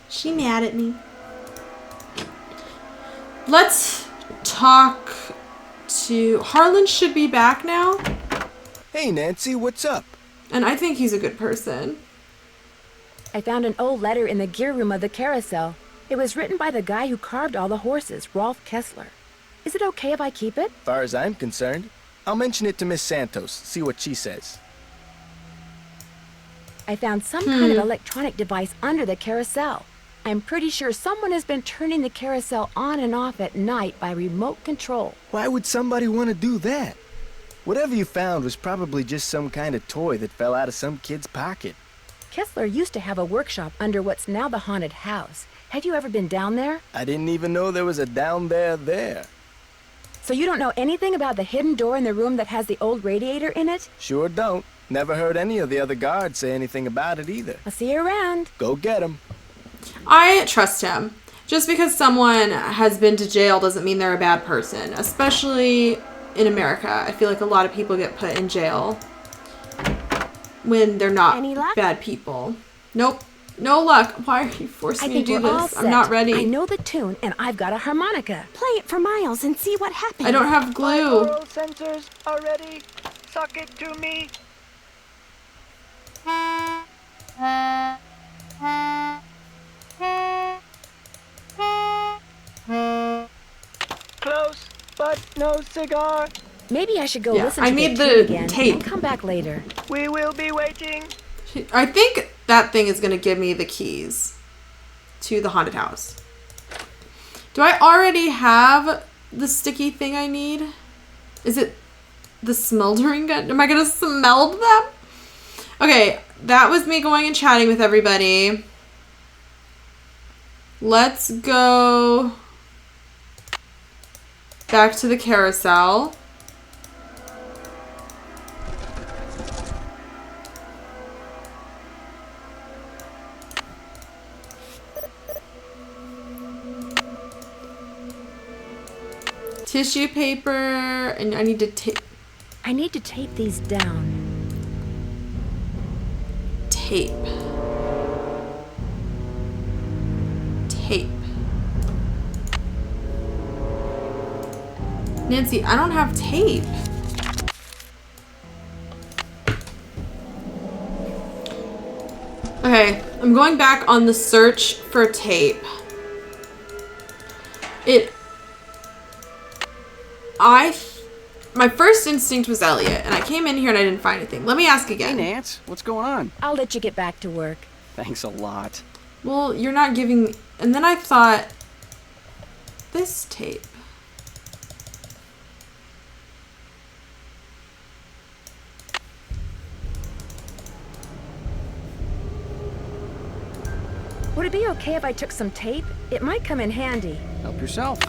She mad at me. Let's talk to... Harlan should be back now. Hey, Nancy, what's up? And I think he's a good person. I found an old letter in the gear room of the Carousel. It was written by the guy who carved all the horses, Rolf Kessler. Is it okay if I keep it? Far as I'm concerned, I'll mention it to Miss Santos, see what she says. I found some kind of electronic device under the Carousel. I'm pretty sure someone has been turning the Carousel on and off at night by remote control. Why would somebody want to do that? Whatever you found was probably just some kind of toy that fell out of some kid's pocket. Kessler used to have a workshop under what's now the haunted house. Have you ever been down there? I didn't even know there was a down there. So you don't know anything about the hidden door in the room that has the old radiator in it? Sure don't. Never heard any of the other guards say anything about it either. I'll see you around. Go get 'em. I trust him. Just because someone has been to jail doesn't mean they're a bad person. Especially in America. I feel like a lot of people get put in jail when they're not bad people. Nope. No luck. Why are you forcing me to do this? I'm not ready. I know the tune, and I've got a harmonica. Play it for Miles and see what happens. I don't have glue. My oral sensors are ready. Suck it to me. Close, but no cigar. Maybe I should go Yeah, listen I to need the the tune again tape. and come back later. We will be waiting. I think that thing is going to give me the keys to the haunted house. Do I already have the sticky thing I need? Is it the smoldering gun? Am I going to smeld them? Okay, that was me going and chatting with everybody. Let's go back to the carousel. Tissue paper, and I need to tape. I need to tape these down. Tape. Tape. Nancy, I don't have tape. Okay, I'm going back on the search for tape. My first instinct was Elliot, and I came in here and I didn't find anything. Let me ask again. Hey, Nance, what's going on? I'll let you get back to work. Thanks a lot. Well, you're not giving me... And then I thought... This tape. Would it be okay if I took some tape? It might come in handy. Help yourself.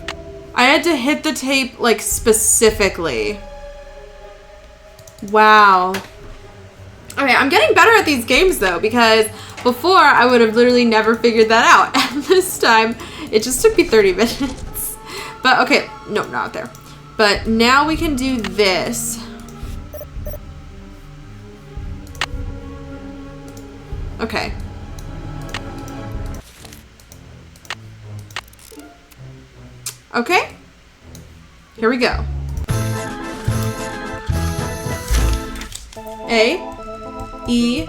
I had to hit the tape, like, specifically. Wow. Okay, I'm getting better at these games, though, because before I would have literally never figured that out. And this time, it just took me 30 minutes. But, okay, no, not there. But now we can do this. Okay. Okay. Here we go. A. E.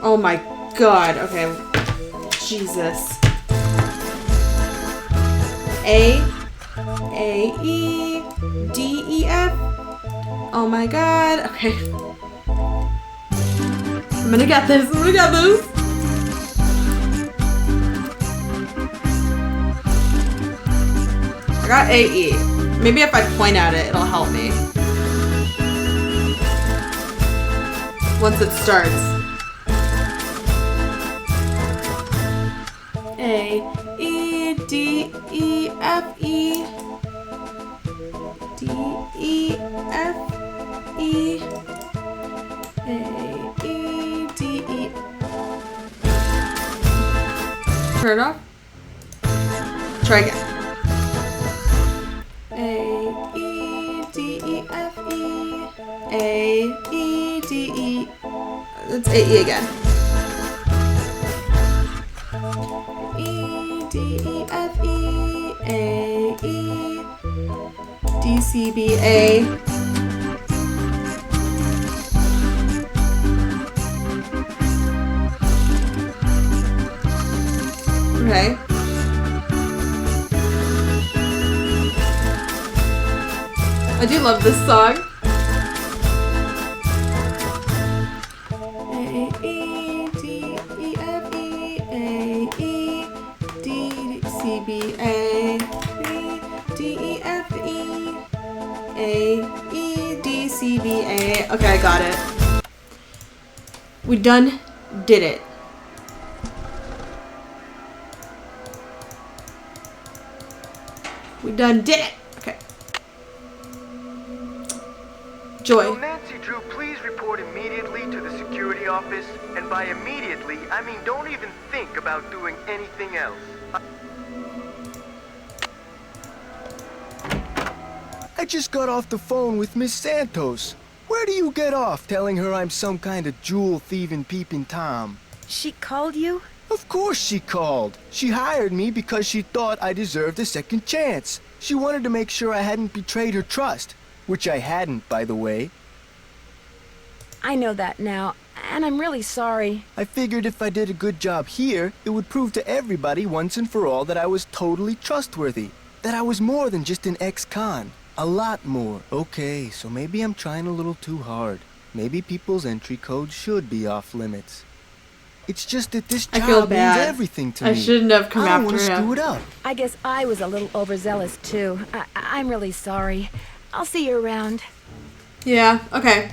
Oh my god. Okay. Jesus. A. E. D. E. F. Oh my god. Okay. I'm gonna get this. I'm gonna get this. I got AE. Maybe if I point at it, it'll help me. Once it starts. A, E, D, E, F, E. D, E, F, E. A, E, D, E. Turn it off. Try again. A, E, D, E, F, E. A, E, D, E. That's A, E again. E, D, E, F, E. A, E. D, C, B, A. Okay. I do love this song. A, E, D, E, F, E, A, E, D, C, B, A, B, D, E, F, E, A, E, D, C, B, A. Okay, I got it. We done did it. We done did it. Okay. Joy. Will Nancy Drew please report immediately to the security office? And by immediately, I mean don't even think about doing anything else. I just got off the phone with Miss Santos. Where do you get off telling her I'm some kind of jewel-thieving peeping Tom? She called you? Of course she called. She hired me because she thought I deserved a second chance. She wanted to make sure I hadn't betrayed her trust, which I hadn't, by the way. I know that now, and I'm really sorry. I figured if I did a good job here, it would prove to everybody once and for all that I was totally trustworthy. That I was more than just an ex-con. A lot more. Okay, so maybe I'm trying a little too hard. Maybe people's entry codes should be off limits. It's just that this job means everything to me. I shouldn't have come after him. I don't want to screw it up. I guess I was a little overzealous too. I'm really sorry. I'll see you around. Yeah, okay.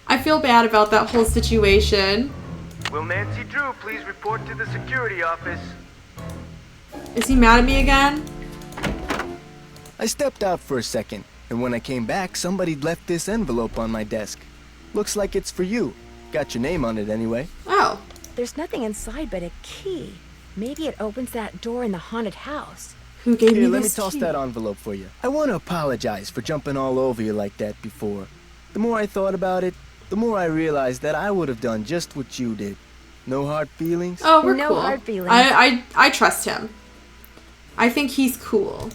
I feel bad about that whole situation. Will Nancy Drew please report to the security office? Is he mad at me again? I stepped out for a second, and when I came back, somebody'd left this envelope on my desk. Looks like it's for you. Got your name on it anyway. Oh. There's nothing inside but a key. Maybe it opens that door in the haunted house. Who gave me this let me toss that envelope for you. I want to apologize for jumping all over you like that before. The more I thought about it, the more I realized that I would have done just what you did. No hard feelings? Oh, we're cool. No hard feelings. I trust him. I think he's cool.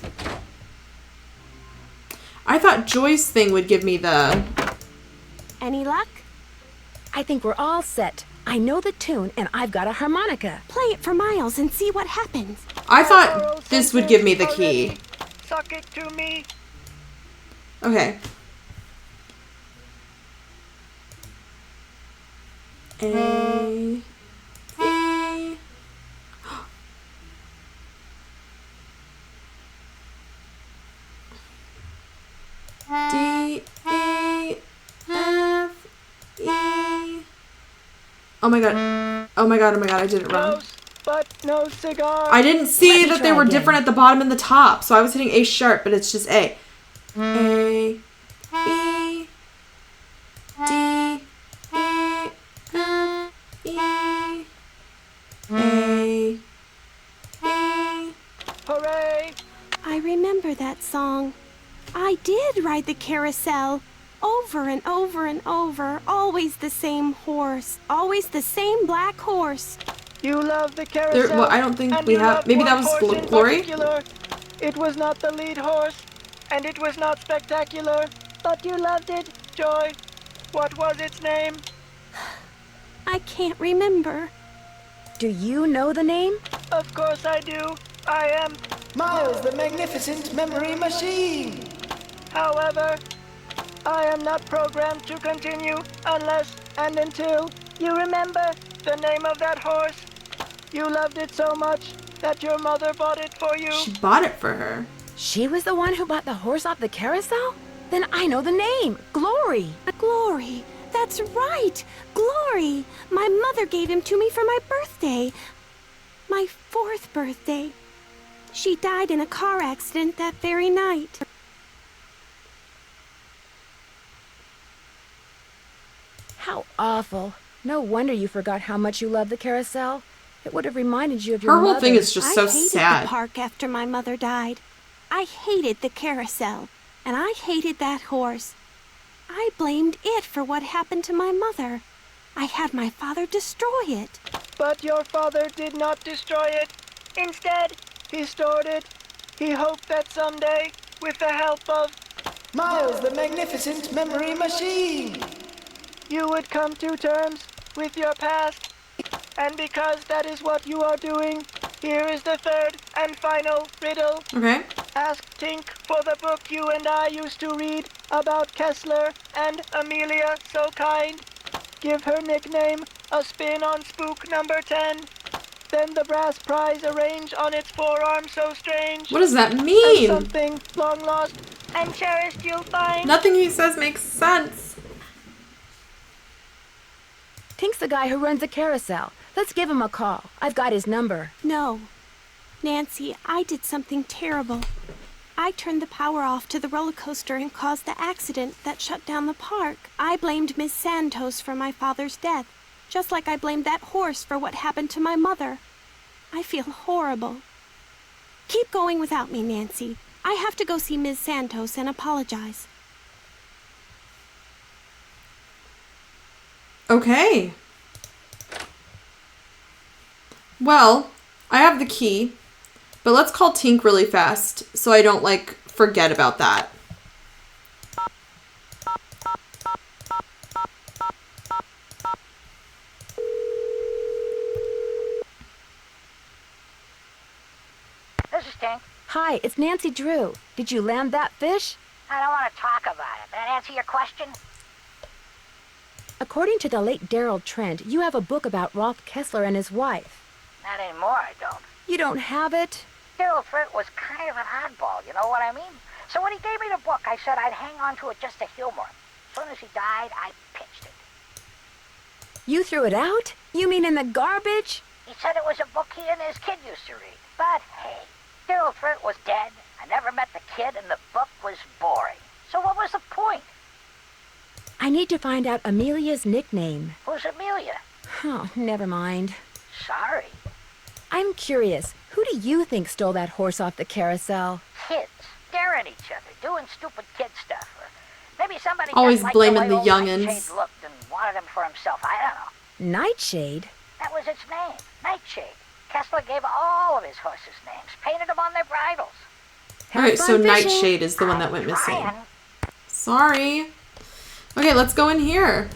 I thought Joy's thing would give me the... Any luck? I think we're all set. I know the tune, and I've got a harmonica. Play it for Miles and see what happens. I thought this would give me the key. Suck it to me. Okay. A... E... D, E, F, E. Oh my god. Oh my god, oh my god, I did it wrong. Close, but no cigar. I didn't see that they were different at the bottom and the top, so I was hitting A sharp, but it's just A. A, E, D, E, F, E, A, E. Hooray! I remember that song. I did ride the carousel. Over and over and over. Always the same horse. Always the same black horse. You love the carousel. Well, I don't think we have... Maybe that was Glory? It was not the lead horse, and it was not spectacular, but you loved it, Joy. What was its name? I can't remember. Do you know the name? Of course I do. I am... Miles, the magnificent memory machine. However, I am not programmed to continue unless and until you remember the name of that horse. You loved it so much that your mother bought it for you. She bought it for her. She was the one who bought the horse off the carousel? Then I know the name. Glory. Glory. That's right. Glory. My mother gave him to me for my birthday. My 4th birthday. She died in a car accident that very night. How awful. No wonder you forgot how much you loved the carousel. It would have reminded you of your Her whole mother. thing is just so I hated sad. the park after my mother died. I hated the carousel, and I hated that horse. I blamed it for what happened to my mother. I had my father destroy it. But your father did not destroy it. Instead, he stored it. He hoped that someday, with the help of Miles, the magnificent memory machine, you would come to terms with your past. And because that is what you are doing, here is the 3rd and final riddle. Okay. Ask Tink for the book you and I used to read about Kessler and Amelia So Kind. Give her nickname a spin on spook number 10. Then the brass prize arrange on its forearm so strange. What does that mean? And something long lost and cherished you'll find. Nothing he says makes sense. Tink's the guy who runs the carousel. Let's give him a call. I've got his number. No. Nancy, I did something terrible. I turned the power off to the roller coaster and caused the accident that shut down the park. I blamed Miss Santos for my father's death, just like I blamed that horse for what happened to my mother. I feel horrible. Keep going without me, Nancy. I have to go see Ms. Santos and apologize. Okay. Well, I have the key, but let's call Tink really fast so I don't, like, forget about that. This is Tink. Hi, it's Nancy Drew. Did you land that fish? I don't want to talk about it. That answer your question? According to the late Daryl Trent, you have a book about Rolf Kessler and his wife. Not anymore, I don't. You don't have it? Daryl Trent was kind of an oddball, you know what I mean? So when he gave me the book, I said I'd hang on to it just to humor him. As soon as he died, I pitched it. You threw it out? You mean in the garbage? He said it was a book he and his kid used to read. But hey, Daryl Trent was dead. I never met the kid, and the book was boring. So what was the point? I need to find out Amelia's nickname. Who's Amelia? Oh, never mind. Sorry. I'm curious. Who do you think stole that horse off the carousel? Kids. Staring at each other, doing stupid kid stuff. Or maybe somebody Always just liked blaming the the way old youngins. Nightshade looked and wanted him for himself. I don't know. Nightshade? That was its name. Nightshade. Kessler gave all of his horses names, painted them on their bridles. Alright, so fun fishing. Nightshade is the one that went missing. Trying. Sorry. Okay, let's go in here.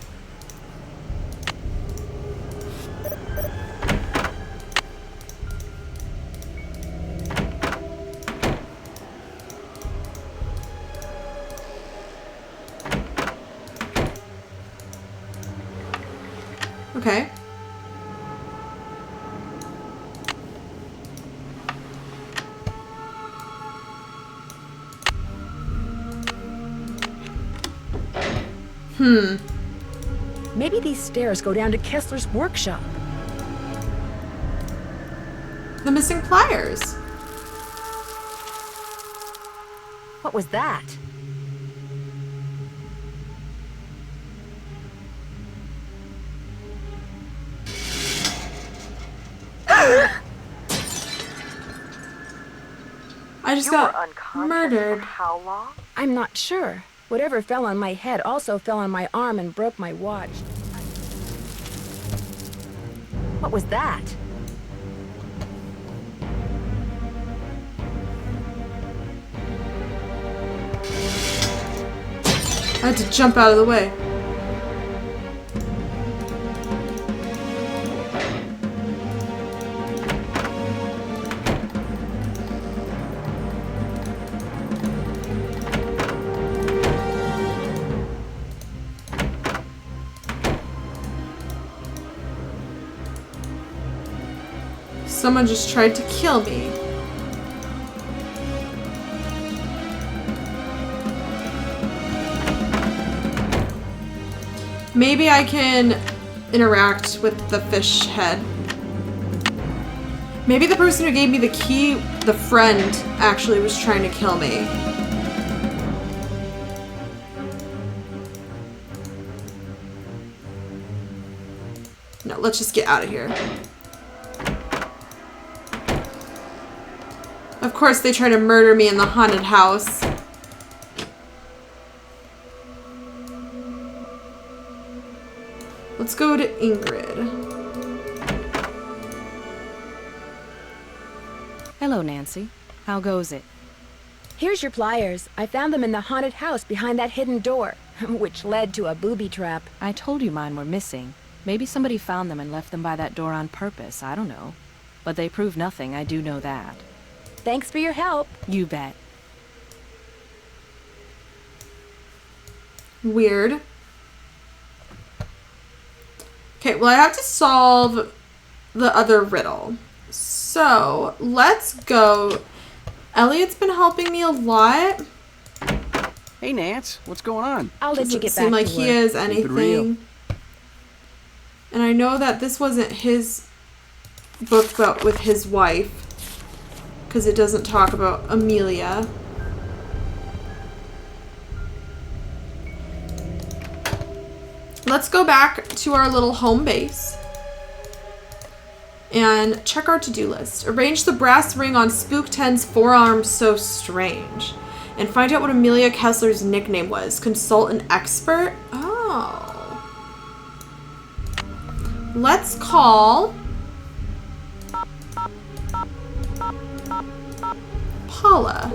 Okay. Maybe these stairs go down to Kessler's workshop. The missing pliers. What was that? I just You got were unconscious murdered. for how long? I'm not sure. Whatever fell on my head also fell on my arm and broke my watch. What was that? I had to jump out of the way. Someone just tried to kill me. Maybe I can interact with the fish head. Maybe the person who gave me the key, the friend, actually was trying to kill me. No, let's just get out of here. Of course, they try to murder me in the haunted house. Let's go to Ingrid. Hello, Nancy. How goes it? Here's your pliers. I found them in the haunted house behind that hidden door, which led to a booby trap. I told you mine were missing. Maybe somebody found them and left them by that door on purpose. I don't know. But they prove nothing, I do know that. Thanks for your help. You bet. Weird. Okay, well, I have to solve the other riddle. So, let's go. Elliot's been helping me a lot. Hey, Nance, what's going on? I'll let you get back Doesn't seem like to he work. is Keep it real. anything. And I know that this wasn't his book, but with his wife. Because it doesn't talk about Amelia. Let's go back to our little home base and check our to-do list. Arrange the brass ring on Spook 10's forearm so strange. And find out what Amelia Kessler's nickname was. Consult an expert? Oh. Let's call Paula.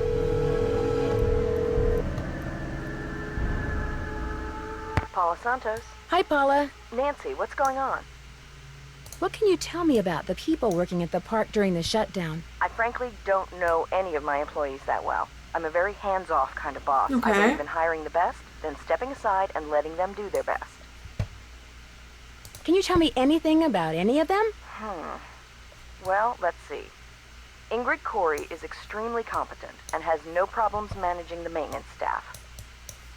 Paula Santos. Hi, Paula. Nancy, what's going on? What can you tell me about the people working at the park during the shutdown? I frankly don't know any of my employees that well. I'm a very hands-off kind of boss. Okay. I believe in hiring the best, then stepping aside and letting them do their best. Can you tell me anything about any of them? Well, let's see. Ingrid Corey is extremely competent and has no problems managing the maintenance staff.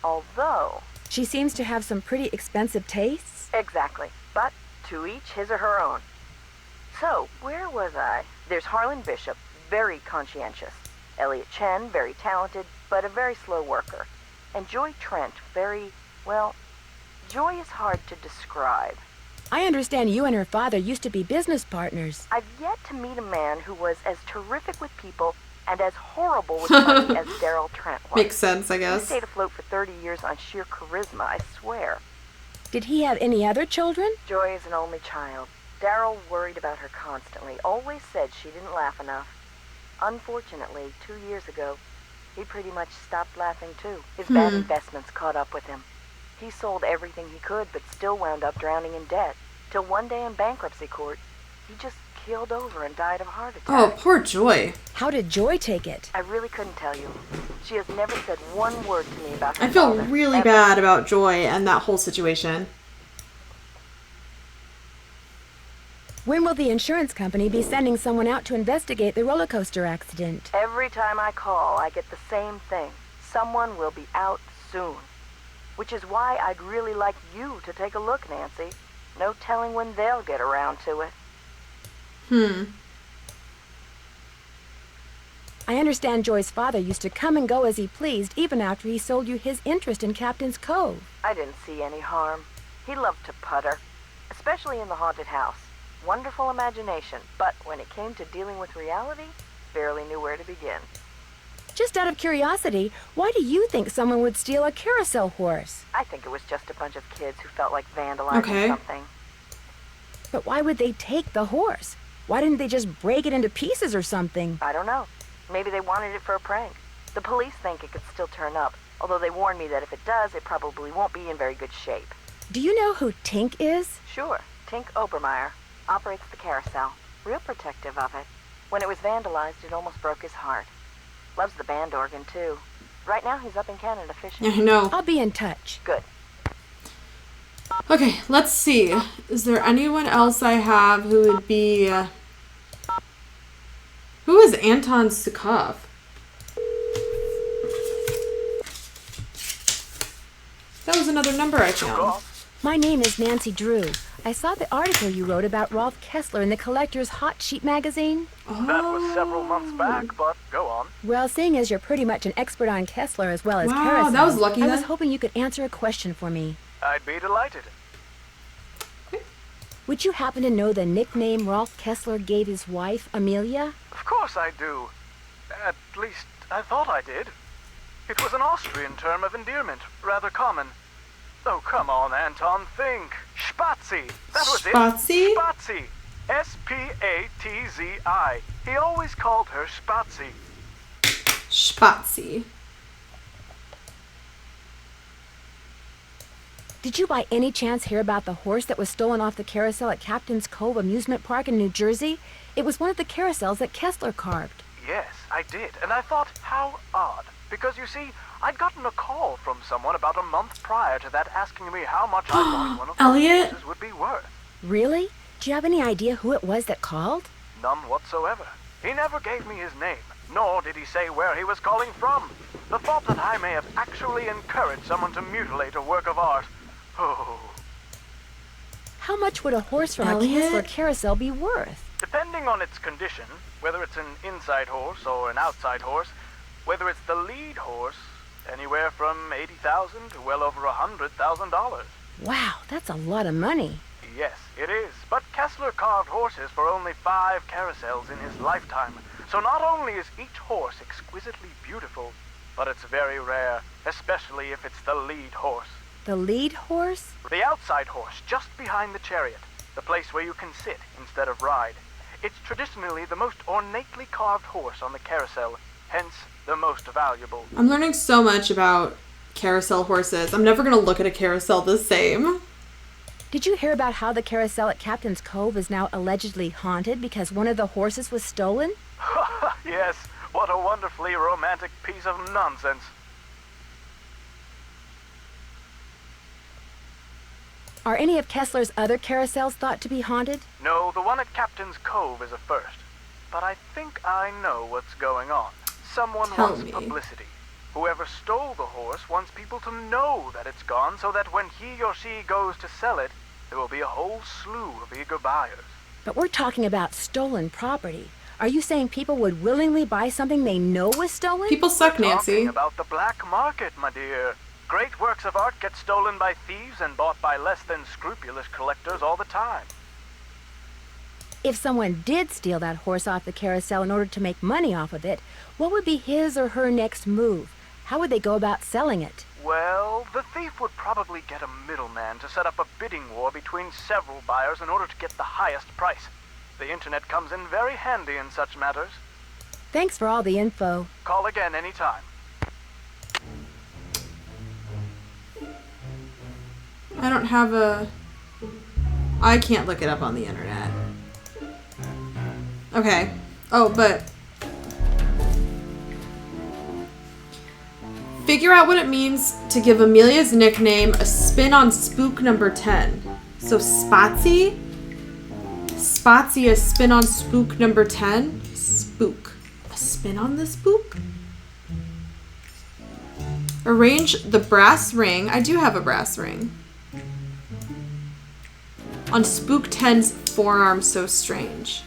Although... She seems to have some pretty expensive tastes. Exactly. But to each his or her own. So, where was I? There's Harlan Bishop, very conscientious. Elliot Chen, very talented, but a very slow worker. And Joy Trent, very, well, Joy is hard to describe. I understand you and her father used to be business partners. I've yet to meet a man who was as terrific with people and as horrible with money as Daryl Trent was. Makes sense, I guess. He stayed afloat for 30 years on sheer charisma, I swear. Did he have any other children? Joy is an only child. Daryl worried about her constantly, always said she didn't laugh enough. Unfortunately, 2 years ago, he pretty much stopped laughing too. His bad investments caught up with him. He sold everything he could, but still wound up drowning in debt. Till one day in bankruptcy court, he just keeled over and died of a heart attack. Oh, poor Joy. How did Joy take it? I really couldn't tell you. She has never said one word to me about her I feel father, really ever. bad about Joy and that whole situation. When will the insurance company be sending someone out to investigate the roller coaster accident? Every time I call, I get the same thing. Someone will be out soon. Which is why I'd really like you to take a look, Nancy. No telling when they'll get around to it. I understand Joy's father used to come and go as he pleased even after he sold you his interest in Captain's Cove. I didn't see any harm. He loved to putter, especially in the haunted house. Wonderful imagination, but when it came to dealing with reality, barely knew where to begin. Just out of curiosity, why do you think someone would steal a carousel horse? I think it was just a bunch of kids who felt like vandalizing something. But why would they take the horse? Why didn't they just break it into pieces or something? I don't know. Maybe they wanted it for a prank. The police think it could still turn up, although they warned me that if it does, it probably won't be in very good shape. Do you know who Tink is? Sure. Tink Obermeyer operates the Carousel. Real protective of it. When it was vandalized, it almost broke his heart. Loves the band organ, too. Right now, he's up in Canada fishing. Yeah, I know. I'll be in touch. Good. Okay, let's see. Is there anyone else I have who would be Who is Anton Sukov? That was another number I found. My name is Nancy Drew. I saw the article you wrote about Rolf Kessler in the Collector's Hot Sheet magazine. That was several months back, but go on. Well, seeing as you're pretty much an expert on Kessler as well as Wow, Carousel, that was lucky I then. was hoping you could answer a question for me. I'd be delighted. Would you happen to know the nickname Rolf Kessler gave his wife, Amelia? Of course I do. At least, I thought I did. It was an Austrian term of endearment, rather common. Oh, come on, Anton, think. Spatzi. That was Spatzi? it. Spatzi. S-P-A-T-Z-I. He always called her Spatzi. Spatzi. Did you by any chance hear about the horse that was stolen off the carousel at Captain's Cove Amusement Park in New Jersey? It was one of the carousels that Kessler carved. Yes, I did, and I thought, how odd. Because, you see, I'd gotten a call from someone about a month prior to that asking me how much I thought one of Elliot? the horses would be worth. Really? Do you have any idea who it was that called? None whatsoever. He never gave me his name, nor did he say where he was calling from. The thought that I may have actually encouraged someone to mutilate a work of art. Oh. How much would a horse from a Kessler carousel be worth? Depending on its condition, whether it's an inside horse or an outside horse, whether it's the lead horse, anywhere from $80,000 to well over $100,000. Wow, that's a lot of money. Yes, it is. But Kessler carved horses for only 5 carousels in his lifetime. So not only is each horse exquisitely beautiful, but it's very rare, especially if it's the lead horse. The lead horse? The outside horse, just behind the chariot, the place where you can sit instead of ride. It's traditionally the most ornately carved horse on the carousel, hence the most valuable. I'm learning so much about carousel horses. I'm never going to look at a carousel the same. Did you hear about how the carousel at Captain's Cove is now allegedly haunted because one of the horses was stolen? Yes, what a wonderfully romantic piece of nonsense. Are any of Kessler's other carousels thought to be haunted? No, the one at Captain's Cove is a first. But I think I know what's going on. Someone wants publicity. Whoever stole the horse wants people to know that it's gone so that when he or she goes to sell it, there will be a whole slew of eager buyers. But we're talking about stolen property. Are you saying people would willingly buy something they know was stolen? People suck, Nancy. Talking about the black market, my dear. Great works of art get stolen by thieves and bought by less than scrupulous collectors all the time. If someone did steal that horse off the carousel in order to make money off of it, what would be his or her next move? How would they go about selling it? Well, the thief would probably get a middleman to set up a bidding war between several buyers in order to get the highest price. The internet comes in very handy in such matters. Thanks for all the info. Call again anytime. I don't have a... I can't look it up on the internet. Okay. Oh, but... Figure out what it means to give Amelia's nickname a spin on spook number 10. So Spatsy? Spatsy, a spin on spook number 10? Spook. A spin on the spook? Arrange the brass ring. I do have a brass ring. On Spook 10's forearm so strange.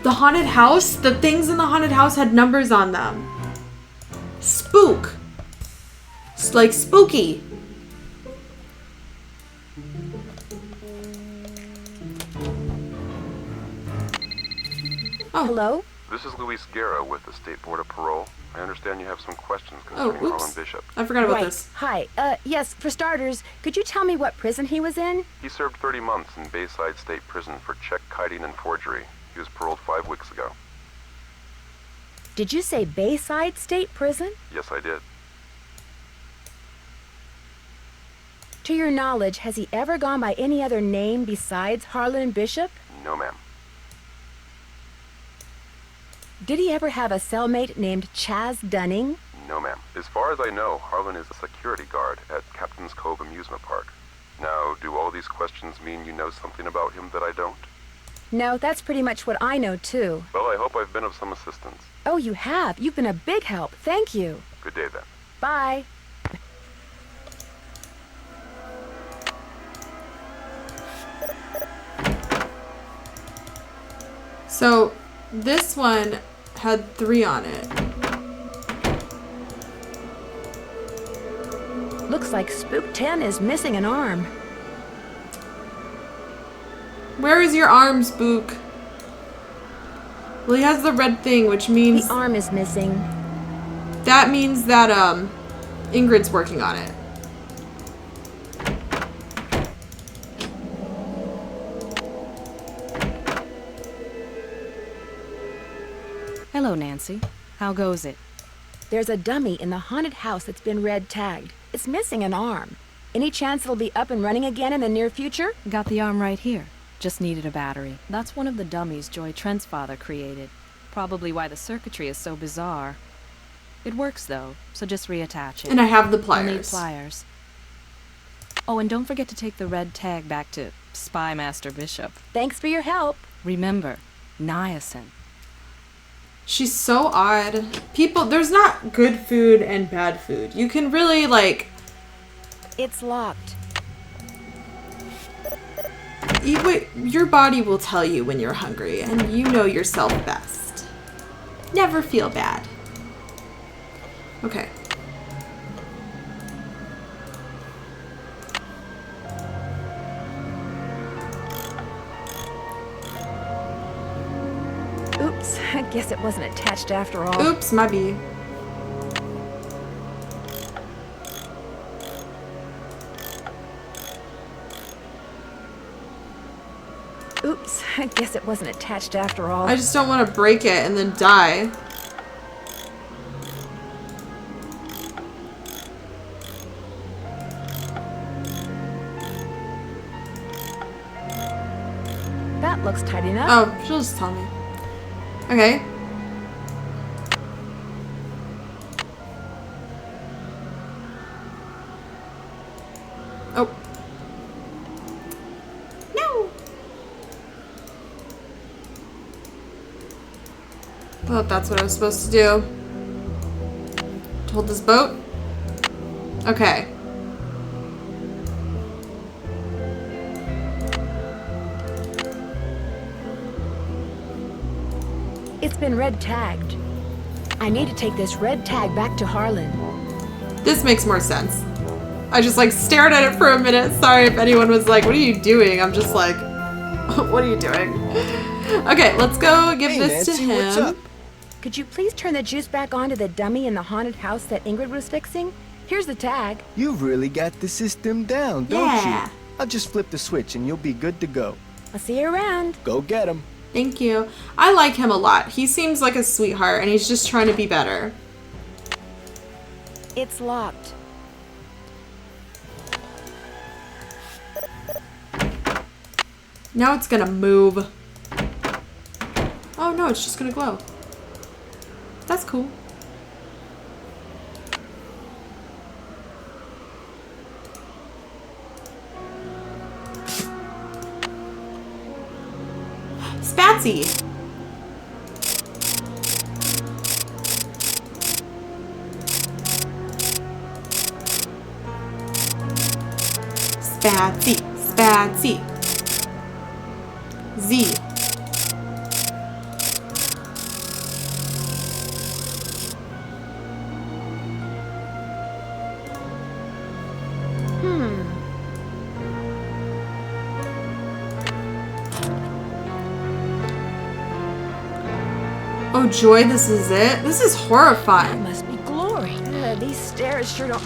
The haunted house? The things in the haunted house had numbers on them. Spook. It's like spooky. Oh. Hello? This is Luis Guerra with the State Board of Parole. I understand you have some questions concerning Harlan Bishop. I forgot about this. Hi. Yes, for starters, could you tell me what prison he was in? He served 30 months in Bayside State Prison for check kiting and forgery. He was paroled 5 weeks ago. Did you say Bayside State Prison? Yes, I did. To your knowledge, has he ever gone by any other name besides Harlan Bishop? No, ma'am. Did he ever have a cellmate named Chaz Dunning? No, ma'am. As far as I know, Harlan is a security guard at Captain's Cove Amusement Park. Now, do all these questions mean you know something about him that I don't? No, that's pretty much what I know, too. Well, I hope I've been of some assistance. Oh, you have. You've been a big help. Thank you. Good day, then. Bye. So, this one had 3 on it. Looks like Spook 10 is missing an arm. Where is your arm, Spook? Well, he has the red thing, which means... The arm is missing. That means that, Ingrid's working on it. Hello, Nancy. How goes it? There's a dummy in the haunted house that's been red tagged. It's missing an arm. Any chance it'll be up and running again in the near future? Got the arm right here. Just needed a battery. That's one of the dummies Joy Trent's father created. Probably why the circuitry is so bizarre. It works, though, so just reattach it. And I have the pliers. You'll need pliers. Oh, and don't forget to take the red tag back to Spy Master Bishop. Thanks for your help. Remember, niacin. She's so odd. People, there's not good food and bad food. You can really, like... It's locked. Your body will tell you when you're hungry, and you know yourself best. Never feel bad. Okay. Oops, I guess it wasn't attached after all. Oops, my bee. Oops, I guess it wasn't attached after all. I just don't want to break it and then die. That looks tight enough. Oh, she'll just tell me. Okay. Oh. No. Well, that's what I was supposed to do. To hold this boat? Okay. It's been red tagged. I need to take this red tag back to Harlan. This makes more sense. I just like stared at it for a minute. Sorry if anyone was like, what are you doing? I'm just like, what are you doing? Okay, let's go give this Nancy, to him. what's up? Could you please turn the juice back on to the dummy in the haunted house that Ingrid was fixing? Here's the tag. You've really got the system down, don't Yeah. you? I'll just flip the switch and you'll be good to go. I'll see you around. Go get him. Thank you. I like him a lot. He seems like a sweetheart and he's just trying to be better. It's locked. Now it's gonna move. Oh no, it's just gonna glow. That's cool. Spatsy! Spatsy, Spatsy. Z. Oh, Joy, this is it? This is horrifying. It must be glory. These stairs sure don't...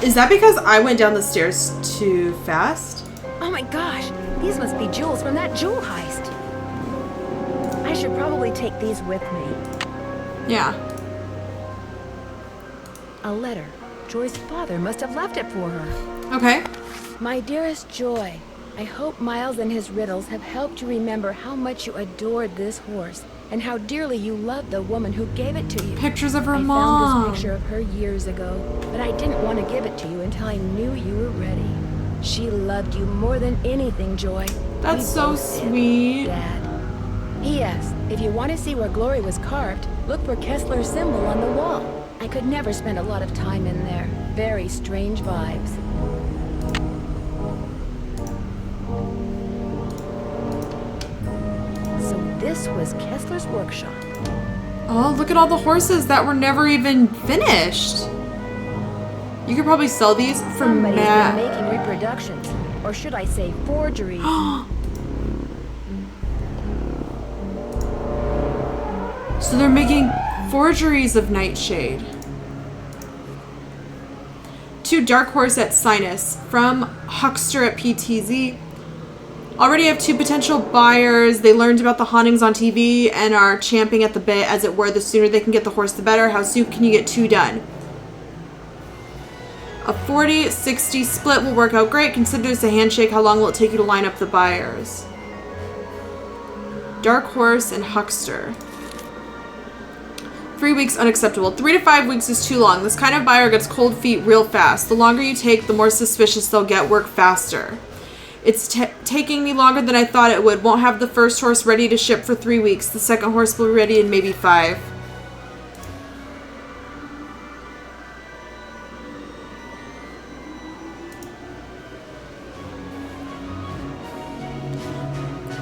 Is that because I went down the stairs too fast? Oh my gosh, these must be jewels from that jewel heist. I should probably take these with me. Yeah. A letter. Joy's father must have left it for her. Okay. My dearest Joy, I hope Miles and his riddles have helped you remember how much you adored this horse and how dearly you loved the woman who gave it to you. Pictures of her I mom. found this picture of her years ago, but I didn't want to give it to you until I knew you were ready. She loved you more than anything, Joy. That's so sweet. Dad. P.S. If you want to see where Glory was carved, look for Kessler's symbol on the wall. I could never spend a lot of time in there. Very strange vibes. So this was Kessler's workshop. Oh, look at all the horses that were never even finished. You could probably sell these for Somebody's mad. been making reproductions, or should I say forgeries. So they're making forgeries of Nightshade. To Dark Horse at Sinus from Huckster at PTZ. Already have 2 potential buyers. They learned about the hauntings on TV and are champing at the bit, as it were. The sooner they can get the horse, the better. How soon can you get 2 done? A 40-60 split will work out great. Consider this a handshake. How long will it take you to line up the buyers? Dark Horse and Huckster. 3 weeks unacceptable. 3 to 5 weeks is too long. This kind of buyer gets cold feet real fast. The longer you take, the more suspicious they'll get. Work faster. It's taking me longer than I thought it would. Won't have the first horse ready to ship for 3 weeks. The second horse will be ready in maybe 5.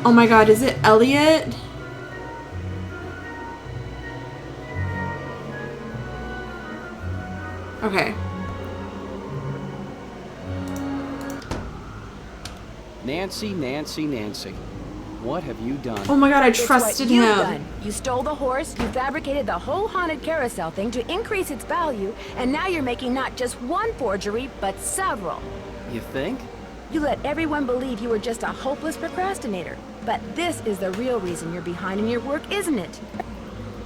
Oh my god, is it Elliot? Okay. Nancy, Nancy, Nancy. What have you done? Oh my god, I It's trusted what you've him. done. You stole the horse, you fabricated the whole haunted carousel thing to increase its value, and now you're making not just one forgery, but several. You think? You let everyone believe you were just a hopeless procrastinator. But this is the real reason you're behind in your work, isn't it?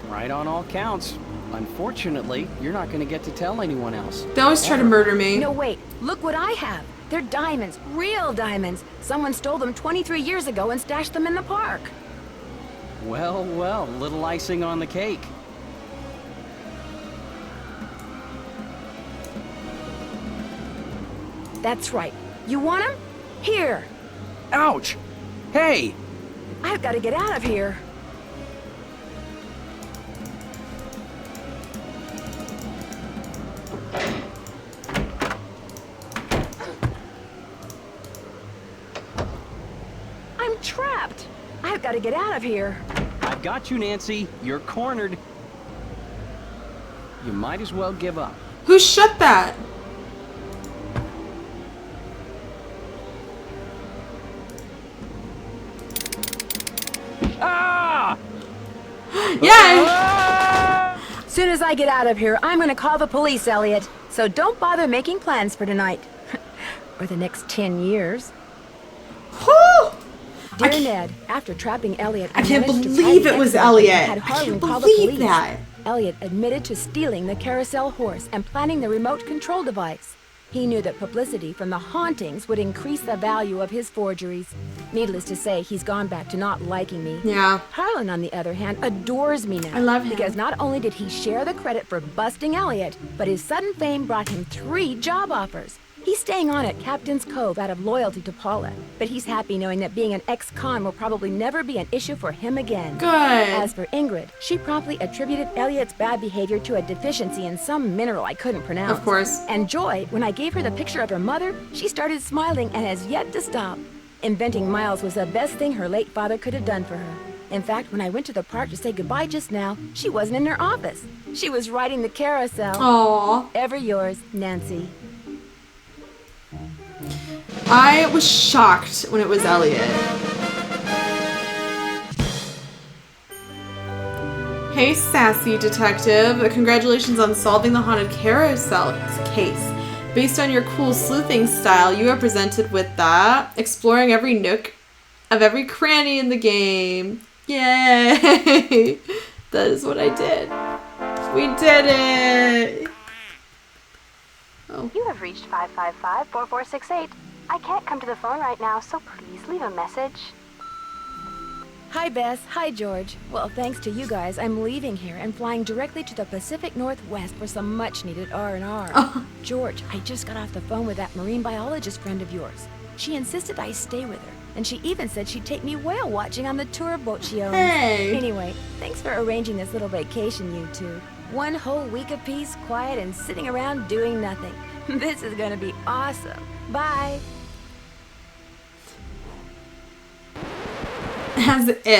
Right on all counts. Unfortunately, you're not going to get to tell anyone else. They always try to murder me. No, wait. Look what I have. They're diamonds. Real diamonds. Someone stole them 23 years ago and stashed them in the park. Well, well, little icing on the cake. That's right. You want them? Here. Ouch! Hey! I've got to get out of here. I'm trapped. I've got to get out of here. I've got you, Nancy. You're cornered. You might as well give up. Who shut that? Ah! Yeah! Soon as I get out of here, I'm gonna call the police, Elliot. So don't bother making plans for tonight. Or the next 10 years. Whew! Dear Ned, after trapping Elliot, I can't managed to believe find it was Exxon Elliot. and had I Harlan can't call the believe police. that. Elliot admitted to stealing the carousel horse and planning the remote control device. He knew that publicity from the hauntings would increase the value of his forgeries. Needless to say, he's gone back to not liking me. Yeah. Harlan, on the other hand, adores me now. I love him. Because not only did he share the credit for busting Elliot, but his sudden fame brought him 3 job offers. He's staying on at Captain's Cove out of loyalty to Paula, but he's happy knowing that being an ex-con will probably never be an issue for him again. Good. As for Ingrid, she promptly attributed Elliot's bad behavior to a deficiency in some mineral I couldn't pronounce. Of course. And Joy, when I gave her the picture of her mother, she started smiling and has yet to stop. Inventing Miles was the best thing her late father could have done for her. In fact, when I went to the park to say goodbye just now, she wasn't in her office. She was riding the carousel. Aww. Ever yours, Nancy. I was shocked when it was Elliot. Hey, sassy detective. Congratulations on solving the haunted carousel case. Based on your cool sleuthing style, you are presented with that. Exploring every nook of every cranny in the game. Yay! That is what I did. We did it! Oh. You have reached 555-4468. I can't come to the phone right now, so please leave a message. Hi, Bess. Hi, George. Well, thanks to you guys, I'm leaving here and flying directly to the Pacific Northwest for some much-needed R&R. George, I just got off the phone with that marine biologist friend of yours. She insisted I stay with her, and she even said she'd take me whale watching on the tour boat she owns. Hey! Anyway, thanks for arranging this little vacation, you two. One whole week of peace, quiet, and sitting around doing nothing. This is gonna be awesome. Bye! As if. Hey,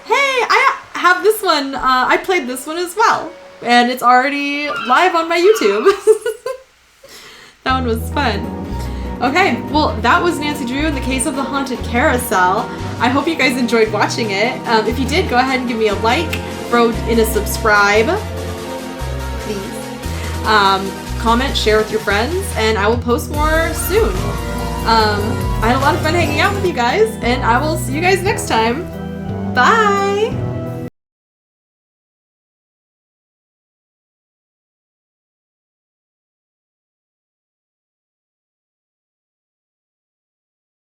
I have this one. I played this one as well. And it's already live on my YouTube. That one was fun. Okay, well, that was Nancy Drew in the case of the haunted carousel. I hope you guys enjoyed watching it. If you did, go ahead and give me a like, throw in a subscribe, please. Comment, share with your friends, and I will post more soon. I had a lot of fun hanging out with you guys, and I will see you guys next time. Bye!